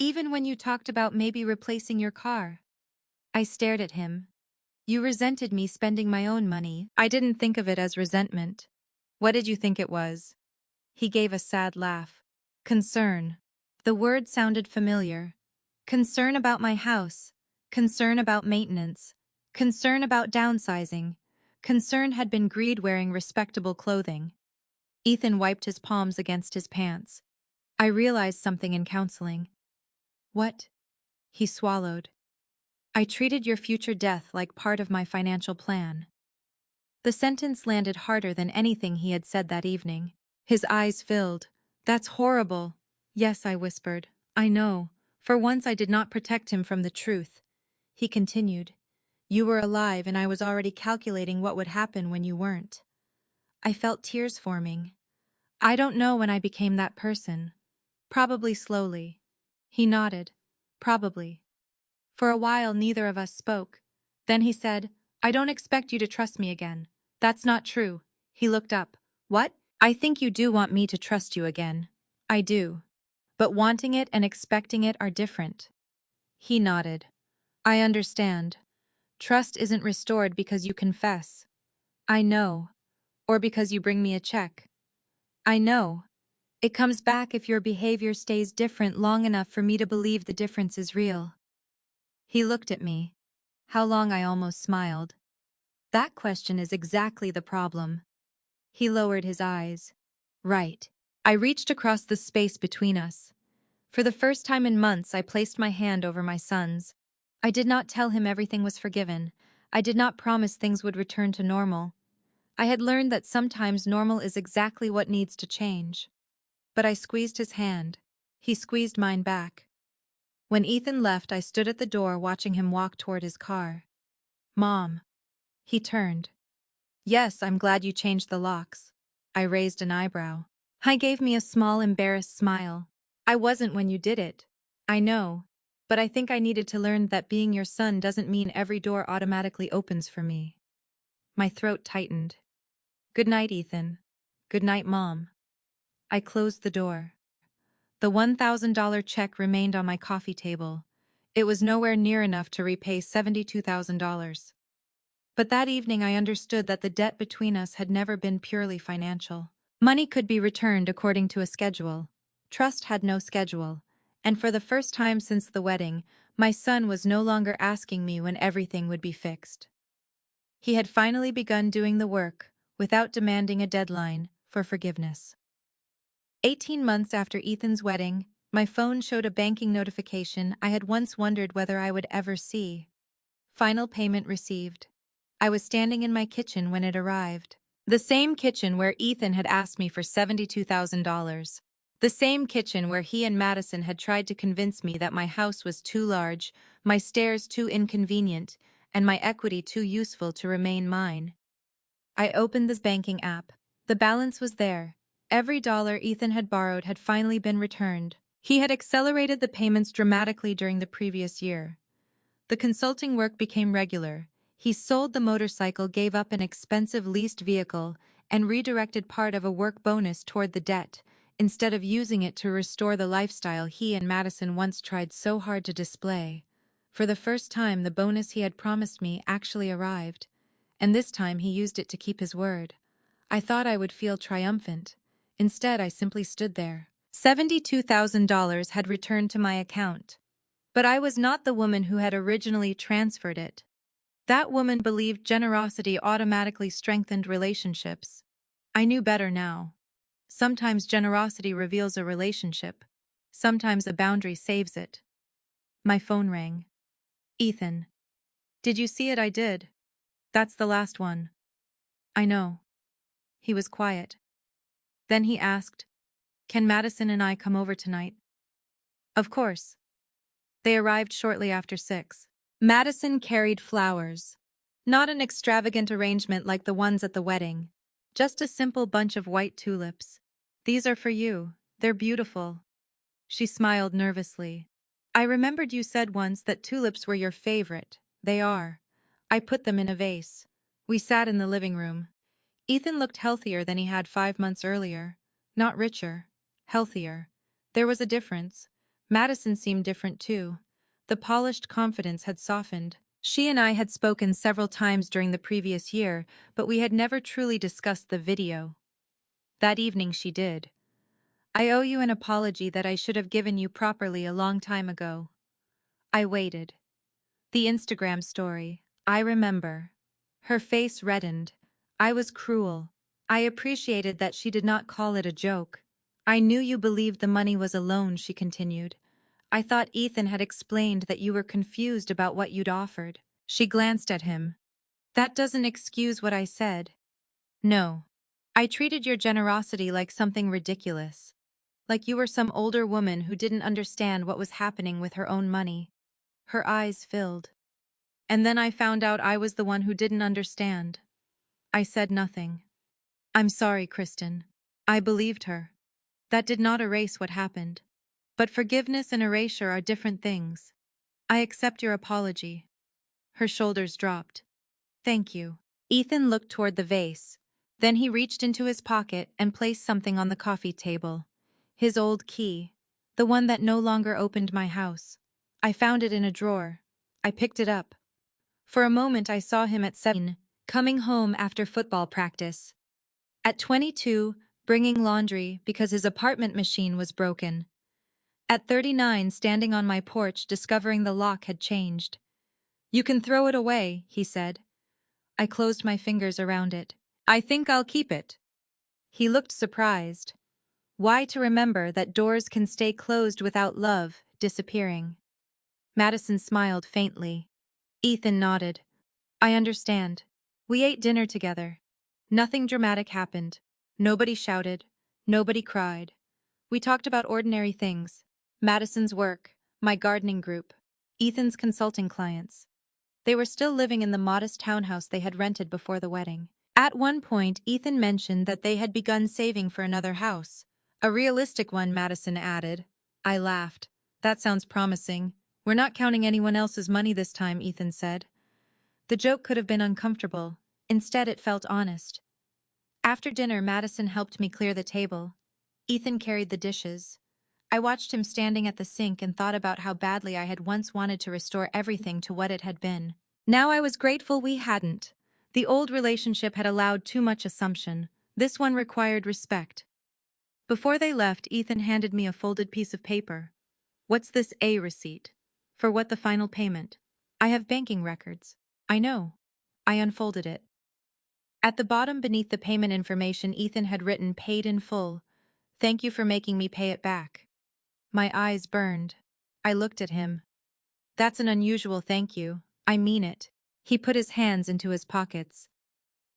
Even when you talked about maybe replacing your car." I stared at him. "You resented me spending my own money." "I didn't think of it as resentment." "What did you think it was?" He gave a sad laugh. "Concern." The word sounded familiar. Concern about my house. Concern about maintenance. Concern about downsizing. Concern had been greed wearing respectable clothing. Ethan wiped his palms against his pants. "I realized something in counseling." "What?" He swallowed. "I treated your future death like part of my financial plan." The sentence landed harder than anything he had said that evening. His eyes filled. "That's horrible." "Yes," I whispered. "I know. For once I did not protect him from the truth." He continued. "You were alive and I was already calculating what would happen when you weren't." I felt tears forming. "I don't know when I became that person. Probably slowly." He nodded. "Probably." For a while neither of us spoke. Then he said, "I don't expect you to trust me again." "That's not true." He looked up. "What?" "I think you do want me to trust you again." "I do. But wanting it and expecting it are different." He nodded. "I understand. Trust isn't restored because you confess." "I know. Or because you bring me a check." "I know. It comes back if your behavior stays different long enough for me to believe the difference is real." He looked at me. How long I almost smiled. "That question is exactly the problem." He lowered his eyes. "Right. I reached across the space between us. For the first time in months, I placed my hand over my son's. I did not tell him everything was forgiven. I did not promise things would return to normal. I had learned that sometimes normal is exactly what needs to change. But I squeezed his hand. He squeezed mine back. When Ethan left, I stood at the door watching him walk toward his car. Mom. He turned. Yes, I'm glad you changed the locks. I raised an eyebrow. I gave me a small, embarrassed smile. I wasn't when you did it. I know. But I think I needed to learn that being your son doesn't mean every door automatically opens for me. My throat tightened. Good night, Ethan. Good night, Mom. I closed the door. The $1,000 check remained on my coffee table. It was nowhere near enough to repay $72,000. But that evening I understood that the debt between us had never been purely financial. Money could be returned according to a schedule. Trust had no schedule. And for the first time since the wedding, my son was no longer asking me when everything would be fixed. He had finally begun doing the work, without demanding a deadline, for forgiveness. 18 months after Ethan's wedding, my phone showed a banking notification I had once wondered whether I would ever see. Final payment received. I was standing in my kitchen when it arrived. The same kitchen where Ethan had asked me for $72,000. The same kitchen where he and Madison had tried to convince me that my house was too large, my stairs too inconvenient, and my equity too useful to remain mine. I opened this banking app. The balance was there. Every dollar Ethan had borrowed had finally been returned. He had accelerated the payments dramatically during the previous year. The consulting work became regular. He sold the motorcycle, gave up an expensive leased vehicle, and redirected part of a work bonus toward the debt, instead of using it to restore the lifestyle he and Madison once tried so hard to display. For the first time, the bonus he had promised me actually arrived, and this time he used it to keep his word. I thought I would feel triumphant. Instead, I simply stood there. $72,000 had returned to my account. But I was not the woman who had originally transferred it. That woman believed generosity automatically strengthened relationships. I knew better now. Sometimes generosity reveals a relationship. Sometimes a boundary saves it. My phone rang. Ethan. Did you see it? I did. That's the last one. I know. He was quiet. Then he asked, can Madison and I come over tonight? Of course. They arrived shortly after 6. Madison carried flowers. Not an extravagant arrangement like the ones at the wedding. Just a simple bunch of white tulips. These are for you. They're beautiful. She smiled nervously. I remembered you said once that tulips were your favorite. They are. I put them in a vase. We sat in the living room. Ethan looked healthier than he had 5 months earlier. Not richer. Healthier. There was a difference. Madison seemed different too. The polished confidence had softened. She and I had spoken several times during the previous year, but we had never truly discussed the video. That evening she did. I owe you an apology that I should have given you properly a long time ago. I waited. The Instagram story. I remember. Her face reddened. I was cruel. I appreciated that she did not call it a joke. I knew you believed the money was a loan, she continued. I thought Ethan had explained that you were confused about what you'd offered. She glanced at him. That doesn't excuse what I said. No. I treated your generosity like something ridiculous. Like you were some older woman who didn't understand what was happening with her own money. Her eyes filled. And then I found out I was the one who didn't understand. I said nothing. I'm sorry, Kristin. I believed her. That did not erase what happened. But forgiveness and erasure are different things. I accept your apology. Her shoulders dropped. Thank you. Ethan looked toward the vase. Then he reached into his pocket and placed something on the coffee table. His old key. The one that no longer opened my house. I found it in a drawer. I picked it up. For a moment I saw him at 7, coming home after football practice. At 22, bringing laundry because his apartment machine was broken. At 39, standing on my porch discovering the lock had changed. You can throw it away, he said. I closed my fingers around it. I think I'll keep it. He looked surprised. Why to remember that doors can stay closed without love disappearing? Madison smiled faintly. Ethan nodded. I understand. We ate dinner together. Nothing dramatic happened. Nobody shouted. Nobody cried. We talked about ordinary things. Madison's work, my gardening group, Ethan's consulting clients. They were still living in the modest townhouse they had rented before the wedding. At one point, Ethan mentioned that they had begun saving for another house. A realistic one, Madison added. I laughed. That sounds promising. We're not counting anyone else's money this time, Ethan said. The joke could have been uncomfortable. Instead, it felt honest. After dinner, Madison helped me clear the table. Ethan carried the dishes. I watched him standing at the sink and thought about how badly I had once wanted to restore everything to what it had been. Now I was grateful we hadn't. The old relationship had allowed too much assumption. This one required respect. Before they left, Ethan handed me a folded piece of paper. What's this A receipt? For what, the final payment? I have banking records. I know. I unfolded it. At the bottom beneath the payment information, Ethan had written paid in full. Thank you for making me pay it back. My eyes burned. I looked at him. That's an unusual thank you. I mean it. He put his hands into his pockets.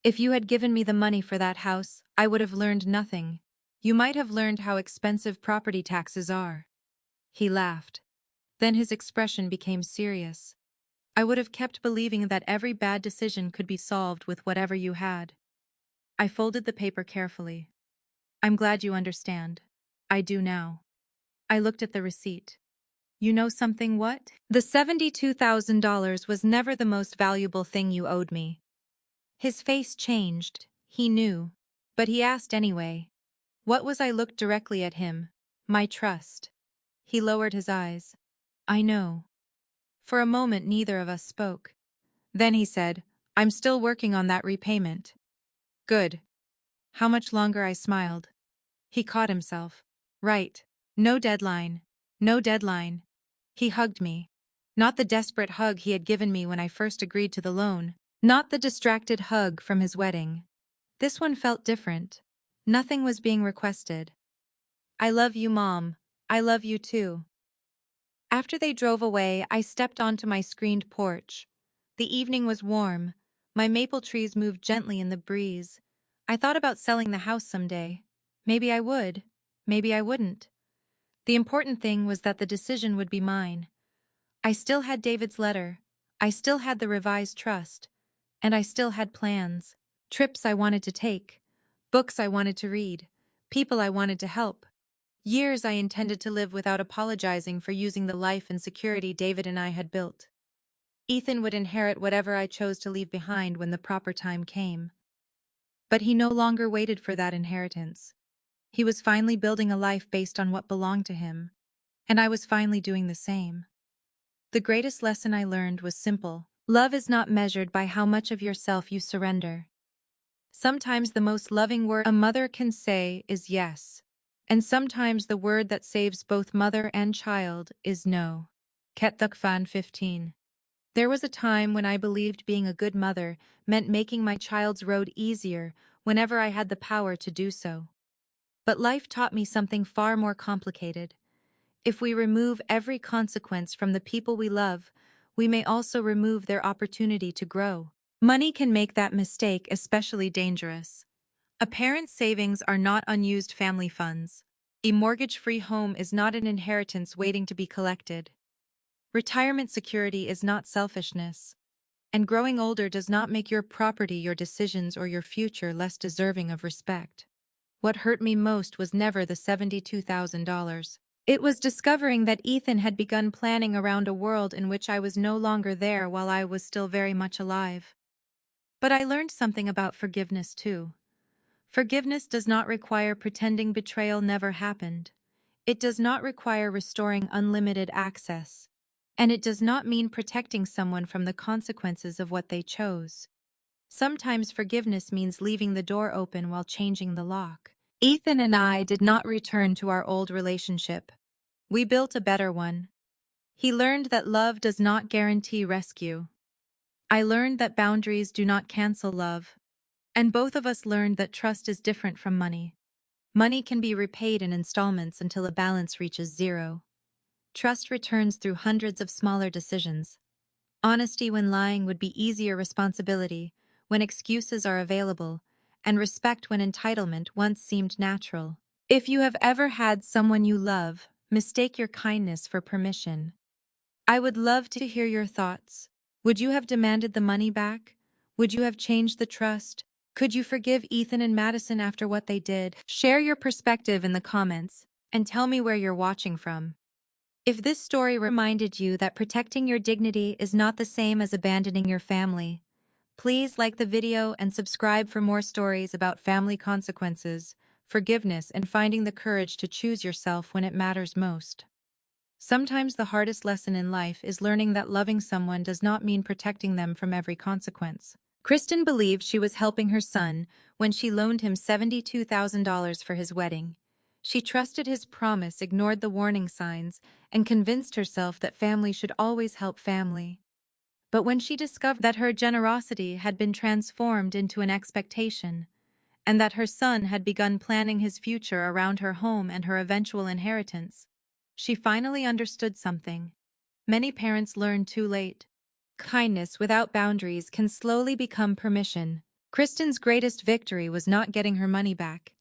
If you had given me the money for that house, I would have learned nothing. You might have learned how expensive property taxes are. He laughed. Then his expression became serious. I would have kept believing that every bad decision could be solved with whatever you had. I folded the paper carefully. I'm glad you understand. I do now. I looked at the receipt. You know something, what? The $72,000 was never the most valuable thing you owed me. His face changed. He knew. But he asked anyway. What was I? Looked directly at him. My trust. He lowered his eyes. I know. For a moment, neither of us spoke. Then he said, I'm still working on that repayment. Good. How much longer? I smiled. He caught himself. Right. No deadline. No deadline. He hugged me. Not the desperate hug he had given me when I first agreed to the loan. Not the distracted hug from his wedding. This one felt different. Nothing was being requested. I love you, Mom. I love you too. After they drove away, I stepped onto my screened porch. The evening was warm. My maple trees moved gently in the breeze. I thought about selling the house someday. Maybe I would. Maybe I wouldn't. The important thing was that the decision would be mine. I still had David's letter. I still had the revised trust. And I still had plans. Trips I wanted to take. Books I wanted to read. People I wanted to help. Years I intended to live without apologizing for using the life and security David and I had built. Ethan would inherit whatever I chose to leave behind when the proper time came. But he no longer waited for that inheritance. He was finally building a life based on what belonged to him. And I was finally doing the same. The greatest lesson I learned was simple. Love is not measured by how much of yourself you surrender. Sometimes the most loving word a mother can say is yes. And sometimes the word that saves both mother and child is no. Ketuk Fan 15. There was a time when I believed being a good mother meant making my child's road easier whenever I had the power to do so. But life taught me something far more complicated. If we remove every consequence from the people we love, we may also remove their opportunity to grow. Money can make that mistake especially dangerous. A parent's savings are not unused family funds. A mortgage-free home is not an inheritance waiting to be collected. Retirement security is not selfishness. And growing older does not make your property, your decisions, or your future less deserving of respect. What hurt me most was never the $72,000. It was discovering that Ethan had begun planning around a world in which I was no longer there while I was still very much alive. But I learned something about forgiveness too. Forgiveness does not require pretending betrayal never happened. It does not require restoring unlimited access. And it does not mean protecting someone from the consequences of what they chose. Sometimes forgiveness means leaving the door open while changing the lock. Ethan and I did not return to our old relationship. We built a better one. He learned that love does not guarantee rescue. I learned that boundaries do not cancel love. And both of us learned that trust is different from money. Money can be repaid in installments until a balance reaches zero. Trust returns through hundreds of smaller decisions. Honesty when lying would be easier responsibility, when excuses are available, and respect when entitlement once seemed natural. If you have ever had someone you love mistake your kindness for permission, I would love to hear your thoughts. Would you have demanded the money back? Would you have changed the trust? Could you forgive Ethan and Madison after what they did? Share your perspective in the comments and tell me where you're watching from. If this story reminded you that protecting your dignity is not the same as abandoning your family, please like the video and subscribe for more stories about family consequences, forgiveness, and finding the courage to choose yourself when it matters most. Sometimes the hardest lesson in life is learning that loving someone does not mean protecting them from every consequence. Kristin believed she was helping her son when she loaned him $72,000 for his wedding. She trusted his promise, ignored the warning signs, and convinced herself that family should always help family. But when she discovered that her generosity had been transformed into an expectation, and that her son had begun planning his future around her home and her eventual inheritance, she finally understood something. Many parents learn too late. Kindness without boundaries can slowly become permission. Kristin's greatest victory was not getting her money back.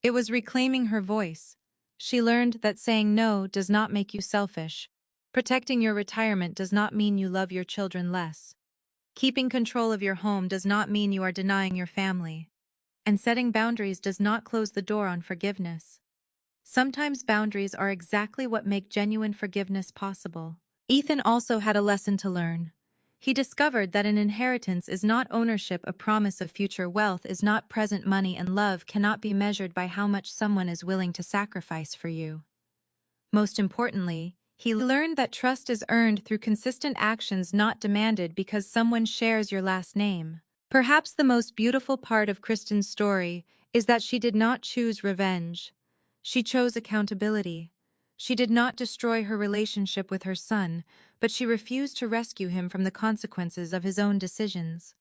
It was reclaiming her voice. She learned that saying no does not make you selfish. Protecting your retirement does not mean you love your children less. Keeping control of your home does not mean you are denying your family. And setting boundaries does not close the door on forgiveness. Sometimes boundaries are exactly what make genuine forgiveness possible. Ethan also had a lesson to learn. He discovered that an inheritance is not ownership, a promise of future wealth is not present money, and love cannot be measured by how much someone is willing to sacrifice for you. Most importantly, he learned that trust is earned through consistent actions, not demanded because someone shares your last name. Perhaps the most beautiful part of Kristin's story is that she did not choose revenge. She chose accountability. She did not destroy her relationship with her son, but she refused to rescue him from the consequences of his own decisions.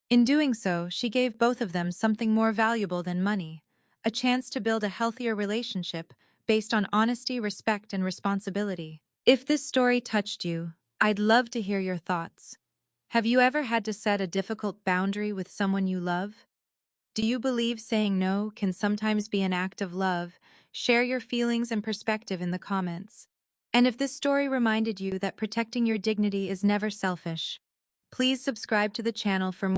In doing so, she gave both of them something more valuable than money, a chance to build a healthier relationship based on honesty, respect, and responsibility. If this story touched you, I'd love to hear your thoughts. Have you ever had to set a difficult boundary with someone you love? Do you believe saying no can sometimes be an act of love? Share your feelings and perspective in the comments. And if this story reminded you that protecting your dignity is never selfish, please subscribe to the channel for more.